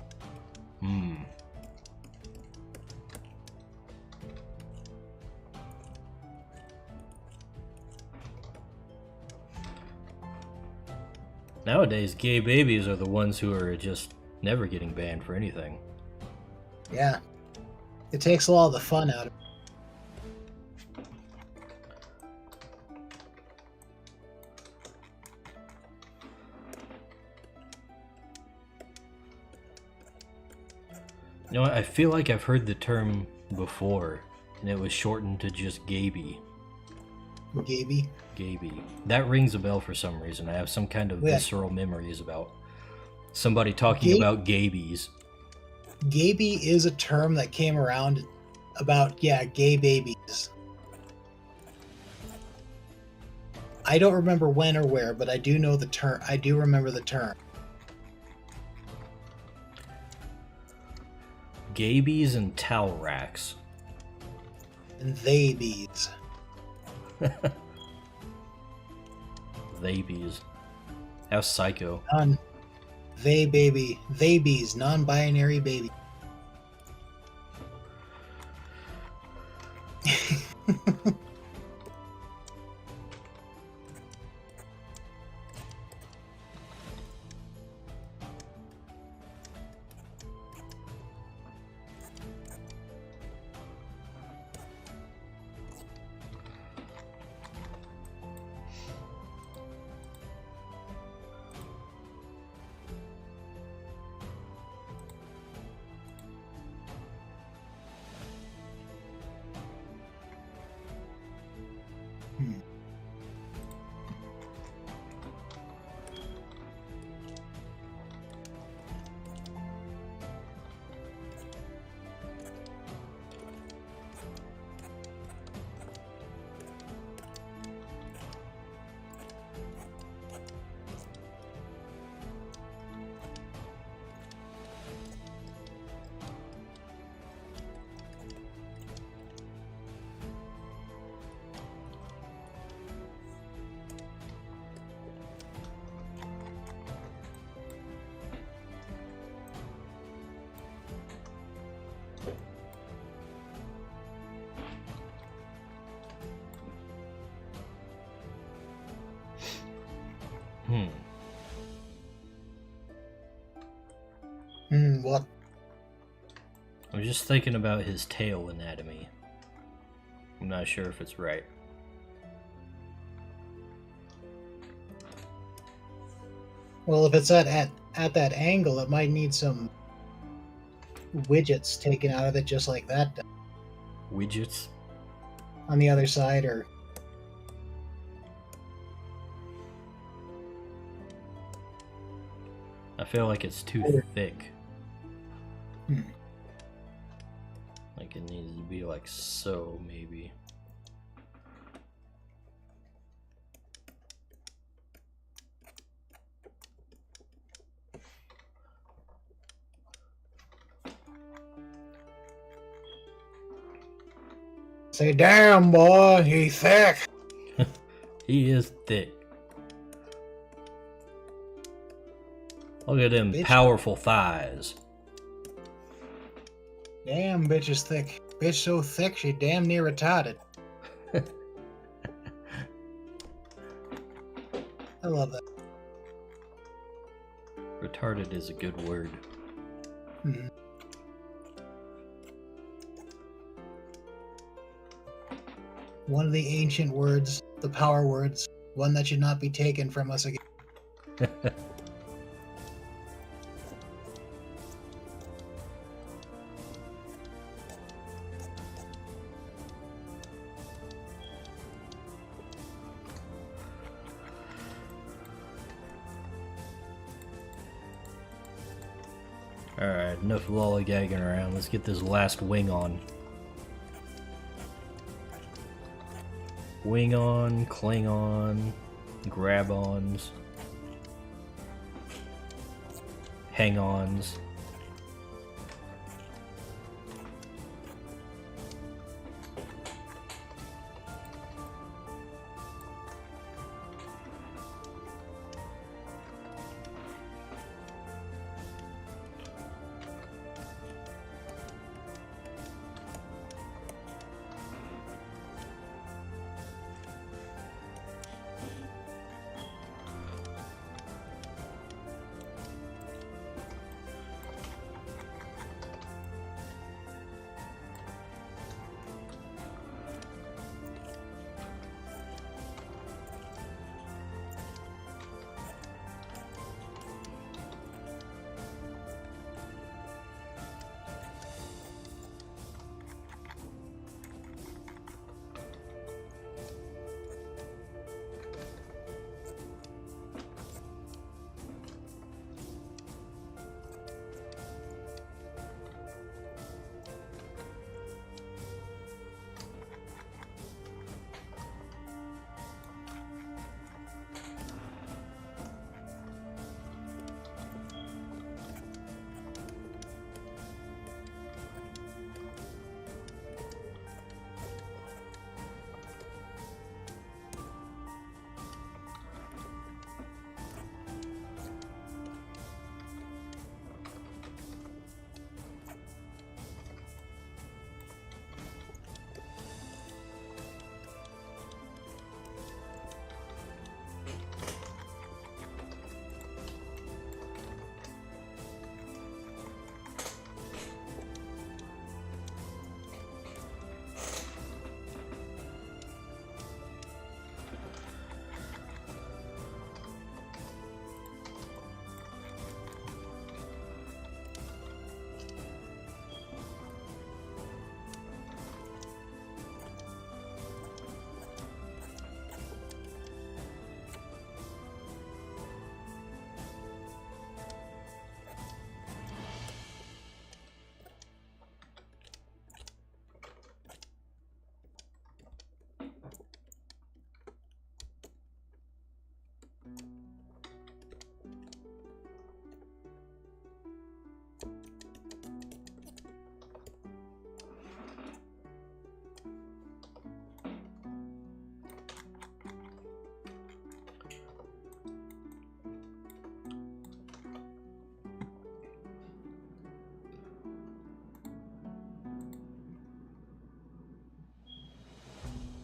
Nowadays, gay babies are the ones who are just never getting banned for anything. Yeah. It takes a lot of the fun out of it. You know, I feel like I've heard the term before, and it was shortened to just Gaby. Gaby? Gaby. That rings a bell for some reason. I have some kind of visceral memories about somebody talking about Gabies. Gaby is a term that came around about, gay babies. I don't remember when or where, but I do know the term. I do remember the term. Gabies and towel racks. And they bees. They bees. How psycho. They bees, non-binary baby. What? I'm just thinking about his tail anatomy. I'm not sure if it's right. Well, if it's at that angle, it might need some widgets taken out of it, just like that Widgets? on the other side, or I feel like it's too thick. Like it needs to be like so, maybe. say, "Damn, boy, he thick." He is thick. Look at them powerful thighs. Damn, bitch is thick. Bitch so thick she damn near retarded. I love that. Retarded is a good word. One of the ancient words, the power words, one that should not be taken from us again. Alright, enough lollygagging around. Let's get this last wing on. Wing on, cling on, grab ons, hang ons.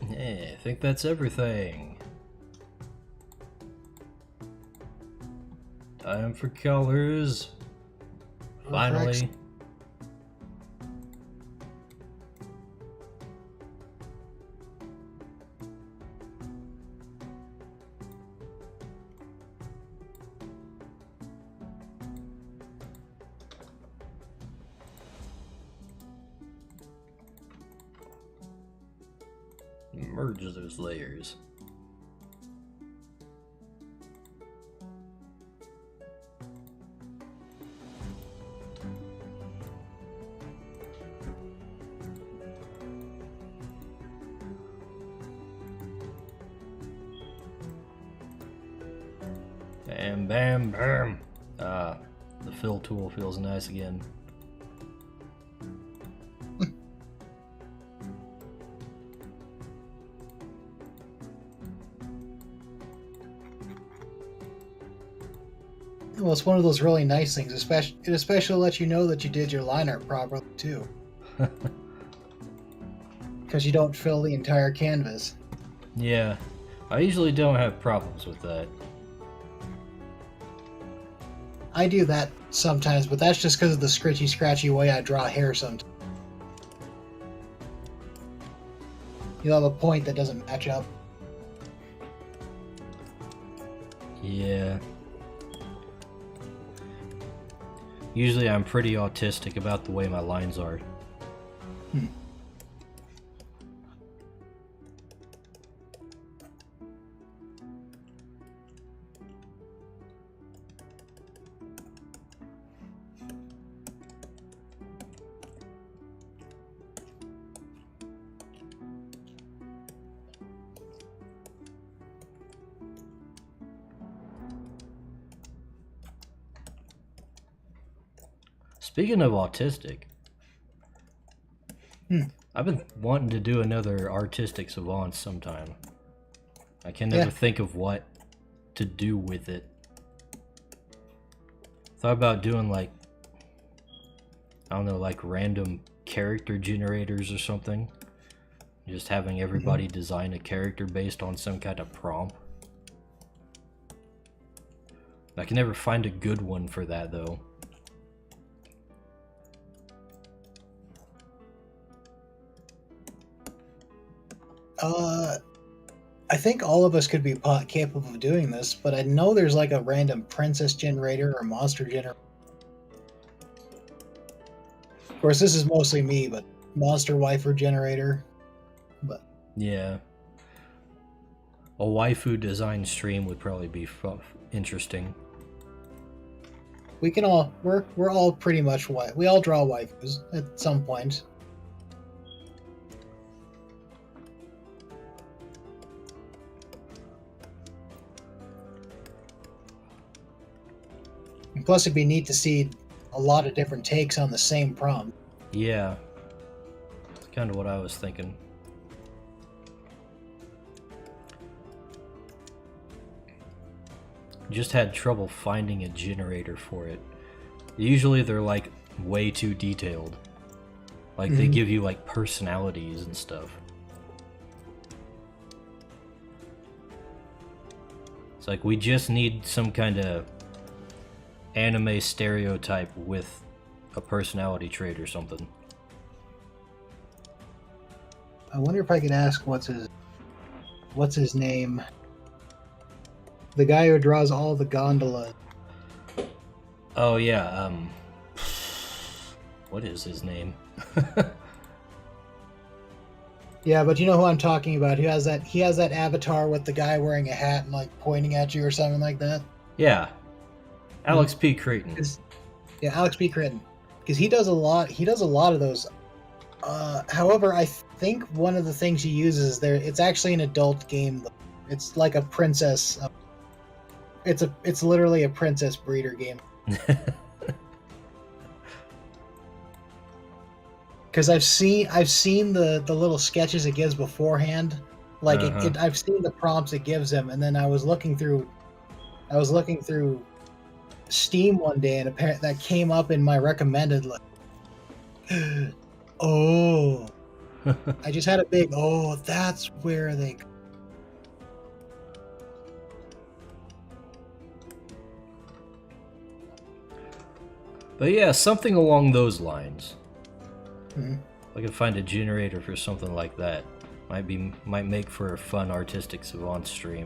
Hey, I think that's everything. Time for colors. Finally. Merge those layers. Bam, bam, bam. Ah, the fill tool feels nice again. Well, it's one of those really nice things. It especially lets you know that you did your line art properly too, because you don't fill the entire canvas. Yeah, I usually don't have problems with that. I do that sometimes, but that's just because of the scratchy way I draw hair sometimes. You'll have a point that doesn't match up. Yeah. Usually I'm pretty autistic about the way my lines are. Speaking of autistic, I've been wanting to do another artistic savant sometime. I can never think of what to do with it. Thought about doing like, I don't know, like random character generators or something. Just having everybody design a character based on some kind of prompt. I can never find a good one for that though. I think all of us could be capable of doing this, but I know there's like a random princess generator or monster generator. Of course, this is mostly me, but monster waifu generator. But yeah, a waifu design stream would probably be interesting. We can all we're all pretty much we all draw waifus at some point. And plus, it'd be neat to see a lot of different takes on the same prompt. Yeah, that's kind of what I was thinking. Just had trouble finding a generator for it. Usually they're like way too detailed. Like they give you like personalities and stuff. It's like we just need some kind of anime stereotype with a personality trait or something. I wonder if I could ask what's his name? The guy who draws all the gondolas. Oh yeah, what is his name? Yeah, but you know who I'm talking about. He has that avatar with the guy wearing a hat and like pointing at you or something like that. Yeah. Alex P. Creighton. Yeah, Alex P. Creighton. Because he does a lot of those. However, I think one of the things he uses there, it's actually an adult game. It's like a princess. It's literally a princess breeder game. Because I've seen the little sketches it gives beforehand. Like I've seen the prompts it gives him, and then I was looking through Steam one day, and apparently that came up in my recommended list. Oh, I just had a big that's where they. But yeah, something along those lines. Mhm. I could find a generator for something like that. Might make for a fun artistic savant stream.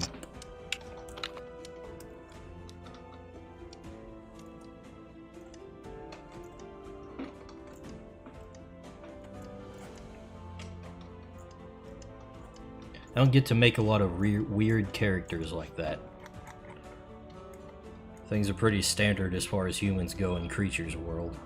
I don't get to make a lot of weird characters like that. Things are pretty standard as far as humans go in Crytures world.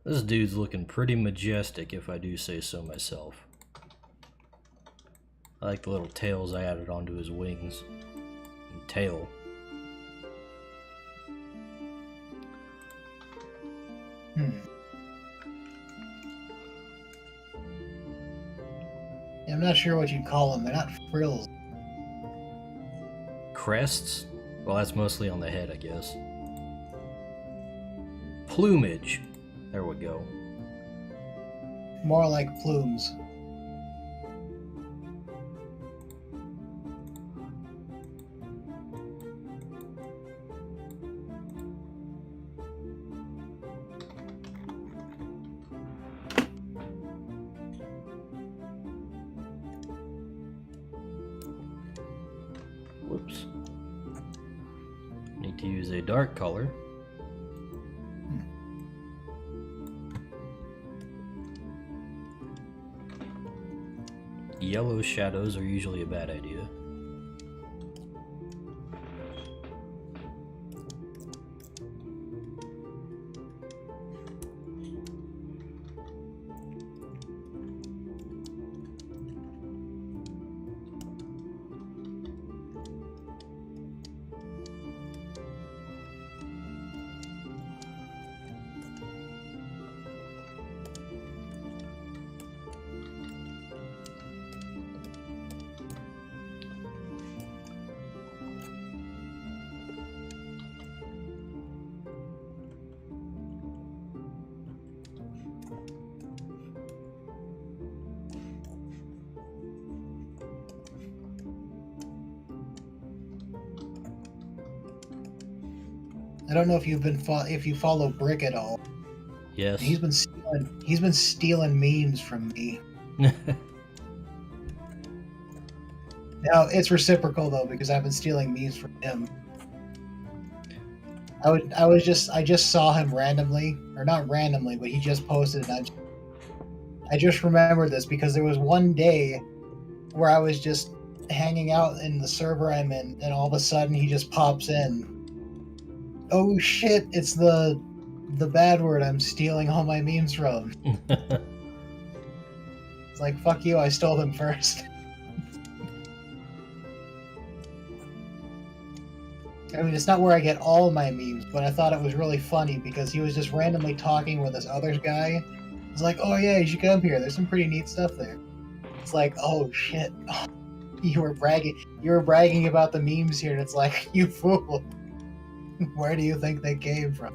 This dude's looking pretty majestic, if I do say so myself. I like the little tails I added onto his wings and tail. Yeah, I'm not sure what you'd call them. They're not frills. Crests? Well, that's mostly on the head, I guess. Plumage. There we go. More like plumes. Whoops. Need to use a dark color. Yellow shadows are usually a bad idea. I don't know if if you follow Brick at all. Yes. He's been stealing memes from me. Now it's reciprocal though, because I've been stealing memes from him. I just saw him randomly, or not randomly, but he just posted, and I just remembered this because there was one day where I was just hanging out in the server I'm in, and all of a sudden he just pops in. Oh shit! It's the bad word I'm stealing all my memes from. It's like, fuck you! I stole them first. I mean, it's not where I get all my memes, but I thought it was really funny because he was just randomly talking with this other guy. It's like, oh yeah, you should come here. There's some pretty neat stuff there. It's like, oh shit, you were bragging about the memes here, and it's like, you fool. Where do you think they came from?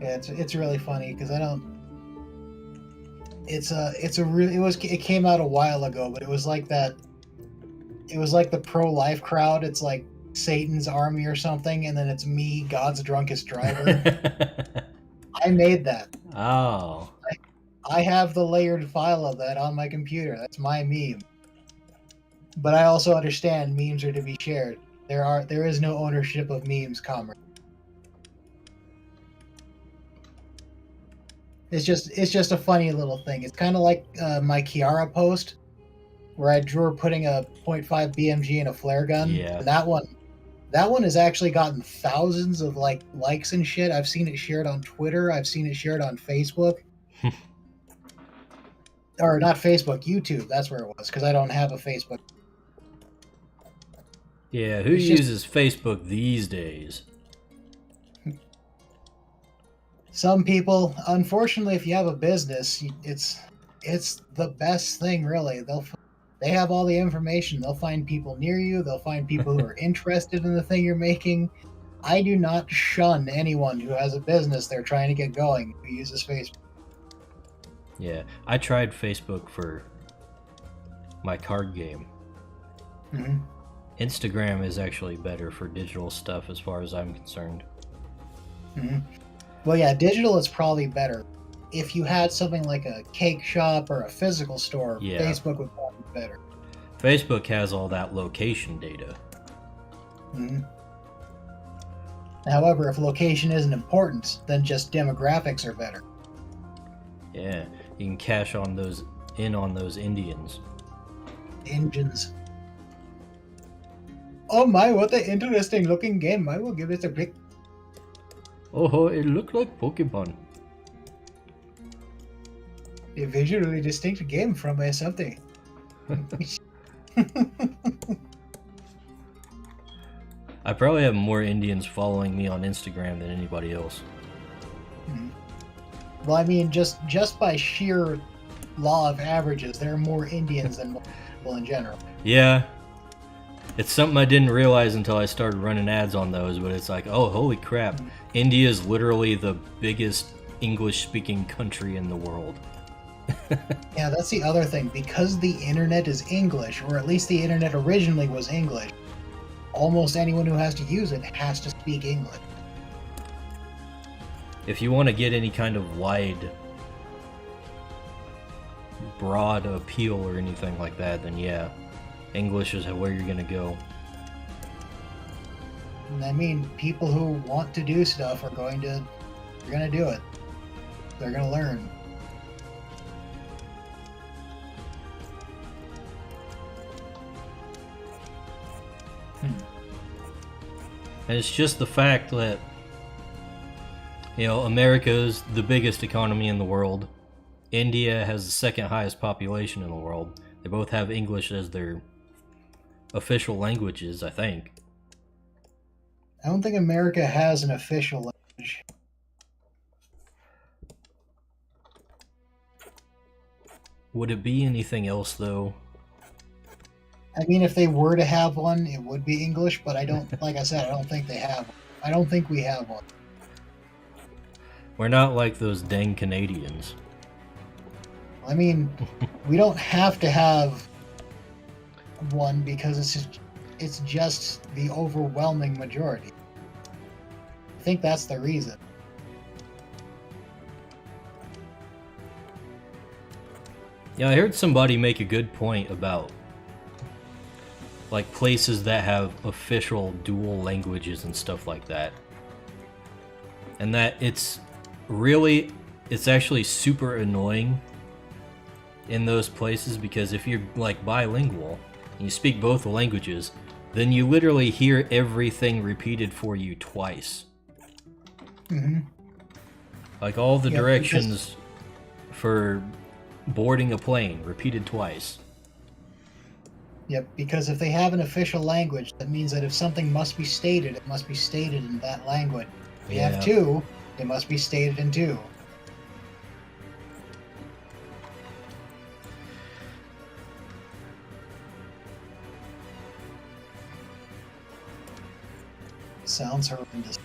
Yeah, it's really funny because I don't. It came out a while ago, but it was like that. It was like the pro-life crowd. It's like Satan's army or something, and then it's me, God's drunkest driver. I made that. Oh. I have the layered file of that on my computer. That's my meme. But I also understand memes are to be shared. There is no ownership of memes, comrade. It's just a funny little thing. It's kind of like my Kiara post where I drew her putting a .5 BMG in a flare gun. Yeah. And that one has actually gotten thousands of likes and shit. I've seen it shared on Twitter. I've seen it shared on Facebook. Or not Facebook, YouTube. That's where it was, because I don't have a Facebook. Yeah, who uses Facebook these days? Some people, unfortunately, if you have a business, it's the best thing, really. They have all the information. They'll find people near you. They'll find people who are interested in the thing you're making. I do not shun anyone who has a business they're trying to get going who uses Facebook. Yeah, I tried Facebook for my card game. Mm-hmm. Instagram is actually better for digital stuff as far as I'm concerned. Mm-hmm. Well, yeah, digital is probably better. If you had something like a cake shop or a physical store, Yeah. Facebook would probably be better. Facebook has all that location data. Mm-hmm. However, if location isn't important, then just demographics are better. Yeah, you can cash on those Indians. Engines. Oh my, what an interesting looking game. I will give it a click. Oh, it looked like Pokemon. A visually distinct game from a something. I probably have more Indians following me on Instagram than anybody else. Well, I mean, just by sheer law of averages, there are more Indians than people in general. Yeah. It's something I didn't realize until I started running ads on those, but it's like, oh, holy crap. India is literally the biggest English-speaking country in the world. Yeah, that's the other thing. Because the internet is English, or at least the internet originally was English, almost anyone who has to use it has to speak English. If you want to get any kind of wide, broad appeal or anything like that, then yeah, English is where you're going to go. And I mean, people who want to do stuff are going to do it. They're going to learn. And it's just the fact that, you know, America's the biggest economy in the world. India has the second highest population in the world. They both have English as their official languages, I think. I don't think America has an official language. Would it be anything else, though? I mean, if they were to have one, it would be English, but I don't, like I said, I don't think they have one. I don't think we have one. We're not like those dang Canadians. I mean, we don't have to have one because it's just the overwhelming majority. I think that's the reason. Yeah, I heard somebody make a good point about like places that have official dual languages and stuff like that. And that it's actually super annoying in those places, because if you're like bilingual and you speak both languages, then you literally hear everything repeated for you twice. Mm-hmm. Like all the directions for boarding a plane repeated twice. Yep, because if they have an official language, that means that if something must be stated, it must be stated in that language. If they have two, it must be stated in two. Sounds horrendous.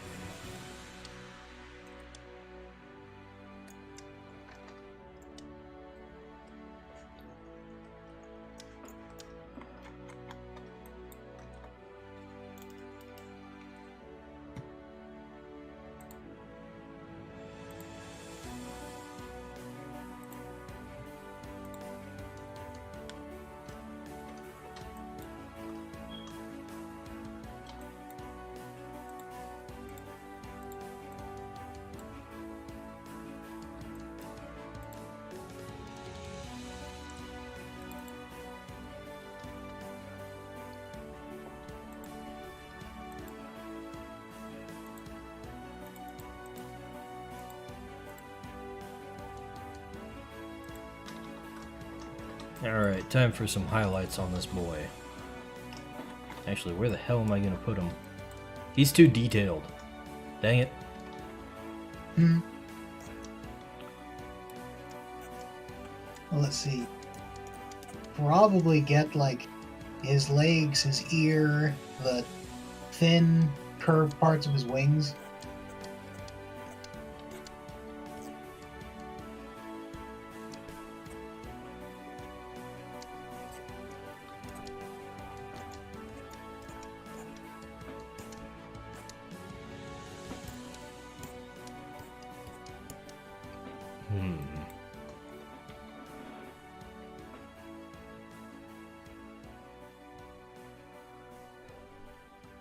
Alright, time for some highlights on this boy. Actually, where the hell am I gonna put him? He's too detailed. Dang it. Hmm. Well, let's see. Probably get like his legs, his ear, the thin curved parts of his wings.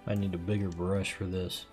I need a bigger brush for this.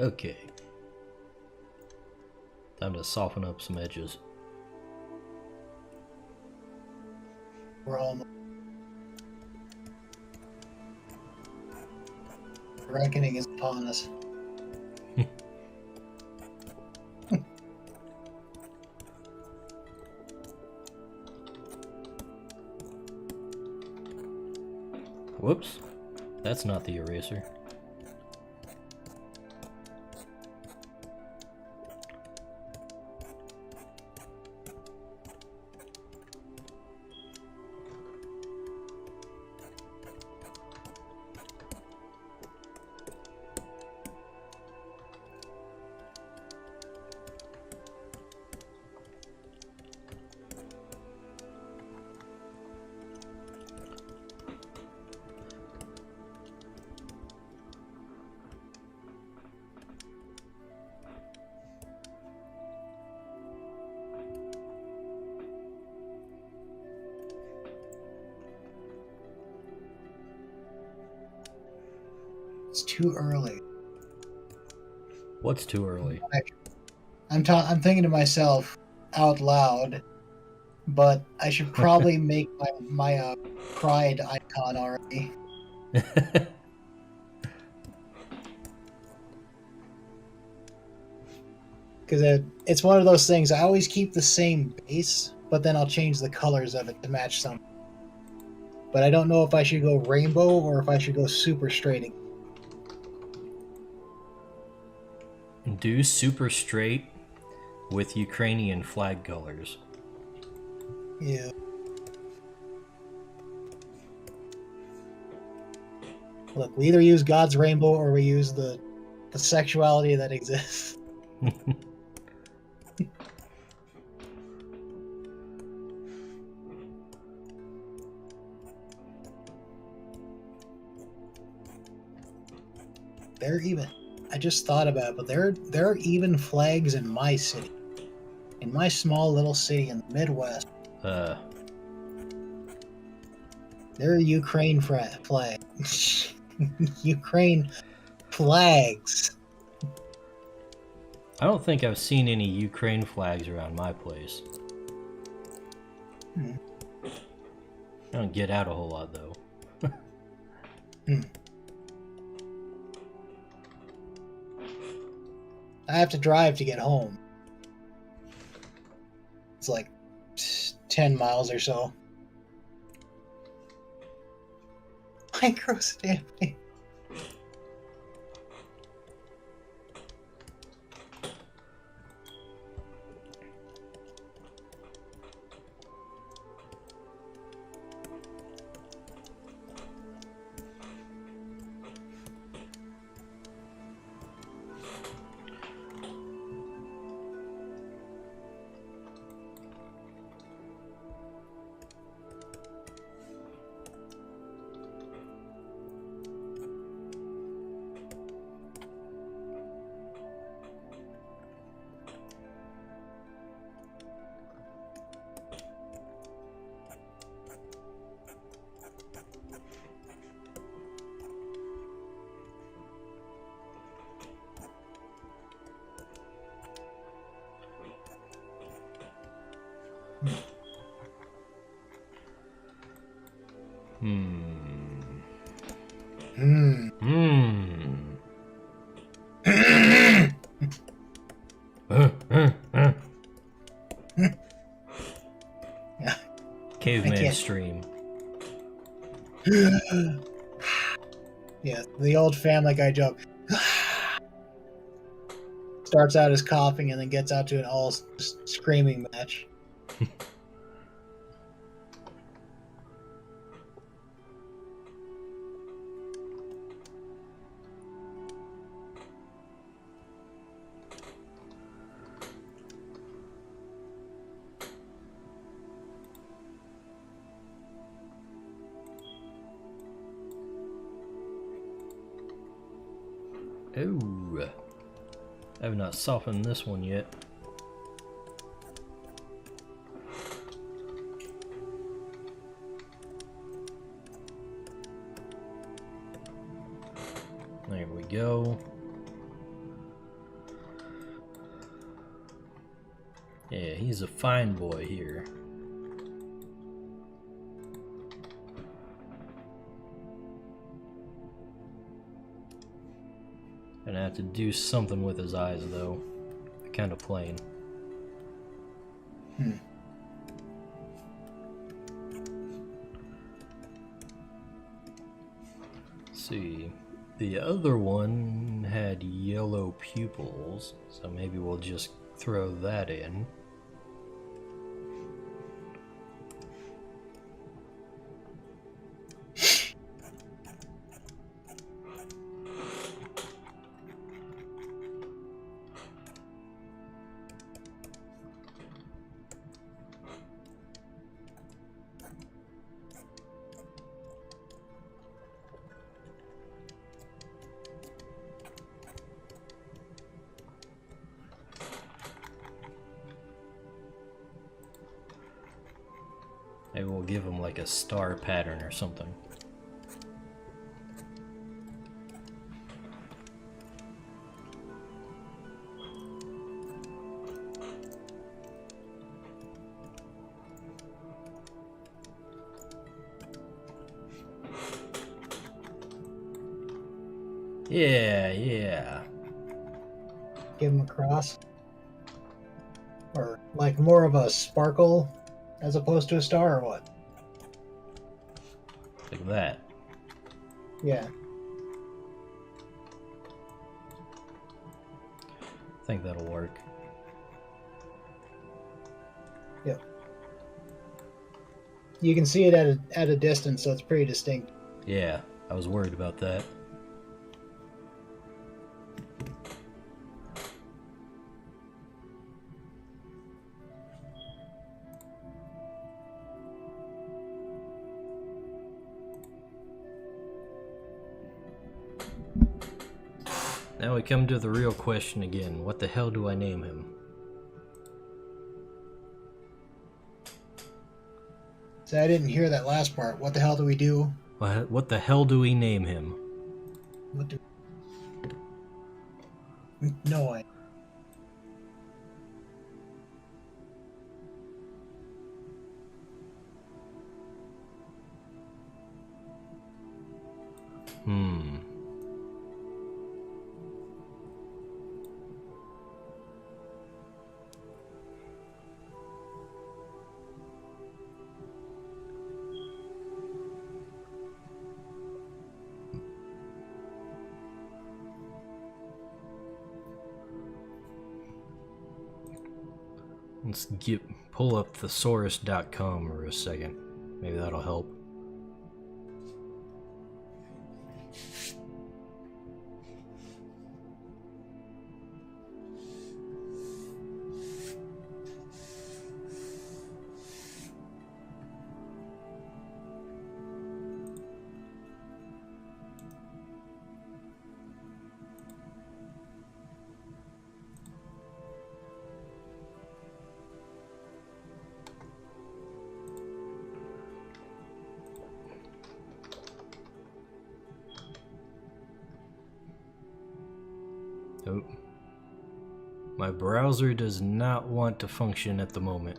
Okay. Time to soften up some edges. We're almost. Reckoning is upon us. Whoops. That's not the eraser. It's too early. What's too early? I'm thinking to myself out loud, but I should probably make my pride icon already. Because it's one of those things, I always keep the same base, but then I'll change the colors of it to match some. But I don't know if I should go rainbow or if I should go super straight. Do super straight with Ukrainian flag colors. Yeah. Look, we either use God's rainbow or we use the sexuality that exists. They're even. I just thought about it, but there are even flags in my city, in my small little city in the Midwest. There are Ukraine flags. Ukraine flags. I don't think I've seen any Ukraine flags around my place. Hmm. I don't get out a whole lot, though. I have to drive to get home. It's like 10 miles or so. Micro stamping. Caveman stream. Yeah, the old Family Guy joke. Starts out as coughing and then gets out to an all screaming match. Oh, I have not softened this one yet. There we go. Yeah, he's a fine boy here. Gonna have to do something with his eyes, though. They're kind of plain. Let's see. The other one had yellow pupils, so maybe we'll just throw that in. Maybe we'll give him like a star pattern or something. Yeah. Give him a cross. Or like more of a sparkle as opposed to a star or what? Like that. Yeah. I think that'll work. Yep. You can see it at a distance, so it's pretty distinct. Yeah, I was worried about that. Now we come to the real question again. What the hell do I name him? So I didn't hear that last part. What the hell do we do? What the hell do we name him? What do... No idea. Let's pull up thesaurus.com for a second. Maybe that'll help. Oh. My browser does not want to function at the moment.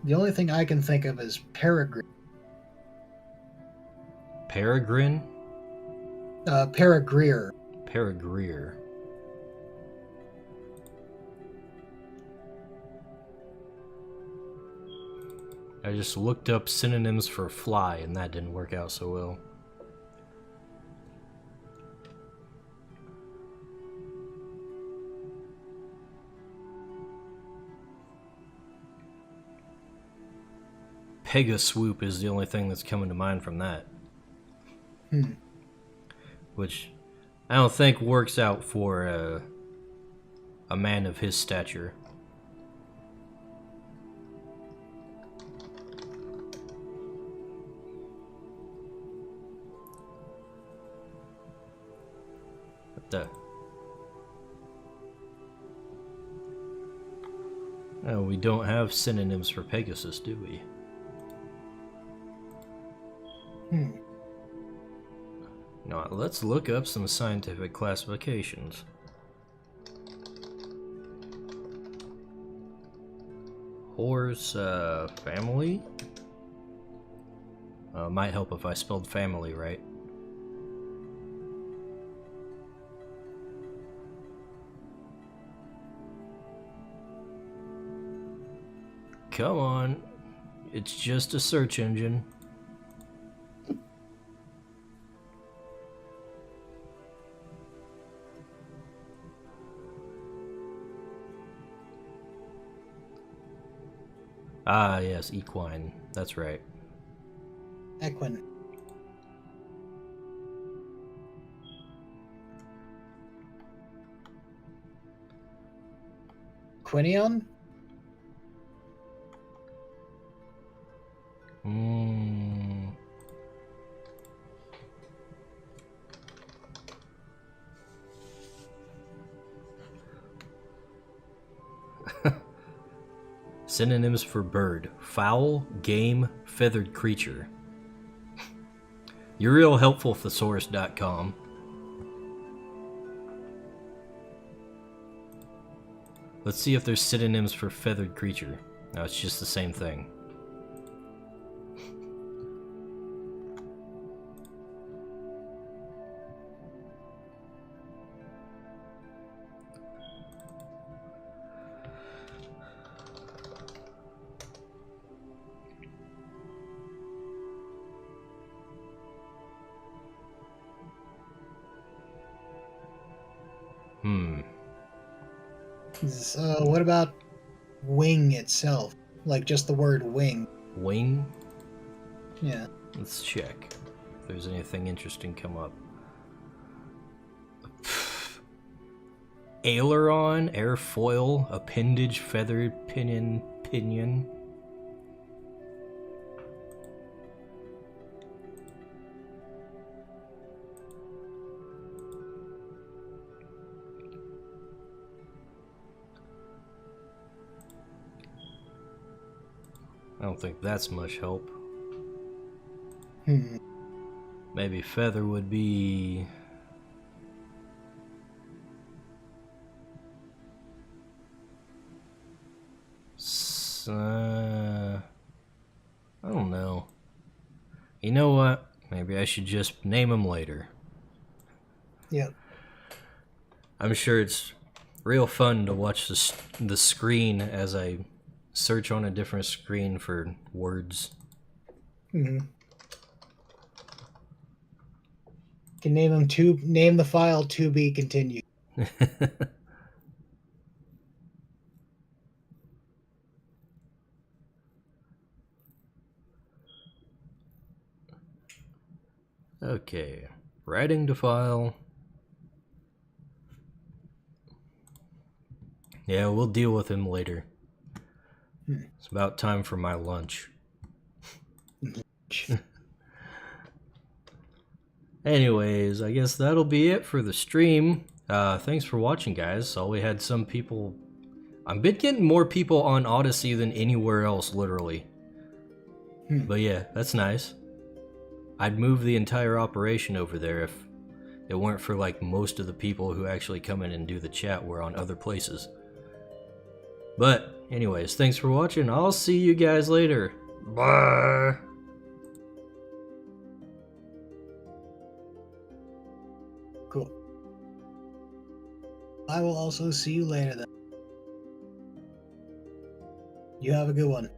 The only thing I can think of is Peregrine. Peregrine? Peregreer. Peregreer. I just looked up synonyms for fly and that didn't work out so well. Pegaswoop is the only thing that's coming to mind from that. Which I don't think works out for a man of his stature. What the? Oh, we don't have synonyms for Pegasus, do we? No, let's look up some scientific classifications. Horse family? Might help if I spelled family right. Come on, it's just a search engine. Ah, yes, equine. That's right. Equine. Quinion? Synonyms for bird: fowl, game, feathered creature. You're real helpful, thesaurus.com. Let's see if there's synonyms for feathered creature. No, it's just the same thing. So, what about wing itself? Like just the word wing. Wing? Yeah. Let's check if there's anything interesting come up. Aileron, airfoil, appendage, feathered, pinion. I don't think that's much help. Maybe feather would be... I don't know. You know what? Maybe I should just name them later. Yep. I'm sure it's real fun to watch the screen as I search on a different screen for words. You can name them name the file to be continued. Okay, writing to file. Yeah, we'll deal with him later. It's about time for my lunch. Anyways, I guess that'll be it for the stream. Thanks for watching, guys. Saw we had some people... I've been getting more people on Odyssey than anywhere else, literally. But yeah, that's nice. I'd move the entire operation over there if it weren't for like most of the people who actually come in and do the chat were on other places. But anyways, thanks for watching. I'll see you guys later. Bye. Cool. I will also see you later then. You have a good one.